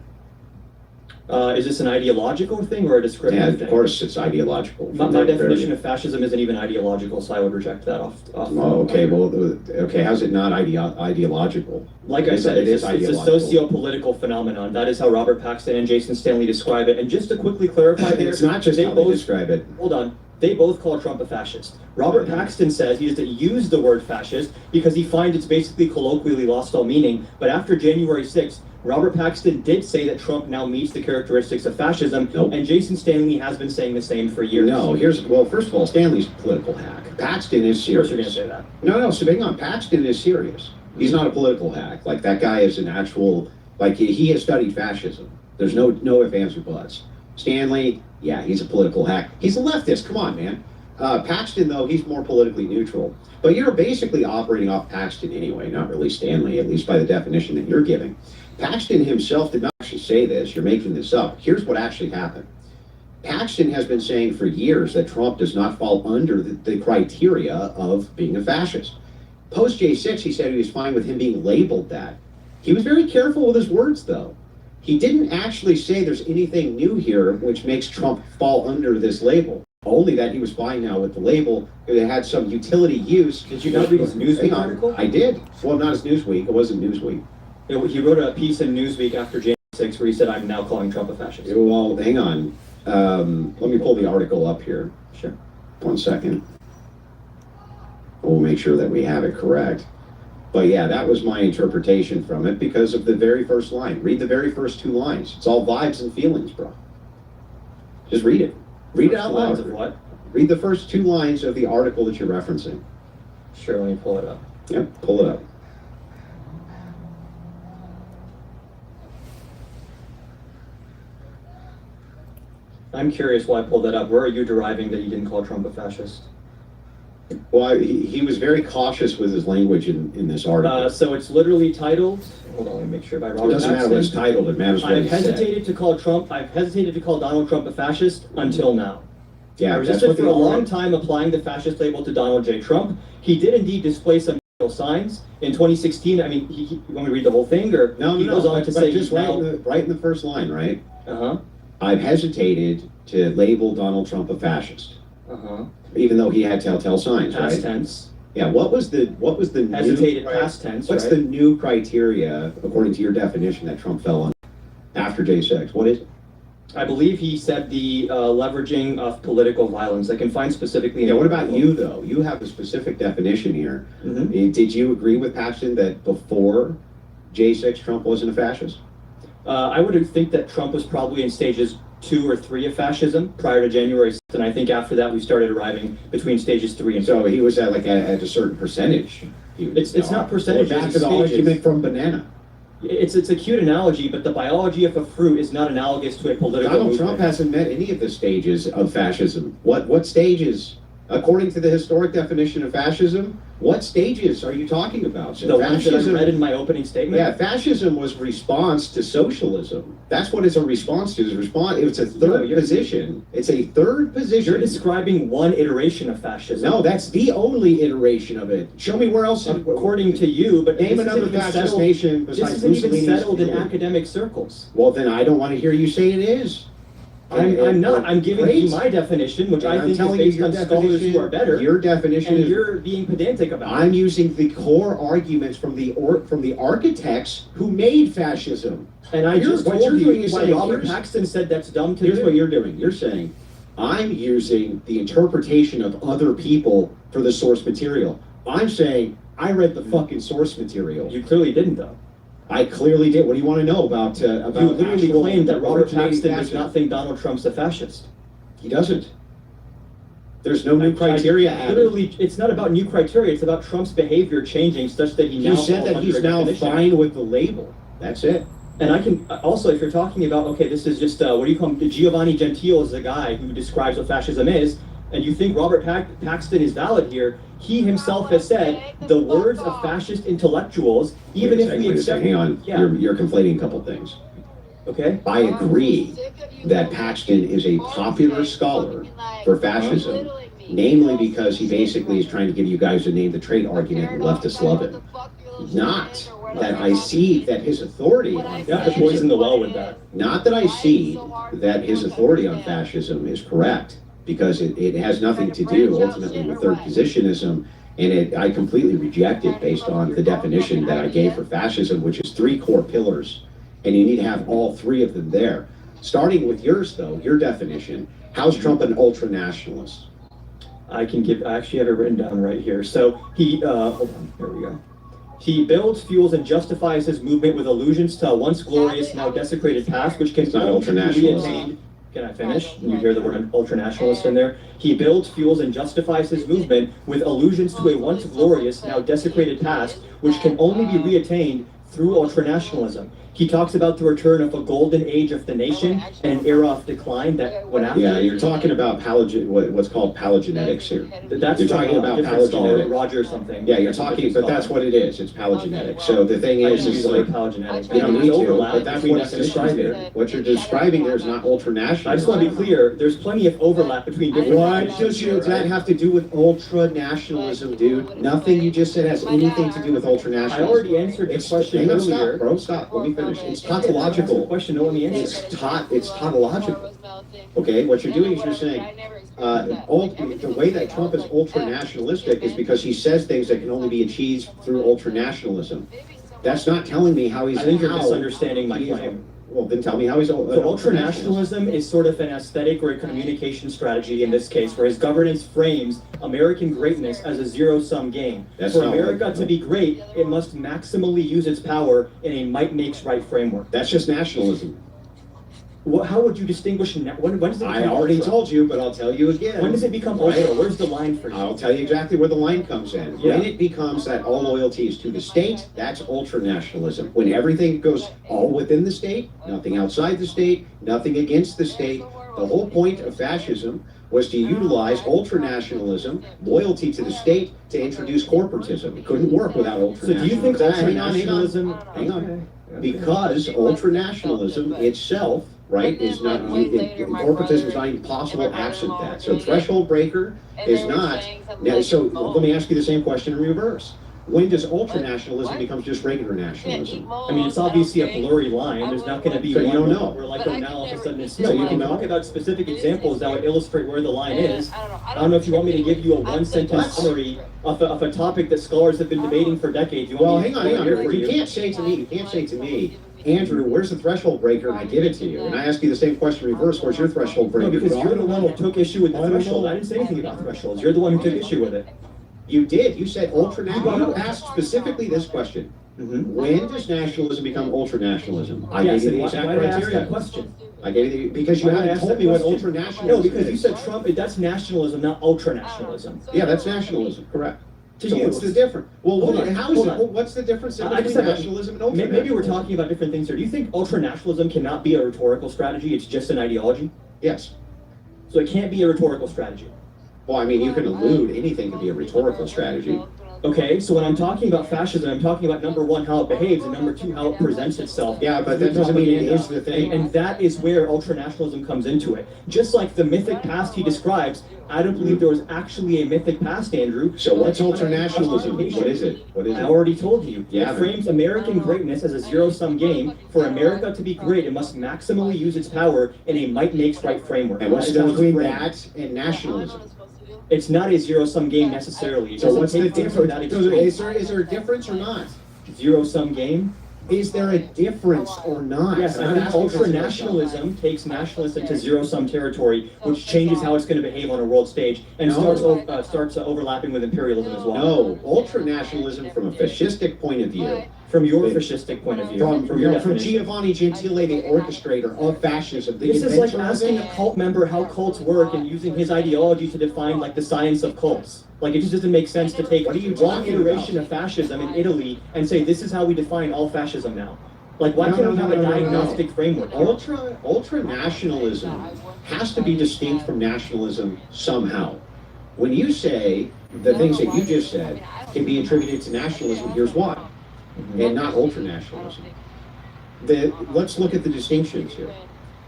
Is this an ideological thing or a descriptive thing? Yeah, of course it's ideological. My definition of fascism isn't even ideological, so I would reject that off. Oh, okay. Well, okay. How's it not ideological? Like I said, it's a socio-political phenomenon. That is how Robert Paxton and Jason Stanley describe it. And just to quickly clarify here, it's not just how they describe it. Hold on. They both call Trump a fascist. Robert Paxton says he doesn't use the word fascist because he finds it's basically colloquially lost all meaning. But after January 6th, Robert Paxton did say that Trump now meets the characteristics of fascism, and Jason Stanley has been saying the same for years. No, well, first of all, Stanley's a political hack. Paxton is serious. Of course you're going to say that. No, so hang on, Paxton is serious. He's not a political hack. Like, that guy is an actual, like, he has studied fascism. There's no ifs, ands, or buts. Stanley, yeah, he's a political hack. He's a leftist, come on, man. Paxton, though, he's more politically neutral. But you're basically operating off Paxton anyway, not really Stanley, at least by the definition that you're giving. Paxton himself did not actually say this. You're making this up. Here's what actually happened. Paxton has been saying for years that Trump does not fall under the criteria of being a fascist. Post J6, he said he was fine with him being labeled that. He was very careful with his words, though. He didn't actually say there's anything new here which makes Trump fall under this label. Only that he was fine now with the label. It had some utility use. Did you not read his Newsweek article? I did. Well, not his Newsweek. It wasn't Newsweek. He wrote a piece in Newsweek after January 6th where he said, I'm now calling Trump a fascist. Well, hang on. Let me pull the article up here. Sure. 1 second. We'll make sure that we have it correct. But yeah, that was my interpretation from it because of the very first line. Read the very first 2 lines. It's all vibes and feelings, bro. Just read it. Read it out loud. Of what? Read the first 2 lines of the article that you're referencing. Sure, let me pull it up. Yep, pull it up. I'm curious why I pulled that up. Where are you deriving that you didn't call Trump a fascist? Well, he was very cautious with his language in this article. So it's literally titled, hold on, let me make sure by Robert It doesn't matter what it's titled, it matters what I've he said. hesitated to call Donald Trump a fascist until now. Yeah, I resisted for a long time applying the fascist label to Donald J. Trump. He did indeed display some signs. In 2016, I mean, you want me to read the whole thing? Or he goes on to say just he's now... right in the first line, right? Uh-huh. I've hesitated to label Donald Trump a fascist. Uh-huh. Even though he had telltale signs, Past right? tense. Yeah, what was the Hesitated new, past tense, What's right? the new criteria, according to your definition, that Trump fell on after J6? What is it? I believe he said the leveraging of political violence. I can find specifically... Yeah, what about you, though? You have a specific definition here. Mm-hmm. Did you agree with Paxton that before J6, Trump wasn't a fascist? I would think that Trump was probably in stages 2 or 3 of fascism prior to January 6th, and I think after that we started arriving between stages 3 and 4. So he was at at a certain percentage. It's not percentage. Back to the argument from banana. It's a cute analogy, but the biology of a fruit is not analogous to a political Donald movement. Trump hasn't met any of the stages of fascism. What stages? According to the historic definition of fascism, what stages are you talking about? The ones that I read in my opening statement? Yeah, fascism was response to socialism. That's what it's a response to. It's a third position. It's a third position. You're describing one iteration of fascism. No, that's the only iteration of it. Show me where else. According to you, but name another fascist nation besides This isn't even Mussolini's settled in Italy. academic circles. Well, then I don't want to hear you say it is. I'm not. I'm giving Great. you my definition, which And I I'm think is telling you based your on scholars definition- who are better. Your definition and is. you're being pedantic about I'm it. using the core arguments from the architects who made fascism. And I just what told you're doing you is why saying, Robert here's- Paxton said that's dumb to Here's do. what you're doing. You're saying, I'm using the interpretation of other people for the source material. I'm saying, I read the fucking source material. You clearly didn't, though. I clearly did. What do you want to know about You literally actual claimed that Robert originating Paxton does fascism? not think Donald Trump's a fascist. He doesn't. There's no new criteria added. Literally, it's not about new criteria. It's about Trump's behavior changing such that he now You said falls that under he's a now definition. fine with the label. That's it. And I can also, if you're talking about, okay, this is just what do you call him? Giovanni Gentile is the guy who describes what fascism is, and you think Robert Paxton is valid here. He himself has said the words of fascist intellectuals, even if we accept. Hang on, Yeah. you're conflating a couple things. Okay. I agree that Paxton is a popular scholar for fascism, namely because he basically is trying to give you guys a name the trait argument and leftists love it. Not that I see that his authority on You have to poison the well with that. Not that I see that his authority on fascism is correct, because it has nothing to do ultimately with third positionism, and I completely reject it based on the definition that I gave for fascism, which is 3 core pillars, and you need to have all 3 of them there. Starting with yours, though, your definition, how's Trump an ultra-nationalist? I actually have it written down right here. So he, hold on, here we go. He builds, fuels, and justifies his movement with allusions to a once glorious, now desecrated past, which can not only be ultra-nationalist. reattained. Can I finish? You hear the word ultra-nationalist in there? He builds, fuels, and justifies his movement with allusions to a once glorious, now desecrated past, which can only be reattained through ultra-nationalism. He talks about the return of a golden age of the nation and an era of decline that went after. Yeah, you're talking about what's called paleogenetics here. That's You're talking about scholar, paleogenetics. Roger something. Yeah, you're talking, but that's what it is. It's paleogenetics. So the thing is like, paleogenetics. you don't need to, overlap but that's between what it's definitions describing. there. What you're describing there is not ultra-national. I just want to be clear, there's plenty of overlap between different. What does that have to do with ultra-nationalism, dude? Nothing you just said has anything to do with ultra-nationalism. I already answered your question Hang on, earlier. stop, bro, stop. Let me finish. It's Answer the tautological. question, no, let me answer. It's tautological. Okay, what you're doing is you're saying, the way that Trump is ultra-nationalistic is because he says things that can only be achieved through ultra-nationalism. That's not telling me how he's. I think you're how misunderstanding my he is- claim. Well, then tell me how he's. So ultranationalism is sort of an aesthetic or a communication strategy in this case, where his governance frames American greatness as a zero-sum game. That's For not America what- to be great, it must maximally use its power in a might makes right framework. That's just nationalism. How would you distinguish? When does it I become already ultra? told you, but I'll tell you again. When does it become ultra? Right? Where's the line for you? I'll tell you exactly where the line comes in. Yeah. When it becomes that all loyalty is to the state, that's ultra-nationalism. When everything goes all within the state, nothing outside the state, nothing against the state, the whole point of fascism was to utilize ultra-nationalism, loyalty to the state, to introduce corporatism. It couldn't work without So ultra-nationalism. do you think Hang on, ultranationalism? Hang on. Because ultra-nationalism itself, right, is not, corporatism is not even possible absent that. So threshold breaker is not, now, so let me ask you the same question in reverse. When does ultra-nationalism become just regular nationalism? I mean, it's obviously a blurry line. There's not going to be So you one don't moment know. where like, oh, now all of a sudden it's So no. you You can don't talk know. about specific examples that would illustrate where the line is. I don't know if you want me to give you a one-sentence summary of a topic that scholars have been debating for decades. You Well, want me hang to on, here for you can't say to me, Andrew, where's the threshold breaker? And I give it to you. And I ask you the same question reverse, where's your threshold breaker? No, because Ron? you're the one who took issue with the I don't threshold. know. I didn't say anything about thresholds. You're the one who took issue with it. You did. You said ultra-national. You asked specifically this question. When does nationalism become ultra-nationalism? I Yes, gave you and the why exact did I ask criteria. that question? I get it because you Why haven't ask told that me what question? ultranationalism No, because you is. said Trump. That's nationalism, not ultranationalism. Yeah, that's nationalism, correct. To so you. what's the difference? Well, Hold on, how is hold it? on. What's the difference I between just have nationalism and ultranationalism? Maybe we're talking about different things here. Do you think ultranationalism cannot be a rhetorical strategy? It's just an ideology? Yes. So it can't be a rhetorical strategy. Well, I mean, you can allude anything to be a rhetorical strategy. Okay, so when I'm talking about fascism, I'm talking about number one, how it behaves, and number two, how it presents itself. Yeah, but that doesn't mean it is the thing. And that is where ultranationalism comes into it. Just like the mythic past he describes, I don't believe there was actually a mythic past, Andrew. So what's ultranationalism? What is it? What is it? I already told you. Yeah, It frames American greatness as a zero-sum game. For America to be great, it must maximally use its power in a might-makes-right framework. And what's That is how it's between framed. that and nationalism? It's not a zero-sum game necessarily. It So doesn't what's the take things from that difference? extreme. Is there a difference or not? Zero-sum game? Is there a difference or not? Yes, I think ultranationalism takes nationalists into zero-sum territory, which changes how it's going to behave on a world stage, and starts overlapping with imperialism as well. No, ultranationalism from a fascistic point of view. From your fascistic point of view. From your from definition. Giovanni Gentile, the orchestrator of fascism, the This is like inventor of asking it. a cult member how cults work and using his ideology to define like the science of cults. Like it just doesn't make sense to take What are you one talking iteration about? of fascism in Italy and say this is how we define all fascism now. Like why No, can't no, we have no, a no, no, no. diagnostic framework? Ultranationalism has to be distinct from nationalism somehow. When you say the things that you just said can be attributed to nationalism, here's why, and not ultranationalism. Let's look at the distinctions here.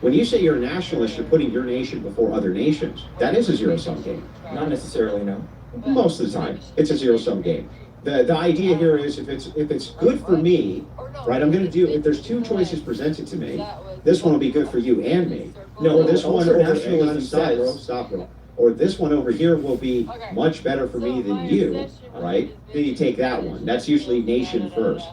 When you say you're a nationalist, you're putting your nation before other nations. That is a zero-sum game. Not necessarily, no. Most of the time, it's a zero-sum game. The idea here is if it's good for me, right? I'm going to do. If there's two choices presented to me, this one will be good for you and me. No, or this one over ultranationalism stop, bro. Or this one over here will be much better for me than you, right? Then you take that one. That's usually nation first.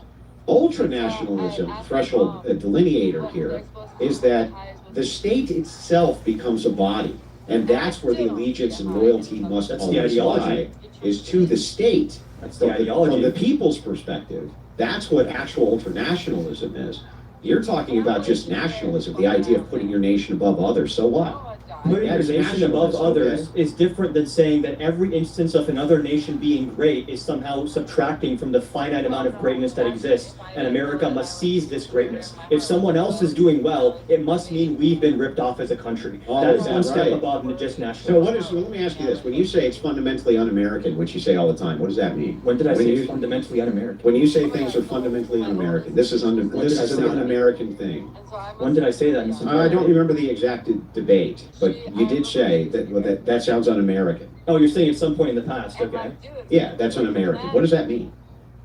Ultranationalism threshold delineator here is that the state itself becomes a body, and that's where the allegiance and loyalty must That's the always lie, ideology. is to the state. That's the ideology. From the people's perspective, that's what actual ultranationalism is. You're talking about just nationalism, the idea of putting your nation above others. So what? Putting Yeah, your it's nation above nationalist, others okay. is different than saying that every instance of another nation being great is somehow subtracting from the finite amount of greatness that exists, and America must seize this greatness. If someone else is doing well, it must mean we've been ripped off as a country. Oh, That is is that one step right? above just So nationalism. let me ask you this. When you say it's fundamentally un-American, which you say all the time, what does that mean? When did I say you, it's fundamentally un-American? When you say things are fundamentally un-American, this is did I an say that? un-American thing. When did I say that? Mr. I don't remember the exact debate, but you did say that sounds un-American. Oh, you're saying at some point in the past, okay. Yeah, that's un-American. What does that mean?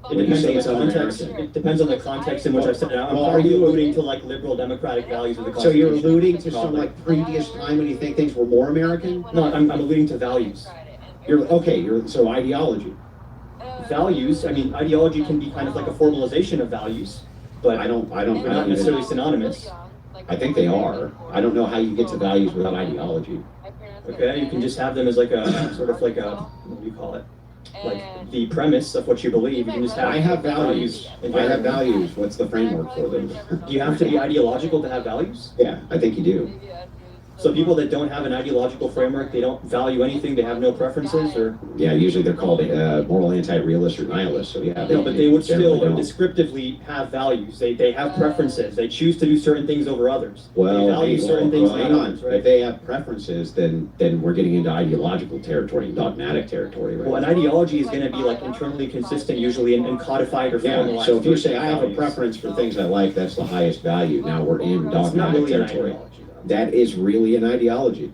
It When you depends say on the it's context. un-American. It depends on the context in which I said it. I'm Well, are probably you- alluding to like liberal democratic values of the So Constitution. you're alluding to some Probably. like previous time when you think things were more American? No, I'm alluding to values. So ideology. Values, I mean, ideology can be kind of like a formalization of values, but I don't they're not necessarily synonymous. I think they are. I don't know how you get to values without ideology. Okay, you can just have them as like a sort of like a, what do you call it? Like the premise of what you believe. You can just have. I have values. in I have general. values. What's the framework for them? Do you have to be ideological to have values? Yeah, I think you do. So people that don't have an ideological framework, they don't value anything, they have no preferences, or Yeah, usually they're called moral anti-realist or nihilist. So yeah, no, but they would still generally don't. descriptively have values. They have preferences. They choose to do certain things over others. Well, they value certain things hang over on. others, right? If they have preferences, then we're getting into ideological territory and dogmatic territory, right? Well, an ideology is going to be like internally consistent, usually, and codified or Yeah, formalized. so if you versus say I have a values. preference for things I like, that's the highest value. Now we're in It's not dogmatic really an territory. ideology, though. That is really an ideology.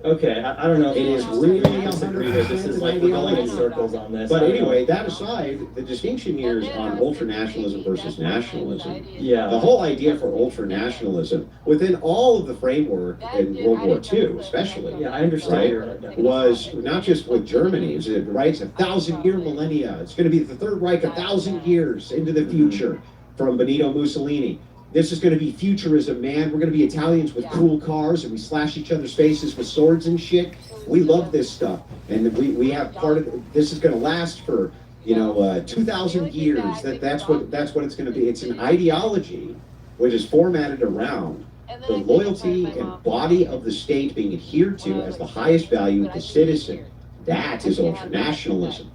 Okay, I don't know. It is really disagree here. This is like we're going in 100% circles on this. But I don't know. anyway, that aside, the distinction here is on ultranationalism versus nationalism. Yeah. The whole idea for ultranationalism, within all of the framework in World War II, especially, Yeah, I understand right, your was not just with Germany, right? It's a 1,000-year millennia. It's going to be the Third Reich 1,000 years into the future from Benito Mussolini. This is going to be futurism, man. We're going to be Italians with cool cars, and we slash each other's faces with swords and shit. We love this stuff, and we have part of this is going to last for 2,000 years. That's what it's going to be. It's an ideology which is formatted around the loyalty and body of the state being adhered to as the highest value to citizen. That is ultranationalism.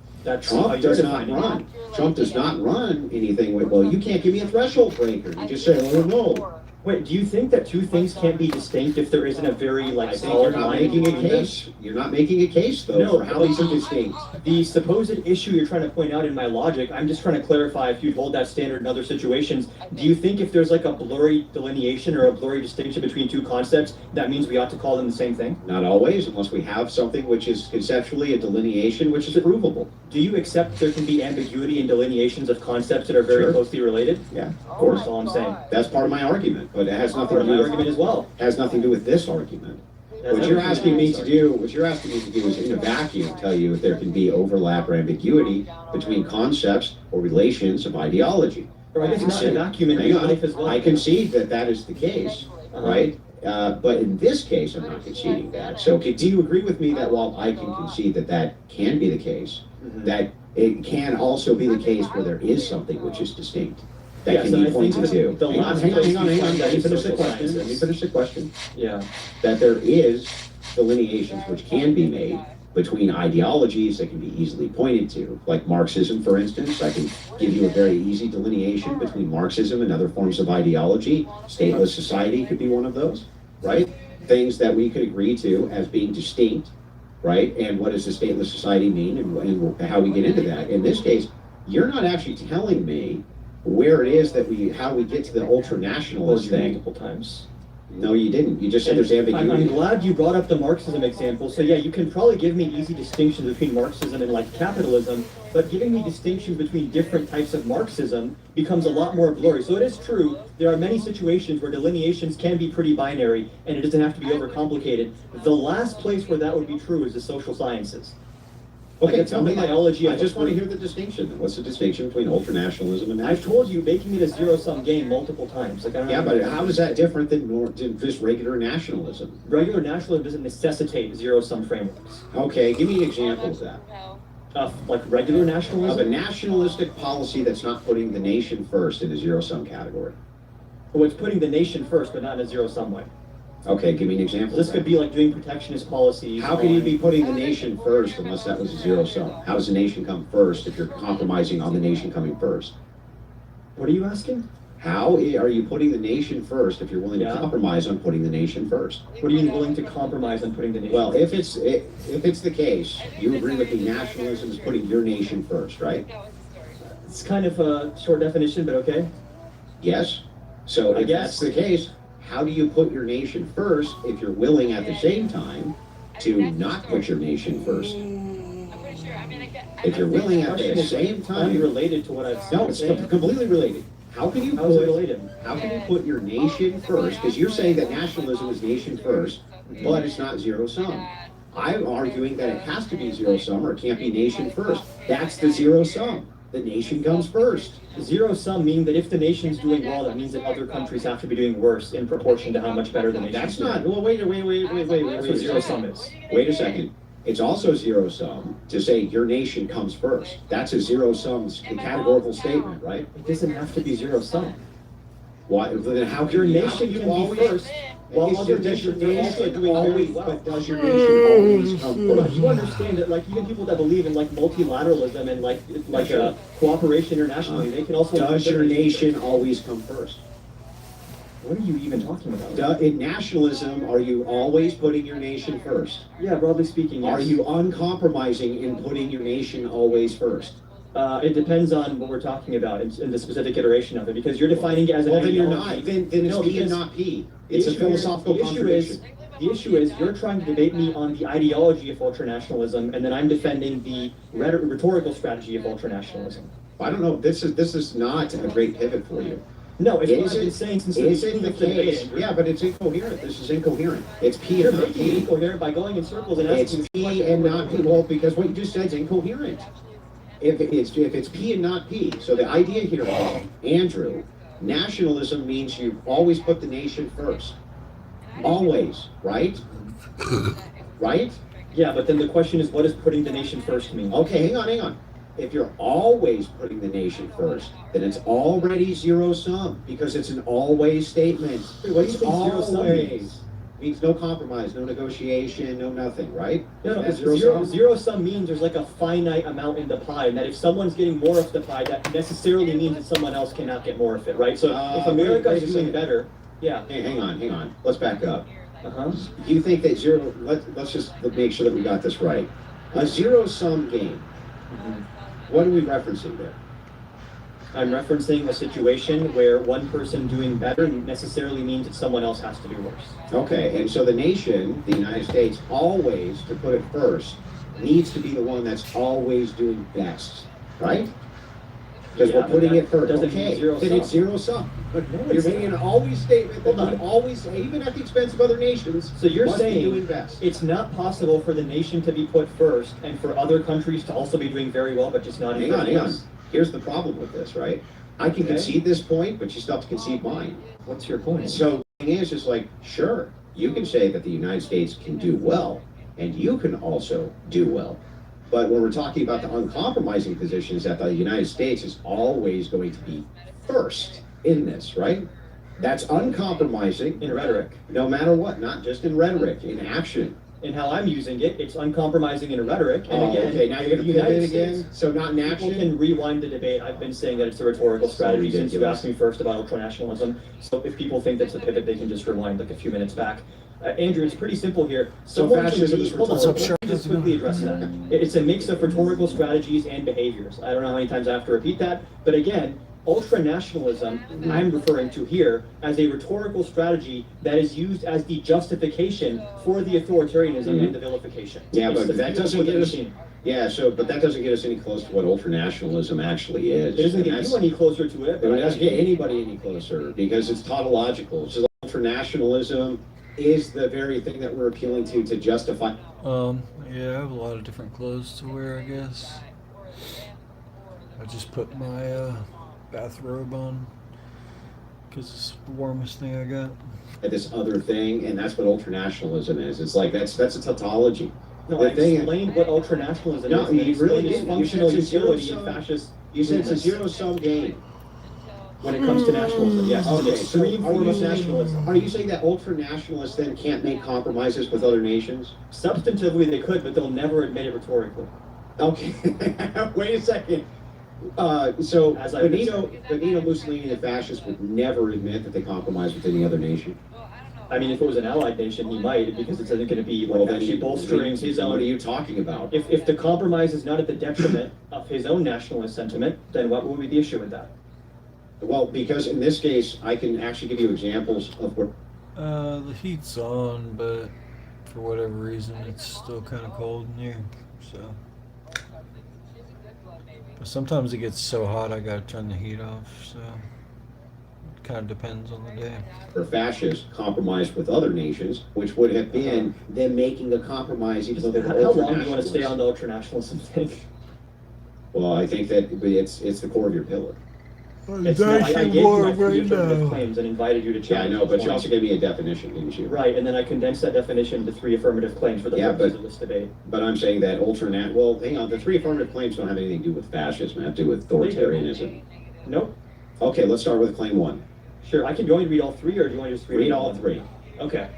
Trump does not run. Trump does not run anything with, well, you can't give me a threshold breaker. You just say, oh, no. Wait, do you think that two things can't be distinct if there isn't a very I think solid you're not line making a between them? case. You're not making a case, though, No, for how these are distinct. The supposed issue you're trying to point out in my logic, I'm just trying to clarify if you'd hold that standard in other situations. Do you think if there's like a blurry delineation or a blurry distinction between two concepts, that means we ought to call them the same thing? Not always, unless we have something which is conceptually a delineation which is provable. Do you accept there can be ambiguity in delineations of concepts that are very Sure. closely related? Yeah, of course. That's all I'm saying. That's part of my argument, but it has nothing Part to of do my with argument as well. Has nothing to do with this argument. What you're asking me to do is in a vacuum tell you if there can be overlap or ambiguity between concepts or relations of ideology. Or I guess not in a vacuum in Hang real on. life as well. I concede that that is the case, right? But in this case, I'm not conceding that. So do you agree with me that while I can concede that that can be the case, that it can also be the case where there is something which is distinct? That Yes, can and be I think pointed to. the Hang on, last hang on, place hang on, we hang on. find Let me that finish the social question. Let me sciences. finish the question. Yeah. That there is delineations which can be made between ideologies that can be easily pointed to, like Marxism, for instance. I can give you a very easy delineation between Marxism and other forms of ideology. Stateless society could be one of those, right? Things that we could agree to as being distinct, right? And what does a stateless society mean, and how we get into that. In this case, you're not actually telling me where it is that how we get to the ultranationalist thing. Multiple times. No, you didn't. You just said there's ambiguity. I'm glad you brought up the Marxism example. So yeah, you can probably give me easy distinctions between Marxism and like capitalism, but giving me distinctions between different types of Marxism becomes a lot more blurry. So it is true, there are many situations where delineations can be pretty binary and it doesn't have to be overcomplicated. The last place where that would be true is the social sciences. Okay, Like, tell me. biology. I just want to hear the distinction. What's the distinction between ultranationalism and I've nationalism? told you, making it a zero-sum game multiple times. Like, I don't Yeah, know. but how is that different than just regular nationalism? Regular nationalism doesn't necessitate zero-sum frameworks. Okay, give me an example of that. Of like regular Of nationalism? a nationalistic policy that's not putting the nation first in a zero-sum category. Well, it's putting the nation first, but not in a zero-sum way. Okay, give me an example. This of could that. be like doing protectionist policies. How can you be putting the nation first unless that was a zero-sum? How does the nation come first if you're compromising on the nation coming first? What are you asking? How are you putting the nation first if you're willing to compromise on putting the nation first? What do you mean willing to compromise on putting the nation Well, first? if it's the case, you agree with me, nationalism is putting your nation first, right? It's kind of a short definition, but okay. Yes? So I if guess. that's the case, how do you put your nation first if you're willing at the same time to not put your nation first? If you're willing at the same time... Unrelated to what I've said. No, it's completely related. How can you How is it put... related? How can you put your nation first? Because you're saying that nationalism is nation first, but it's not zero sum. I'm arguing that it has to be zero sum or it can't be nation first. That's the zero sum. The nation comes first. Zero sum meaning that if the nation's doing well, that means that other countries have to be doing worse in proportion to how much better the nation's That's doing. not. Well, wait. That's what zero sum is. Wait a second. It's also zero sum to say your nation comes first. That's a zero sum categorical statement, right? It doesn't have to be zero sum. Why? Then how can Your you, nation you can always, be first, while other does your nations are also nation doing very always, well. but does your nation always come Hold on, first? you understand that, like, even people that believe in, like, multilateralism and, like Sure. cooperation internationally, they can also... Does your nation always come first? What are you even talking about? In nationalism, are you always putting your nation first? Yeah, broadly speaking, yes. Are you uncompromising in putting your nation always first? It depends on what we're talking about in the specific iteration of it, because you're defining it as an Well, then you're ideology. not. Then it's No, P and because not P. the It's a issue philosophical is- contradiction. The issue is you're trying to debate me on the ideology of ultranationalism, and then I'm defending the rhetorical strategy of ultranationalism. I don't know. This is not a great pivot for you. No, it's what Is I've been it- saying since the is it beginning the of the debate. case? Yeah, but it's incoherent. This is incoherent. It's P You're and not making it P. incoherent by going in circles and It's asking P questions. and not P. Well, because what you just said is incoherent. If it's P and not P, so the idea here, Andrew, nationalism means you always put the nation first. Always, right? Right? Yeah, but then the question is, what does putting the nation first mean? Okay, hang on. if you're always putting the nation first, then it's already zero sum because it's an always statement. Wait, what do you think zero sum means? Means no compromise, no negotiation, no nothing, right? No, That's zero sum means there's like a finite amount in the pie, and that if someone's getting more of the pie, that necessarily means that someone else cannot get more of it, right? So if America's doing better, yeah. Hey, hang on. Let's back up. Uh-huh. Do you think that let's just make sure that we got this right. A zero sum game. What are we referencing there? I'm referencing a situation where one person doing better necessarily means that someone else has to do worse. Okay, and so the nation, the United States, always, to put it first, needs to be the one that's always doing best, right? Because we're putting it first. Doesn't mean zero then sum. It's zero sum. You're making an always statement that we always, even at the expense of other nations, So you're must be saying doing best. it's not possible for the nation to be put first and for other countries to also be doing very well, but just not in Hang on. first? Here's the problem with this, right? I can concede this point, but you still have to concede mine. What's your point? So the thing is, like, sure, you can say that the United States can do well, and you can also do well. But when we're talking about the uncompromising position, is that the United States is always going to be first in this, right? That's uncompromising In rhetoric. no matter what, not just in rhetoric, in action. In how I'm using it, it's uncompromising in rhetoric. And again, okay, now you're going to United pivot again? States- So not in People action? can rewind the debate. I've been saying that it's a rhetorical strategy since you asked me first about ultranationalism. So if people think that's a pivot, they can just rewind like a few minutes back. Andrew, it's pretty simple here. So Someone can fascism be- is hold on, rhetorical. let me just quickly address that. It's a mix of rhetorical strategies and behaviors. I don't know how many times I have to repeat that, but again, ultranationalism, I'm referring to here as a rhetorical strategy that is used as the justification for the authoritarianism and the vilification. Yeah, It's but the that fuel doesn't for the get us. machine. Yeah, but that doesn't get us any close to what ultranationalism actually is. It doesn't And get that's- you any closer to it. It doesn't get anybody any closer because it's tautological. So ultranationalism is the very thing that we're appealing to justify. Yeah, I have a lot of different clothes to wear, I guess. I just put my bathrobe on because it's the warmest thing I got. This other thing, and that's what ultranationalism is. It's like that's a tautology. No, The I thing- explained what ultranationalism No, is. you really It's didn't. You functional said it's a utility in zero-sum- fascist You said it's a movements. zero-sum game. When it comes to nationalism, yes, it's an Okay, so extreme form of nationalism. are you saying that ultranationalists then can't make compromises with other nations? Substantively, they could, but they'll never admit it rhetorically. Okay, wait a second. So As I've been Benito Mussolini and the fascists would never admit that they compromise with any other nation. I mean, if it was an allied nation, he might, because it's going to be Well, then actually bolstering his What own. are you talking about? If the compromise is not at the detriment of his own nationalist sentiment, then what would be the issue with that? Well, because in this case, I can actually give you examples of where. The heat's on, but for whatever reason, it's still kind of cold in here. So but sometimes it gets so hot, I gotta turn the heat off. So it kind of depends on the day. Where fascists compromised with other nations, which would have been them making a compromise, even though they were How long do you want to stay ultranationalists. on the ultranationalism thing? Well, I think that it's the core of your pillar. It's not, I gave you my pre-affirmative claims and invited you to Yeah, I challenge know, but each you one. also gave me a definition, didn't you? Right, and then I condensed that definition into 3 affirmative claims for the Yeah, purposes but- of this debate. But I'm saying that well, hang on, the 3 affirmative claims don't have anything to do with fascism, they have to do with authoritarianism. Nope. Okay, let's start with claim 1. Sure, do you want me to read all 3, or do you want to just read Read them all 3. Okay.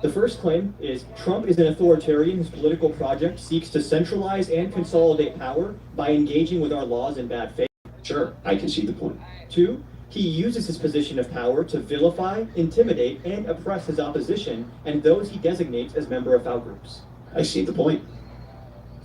The first claim is Trump is an authoritarian whose political project seeks to centralize and consolidate power by engaging with our laws in bad faith. Sure, I can see the point. 2, he uses his position of power to vilify, intimidate, and oppress his opposition and those he designates as member of outgroups. I see the point.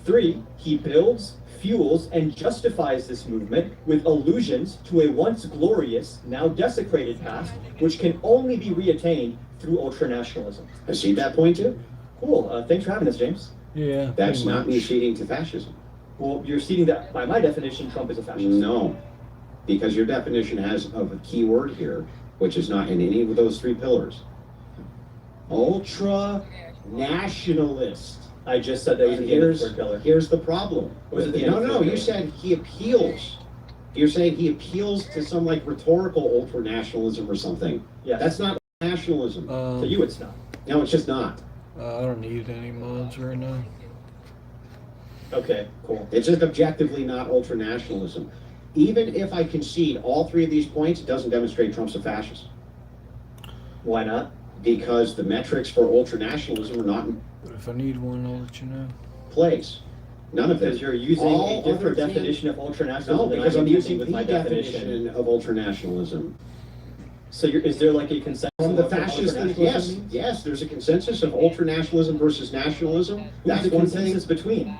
3, he builds, fuels, and justifies this movement with allusions to a once glorious, now desecrated past, which can only be reattained through ultranationalism. I see that point too. Cool. Thanks for having us, James. Yeah. That's pretty not me much. ceding to fascism. Well, you're ceding that, by my definition, Trump is a fascist. No, because your definition has of a key word here, which is not in any of those 3 pillars. Ultra-nationalist. I just said that was And in the third pillar. here's the problem. Was it the end of the No, third you pillar? said he appeals. You're saying he appeals to some like rhetorical ultra-nationalism or something. Yes. That's not nationalism. To you, it's not. No, it's just not. I don't need any mods right now. Okay, cool. It's just objectively not ultranationalism. Even if I concede all three of these points, it doesn't demonstrate Trump's a fascist. Why not? Because the metrics for ultranationalism are not in If I need one, I'll let you know. place. None of it. Because you're using All a different other definition of ultranationalism No, than because I'm I'm using with the my definition of ultranationalism. So is there like a consensus From the of what fascist, ultranationalism yes, means? yes, there's a consensus of ultranationalism versus nationalism. Who's That's the one consensus thing. between?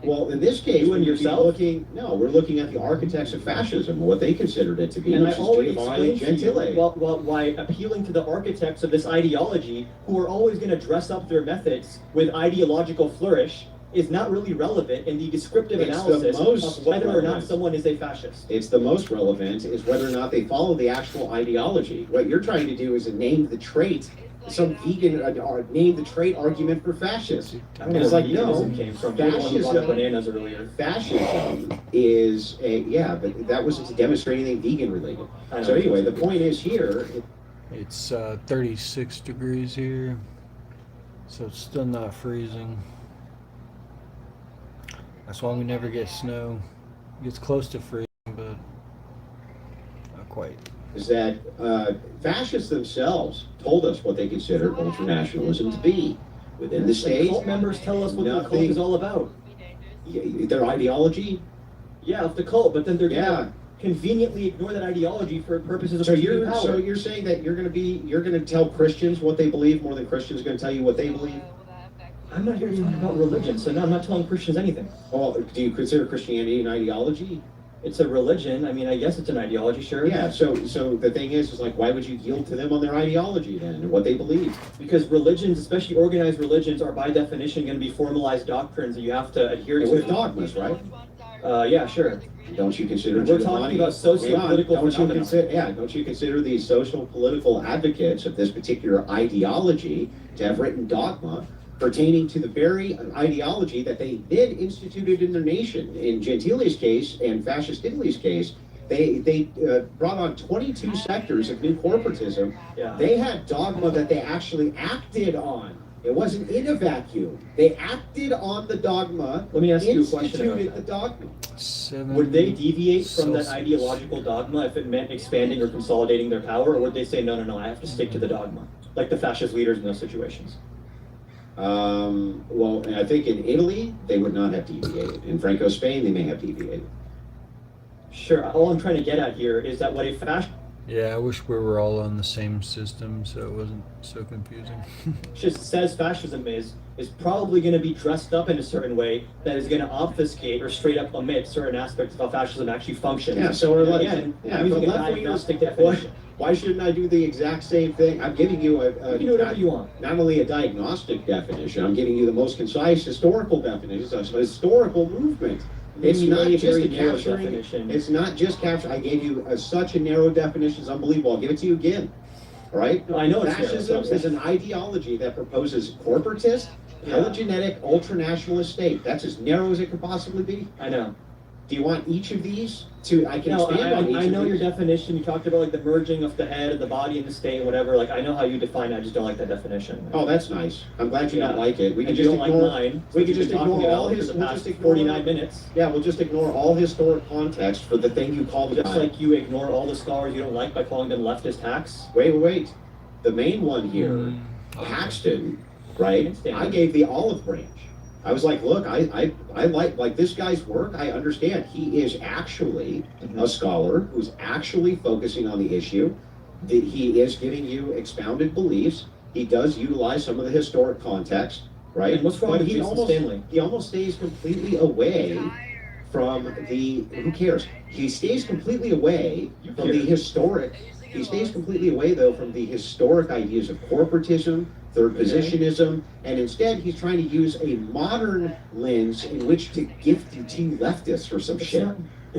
Well, in this case, You and we'd be yourself? we're looking at the architects of fascism, what they considered it to be, And I which is already Giovanni explained to you Gentile. why appealing to the architects of this ideology, who are always going to dress up their methods with ideological flourish, is not really relevant in the descriptive It's the analysis most of whether or not relevant. someone is a fascist. It's the most relevant is whether or not they follow the actual ideology. What you're trying to do is name the trait, some vegan or name the trait argument for fascist. I don't And know it's where like, no, veganism came from. You're the one who brought up bananas earlier. Fascism is but that was to demonstrate anything vegan related. I So know. anyway, the point is here, It's 36 degrees here, so it's still not freezing. That's why we never get snow. It gets close to freezing, but not quite. is that fascists themselves told us what they considered ultranationalism to be. Within the The state, cult members tell us what the cult is all about. Their ideology. Yeah, of the cult, but then they're Yeah. gonna conveniently ignore that ideology for purposes of So achieving you're power. saying that you're gonna tell Christians what they believe more than Christians are gonna tell you what they believe? I'm not here to talk about religion, so no, I'm not telling Christians anything. Well, do you consider Christianity an ideology? It's a religion. I mean, I guess it's an ideology, sure. Yeah. So the thing is like, why would you yield to them on their ideology then and what they believe? Because religions, especially organized religions, are by definition going to be formalized doctrines that you have to adhere And to. with dogmas, right? Yeah, sure. Don't you consider We're Giovanni- talking about socio-political Don't you phenomena. consider? Don't you consider these social political advocates of this particular ideology to have written dogma pertaining to the very ideology that they then instituted in their nation? In Gentile's case and Fascist Italy's case, they brought on 22 sectors of new corporatism. Yeah. They had dogma that they actually acted on. It wasn't in a vacuum. They acted on the dogma. Let me ask you a question about instituted that. the dogma. 7 Would they deviate from that Celsius. ideological dogma if it meant expanding or consolidating their power, or would they say, no, I have to stick to the dogma? Like the fascist leaders in those situations. Well, and I think in Italy, they would not have deviated. In Franco Spain, they may have deviated. Sure, all I'm trying to get at here is that what a fascist Yeah, I wish we were all on the same system so it wasn't so confusing. says fascism is probably going to be dressed up in a certain way that is going to obfuscate or straight up omit certain aspects of how fascism actually functions. Yeah, so we're like, Again, yeah, I'm using but a left-wingers- diagnostic definition. Why shouldn't I do the exact same thing? I'm giving you You can do whatever you want. not only a diagnostic definition, I'm giving you the most concise historical definition of a historical movement. It's You not gave me a just very a narrow capturing. definition. It's not just capturing. I gave you such a narrow definition. It's unbelievable. I'll give it to you again. All right? No, I know it's narrow, Fascism so- is an ideology that proposes corporatist, pelaginetic, ultranationalist state. That's as narrow as it could possibly be. I know. Do you want each of these to? I can No, expand on each I of know your these. definition. You talked about like the merging of the head, the body, and the state, and whatever. Like I know how you define it. I just don't like that definition. Oh, that's nice. I'm glad you don't like it. We And can you just don't like ignore. mine. We which can you've just been talking ignore all about his. for the We'll past just ignore 49 minutes. Yeah, we'll just ignore all historic context for the thing you call the Just like you ignore all the scholars you don't like by calling them leftist hacks. Wait. The main one here, Paxton, right? I gave the olive branch. I was like, look, I like this guy's work. I understand. He is actually a scholar who's actually focusing on the issue. He is giving you expounded beliefs. He does utilize some of the historic context, right? And what's wrong But with he Jason almost, Stanley? He almost stays completely away from the, who cares? He stays completely away from the historic. He stays completely away, though, from the historic ideas of corporatism, third positionism, and instead he's trying to use a modern lens in which to gift you to leftists or some shit.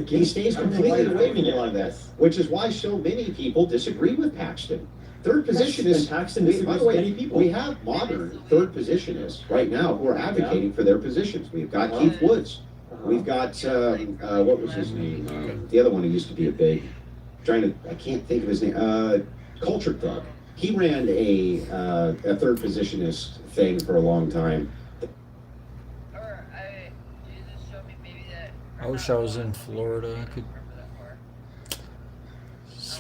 He stays completely away from a lot of that, which is why so many people disagree with Paxton. Third positionists, and Paxton by disagrees the way, with many people. we have modern third positionists right now who are advocating for their positions. We've got Keith Woods. We've got, what was his name? The other one who used to be a big, I can't think of his name, Culture Thug. He ran a third positionist thing for a long time. I wish I was in Florida. I could.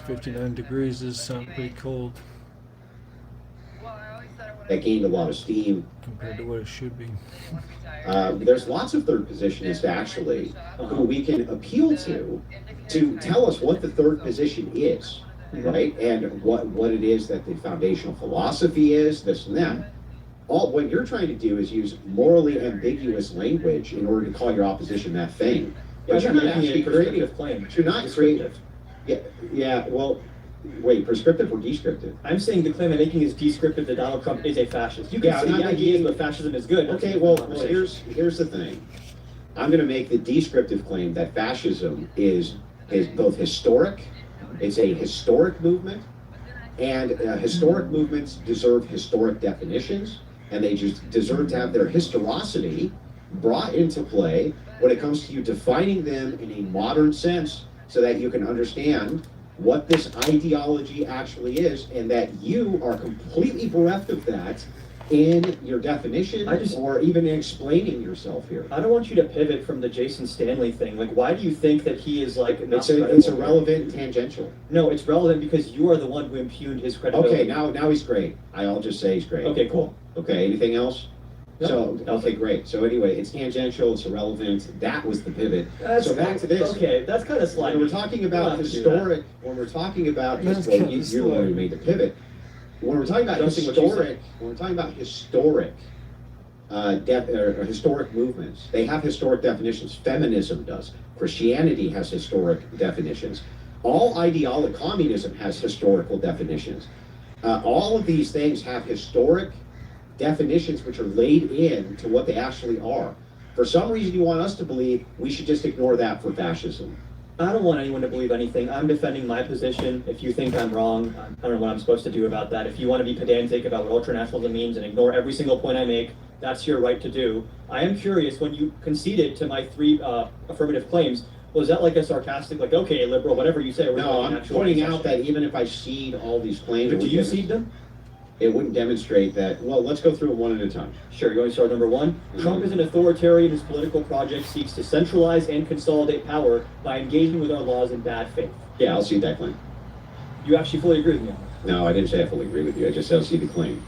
59 degrees is sound pretty cold That gained a lot of steam. compared to what it should be. There's lots of third positionists actually who we can appeal to tell us what the third position is, right? And what it is that the foundational philosophy is, this and that. All what you're trying to do is use morally ambiguous language in order to call your opposition that thing. But you're not actually creating a claim. You're not creative. Yeah. Well, wait, prescriptive or descriptive? I'm saying the claim I'm making is descriptive that Donald Trump is a fascist. You can say the idea that fascism is good. Okay, well here's the thing. I'm going to make the descriptive claim that fascism is both historic, it's a historic movement, and historic movements deserve historic definitions, and they just deserve to have their historicity brought into play when it comes to you defining them in a modern sense so that you can understand what this ideology actually is, and that you are completely bereft of that in your definition or even in explaining yourself here. I don't want you to pivot from the Jason Stanley thing. Like, why do you think that he is like... It's irrelevant and tangential. No, it's relevant because you are the one who impugned his credibility. Okay, now he's great. I'll just say he's great. Okay, cool. Okay, anything else? No. So, okay, great. So anyway, it's tangential, it's irrelevant. That was the pivot. So back to this. Okay, that's kind of slimy. When we're talking about historic, when we're talking about, you're the one who made the pivot. When we're talking about historic historic movements, they have historic definitions. Feminism does. Christianity has historic definitions. All ideology, communism has historical definitions. All of these things have historic definitions which are laid in to what they actually are. For some reason, you want us to believe we should just ignore that for fascism. I don't want anyone to believe anything. I'm defending my position. If you think I'm wrong, I don't know what I'm supposed to do about that. If you want to be pedantic about what ultranationalism means and ignore every single point I make, that's your right to do. I am curious, when you conceded to my 3 affirmative claims, was that like a sarcastic, like, okay, liberal, whatever you say? No, I'm pointing out that even if I cede all these claims... But do you cede them? It wouldn't demonstrate that. Well, let's go through them one at a time. Sure, you're going to start number 1. Trump is an authoritarian whose political project seeks to centralize and consolidate power by engaging with our laws in bad faith. Yeah, I'll cede that claim. You actually fully agree with me on that? No, I didn't say I fully agree with you. I just said I'll cede the claim.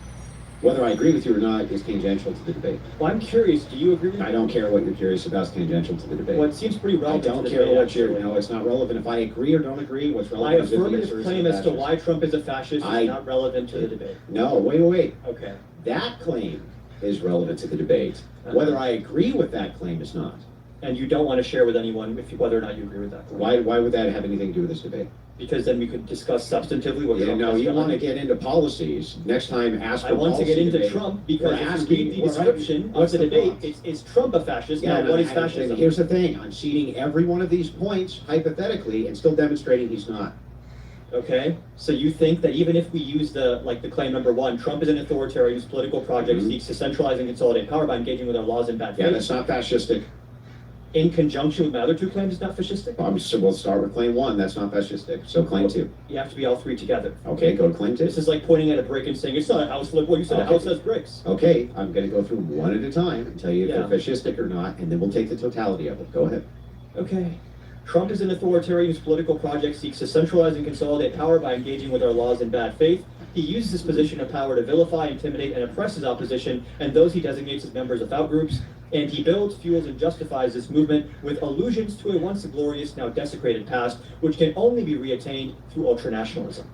Whether I agree with you or not is tangential to the debate. Well, I'm curious. Do you agree with me? I don't care what you're curious about. It's tangential to the debate. Well, it seems pretty relevant. I don't care what you're... No, it's not relevant. If I agree or don't agree, what's relevant is... My affirmative claim as to why Trump is a fascist is not relevant to the debate. No, wait. Okay. That claim is relevant to the debate. Whether I agree with that claim is not. And you don't want to share with anyone whether or not you agree with that claim. Why would that have anything to do with this debate? Because then we could discuss substantively what Trump no, has you done. want to get into policies. Next time, ask for I want to get into debate. Trump because if you read the description of the debate, is Trump a fascist? Yeah, now, what is fascism? Here's the thing. I'm ceding every one of these points, hypothetically, and still demonstrating he's not. Okay, so you think that even if we use the claim number 1, Trump is an authoritarian whose political project seeks to centralize and consolidate power by engaging with our laws in bad faith. Yeah, that's not fascistic. In conjunction with my other 2 claims, it's not fascistic? So we'll start with claim 1. That's not fascistic. So claim 2. You have to be all 3 together. Okay, go to claim 2. This is like pointing at a brick and saying, it's not a house. Well, you said a house has bricks. Okay, I'm going to go through them one at a time and tell you if they're fascistic or not, and then we'll take the totality of it. Go ahead. Okay. Trump is an authoritarian whose political project seeks to centralize and consolidate power by engaging with our laws in bad faith. He uses his position of power to vilify, intimidate, and oppress his opposition and those he designates as members of outgroups. And he builds, fuels, and justifies this movement with allusions to a once glorious, now desecrated past, which can only be reattained through ultranationalism.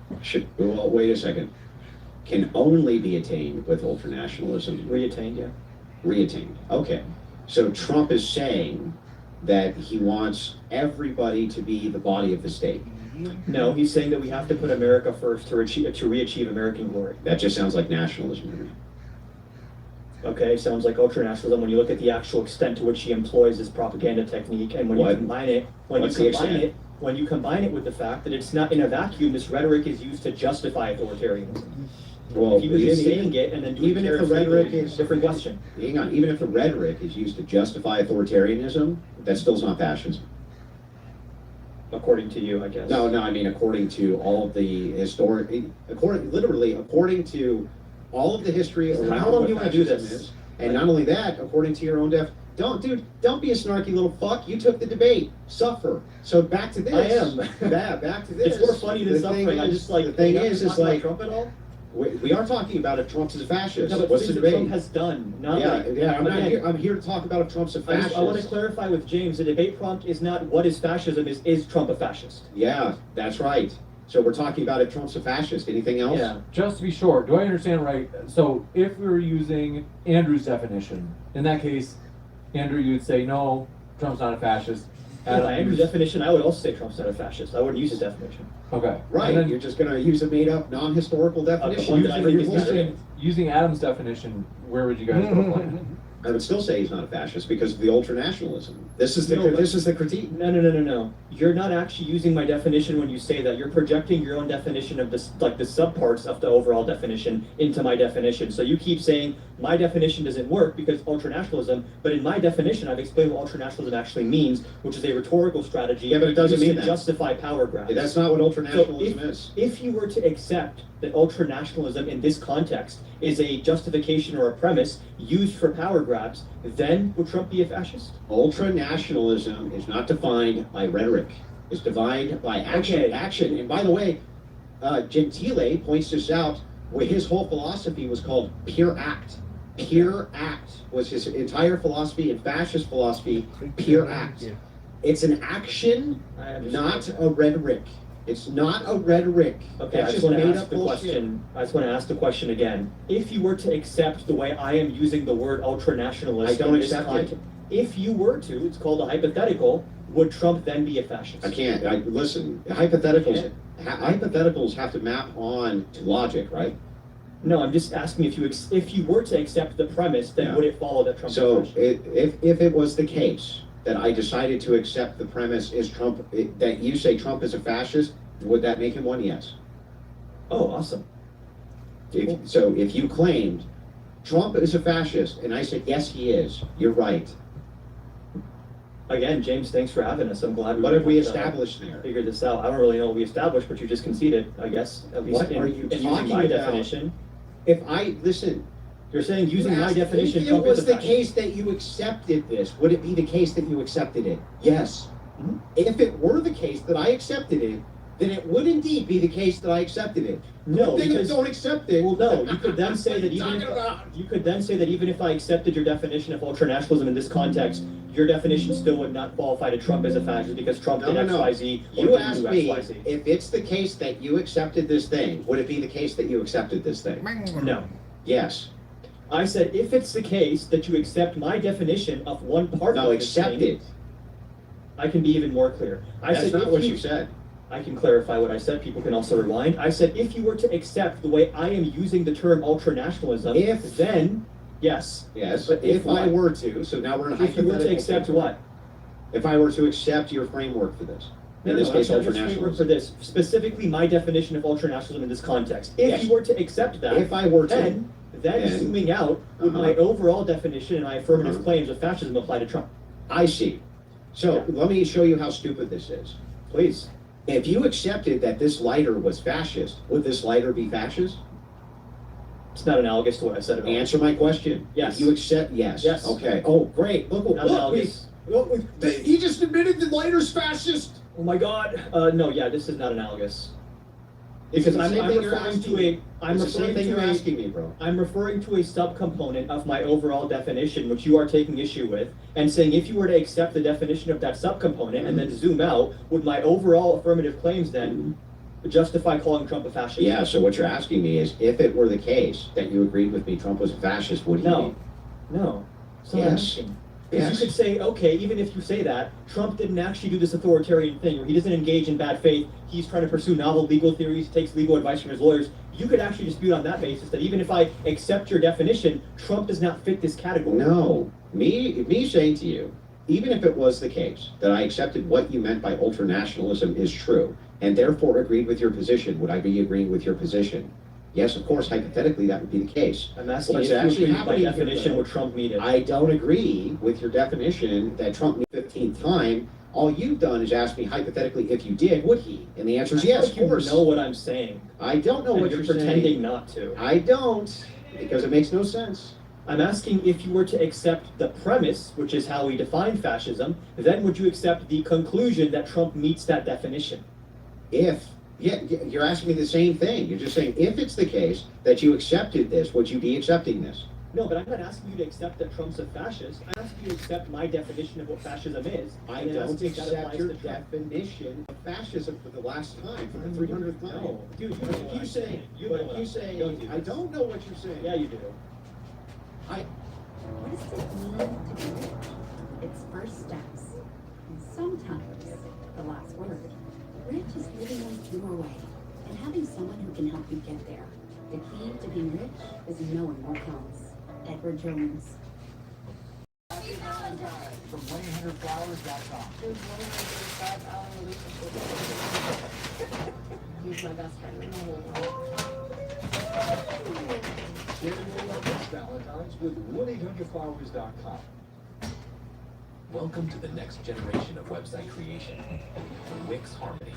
Well, wait a second. Can only be attained with ultranationalism. Reattained, yeah. Reattained. Okay. So Trump is saying that he wants everybody to be the body of the state. No, he's saying that we have to put America first to re-achieve American glory. That just sounds like nationalism to me. Okay, sounds like ultranationalism when you look at the actual extent to which he employs this propaganda technique, and when you combine it, when you combine it with the fact that it's not in a vacuum, this rhetoric is used to justify authoritarianism. Well, if he was just saying it and then doing even if the rhetoric is different question. Hang on, even if the rhetoric is used to justify authoritarianism, that still's not fascism. According to you, I guess. No, I mean according to all of the according to all of the history around how long do you want to do this? And not only that, according to your own don't be a snarky little fuck. You took the debate. Suffer. So back to this. I am. Back to this. It's more funny than suffering. I just like the thing is like Trump at all. We are talking about if Trump's a fascist. No, but what's the things that debate? Trump has done. Not I'm not again, here. I'm here to talk about if Trump's a fascist. I want to clarify with James. The debate prompt is not what is fascism. Is Trump a fascist? Yeah, that's right. So we're talking about if Trump's a fascist. Anything else? Yeah. Just to be sure, do I understand right? So if we were using Andrew's definition, in that case, Andrew, you would say no, Trump's not a fascist. By Andrew's definition, I would also say Trump's not a fascist. I wouldn't use his definition. Okay. Right. And then, You're just going to use a made-up, non-historical definition. using Adam's definition, where would you guys go plan? I would still say he's not a fascist because of the ultranationalism. This is the critique. No. You're not actually using my definition when you say that. You're projecting your own definition of this, like the subparts of the overall definition into my definition. So you keep saying my definition doesn't work because ultranationalism, but in my definition, I've explained what ultranationalism actually means, which is a rhetorical strategy. Yeah, but it doesn't mean to that. justify power grabs. That's not what ultranationalism is. If you were to accept that ultranationalism in this context is a justification or a premise used for power grabs, then would Trump be a fascist? Ultranationalism is not defined by rhetoric. It's defined by action. Okay. Action. And by the way, Gentile points this out, where his whole philosophy was called pure act. Pure act was his entire philosophy, and fascist philosophy, pure act. It's an action, not a rhetoric. It's not a rhetoric. Okay, That's I just want to made ask up the bullshit. question. I just want to ask the question again. If you were to accept the way I am using the word ultranationalist, I don't in this accept it. context, if you were to, it's called a hypothetical, would Trump then be a fascist? I can't. Listen, hypotheticals have to map on to logic, right? No, I'm just asking if you were to accept the premise, then would it follow that Trump So is a fascist? if it was the case that I decided to accept the premise is that you say Trump is a fascist, would that make him one? Yes. Oh, awesome. If you claimed Trump is a fascist and I said yes he is, you're right. Again, James, thanks for having us. I'm glad What have we able to established there? figure this out. I don't really know what we established, but you just conceded, I guess. At least What are you in using talking my about? definition. If I listen, You're saying using my definition, if it Trump was is a the fascist. case that you accepted this, would it be the case that you accepted it? Yes. If it were the case that I accepted it, then it would indeed be the case that I accepted it. No, Good thing because I don't accept it. Well, no, you could then say that even if I accepted your definition of ultranationalism in this context, your definition still would not qualify to Trump as a fascist because Trump did XYZ or You didn't asked do me XYZ. if it's the case that you accepted this thing, would it be the case that you accepted this thing? No. Yes. I said if it's the case that you accept my definition of one part No, of this accept thing, it. I can be even more clear. I That's said not if what you said. I can clarify what I said. People can also rewind. I said if you were to accept the way I am using the term ultranationalism, then yes. Yes, But if I what? were to, so now we're in a If you were to hypothetical accept situation. what? If I were to accept your framework for this. In this case, I'm not framework for ultranationalism. this. Specifically, my definition of ultranationalism in this context. If Yes. you were to accept that, If I were to, then then- zooming out, would my overall definition and my affirmative claims of fascism apply to Trump? I see. So let me show you how stupid this is. Please. If you accepted that this lighter was fascist, would this lighter be fascist? It's not analogous to what I said about Answer my question. Yes. If you accept, yes. Yes. Okay. Oh, great. Look, Not analogous. he just admitted the lighter's fascist. Oh my God. No, yeah, this is not analogous. It's Because the I'm same thing you're referring asking to me. I'm It's the same referring thing to you're a asking me, bro. I'm referring to a subcomponent of my overall definition, which you are taking issue with, and saying if you were to accept the definition of that subcomponent and then zoom out, would my overall affirmative claims then justify calling Trump a fascist? Yeah, so what you're asking me is, if it were the case that you agreed with me Trump was a fascist, would he No. be? No. That's not what I'm Yes. asking. Because Yes. you could say, okay, even if you say that, Trump didn't actually do this authoritarian thing, or he doesn't engage in bad faith, he's trying to pursue novel legal theories, takes legal advice from his lawyers. You could actually dispute on that basis that even if I accept your definition, Trump does not fit this category. No. Me saying to you, even if it was the case that I accepted what you meant by ultranationalism is true, and therefore agreed with your position, would I be agreeing with your position? Yes, of course, hypothetically, that would be the case. I'm asking What's if you actually agree with my happening here, definition though, would Trump meet it. I don't agree with your definition that Trump meet 15th time. All you've done is ask me hypothetically if you did, would he? And the answer is I yes, feel of like course. You know what I'm saying. I don't know And what you're you're pretending saying. not to. I don't, because it makes no sense. I'm asking if you were to accept the premise, which is how we define fascism, then would you accept the conclusion that Trump meets that definition? If, yeah, you're asking me the same thing. You're just saying, if it's the case that you accepted this, would you be accepting this? No, but I'm not asking you to accept that Trump's a fascist. I'm asking you to accept my definition of what fascism is. I and don't asking if that accept applies your to Trump. definition of fascism for the last time, for the 300th time. No, dude, you know what You I'm say, saying. You but know what you I'm say, saying. Don't do I this. don't know what you're saying. Yeah, you do. What does it mean to be rich? It's first steps. And sometimes the last word. Rich is living your way and having someone who can help you get there. The key to being rich is knowing what counts. Edward Jones. From 1-800-Flowers.com. He's my best friend in the whole world. Share your love this Valentine's with 1-800-Flowers.com. Welcome to the next generation of website creation from Wix Harmony.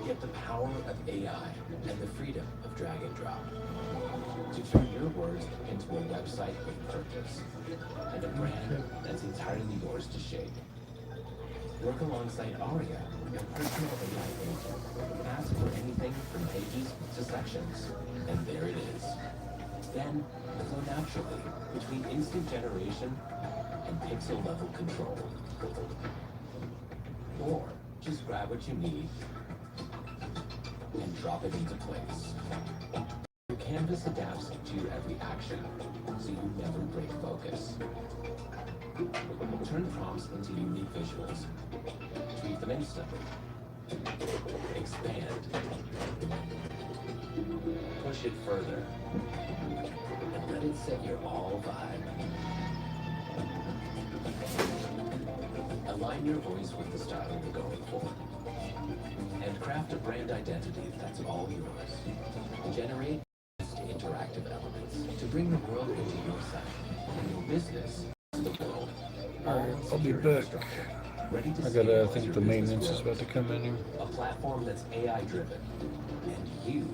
Get the power of AI and the freedom of drag and drop to turn your words into a website with purpose and a brand that's entirely yours to shape. Work alongside Aria, your personal AI agent. Ask for anything from pages to sections, and there it is. Then flow naturally between instant generation and pixel level control. Or just grab what you need and drop it into place. Your canvas adapts to your every action, so you never break focus. Turn prompts into unique visuals. Tweak them instantly. Expand. Push it further. And let it set your all vibe. Align your voice with the style you're going for. And craft a brand identity that's all yours. Generate interactive elements to bring the world into your site and your business to the world. Alright, I'll be back. I gotta, I think the maintenance is about to come in here. A platform that's AI driven and you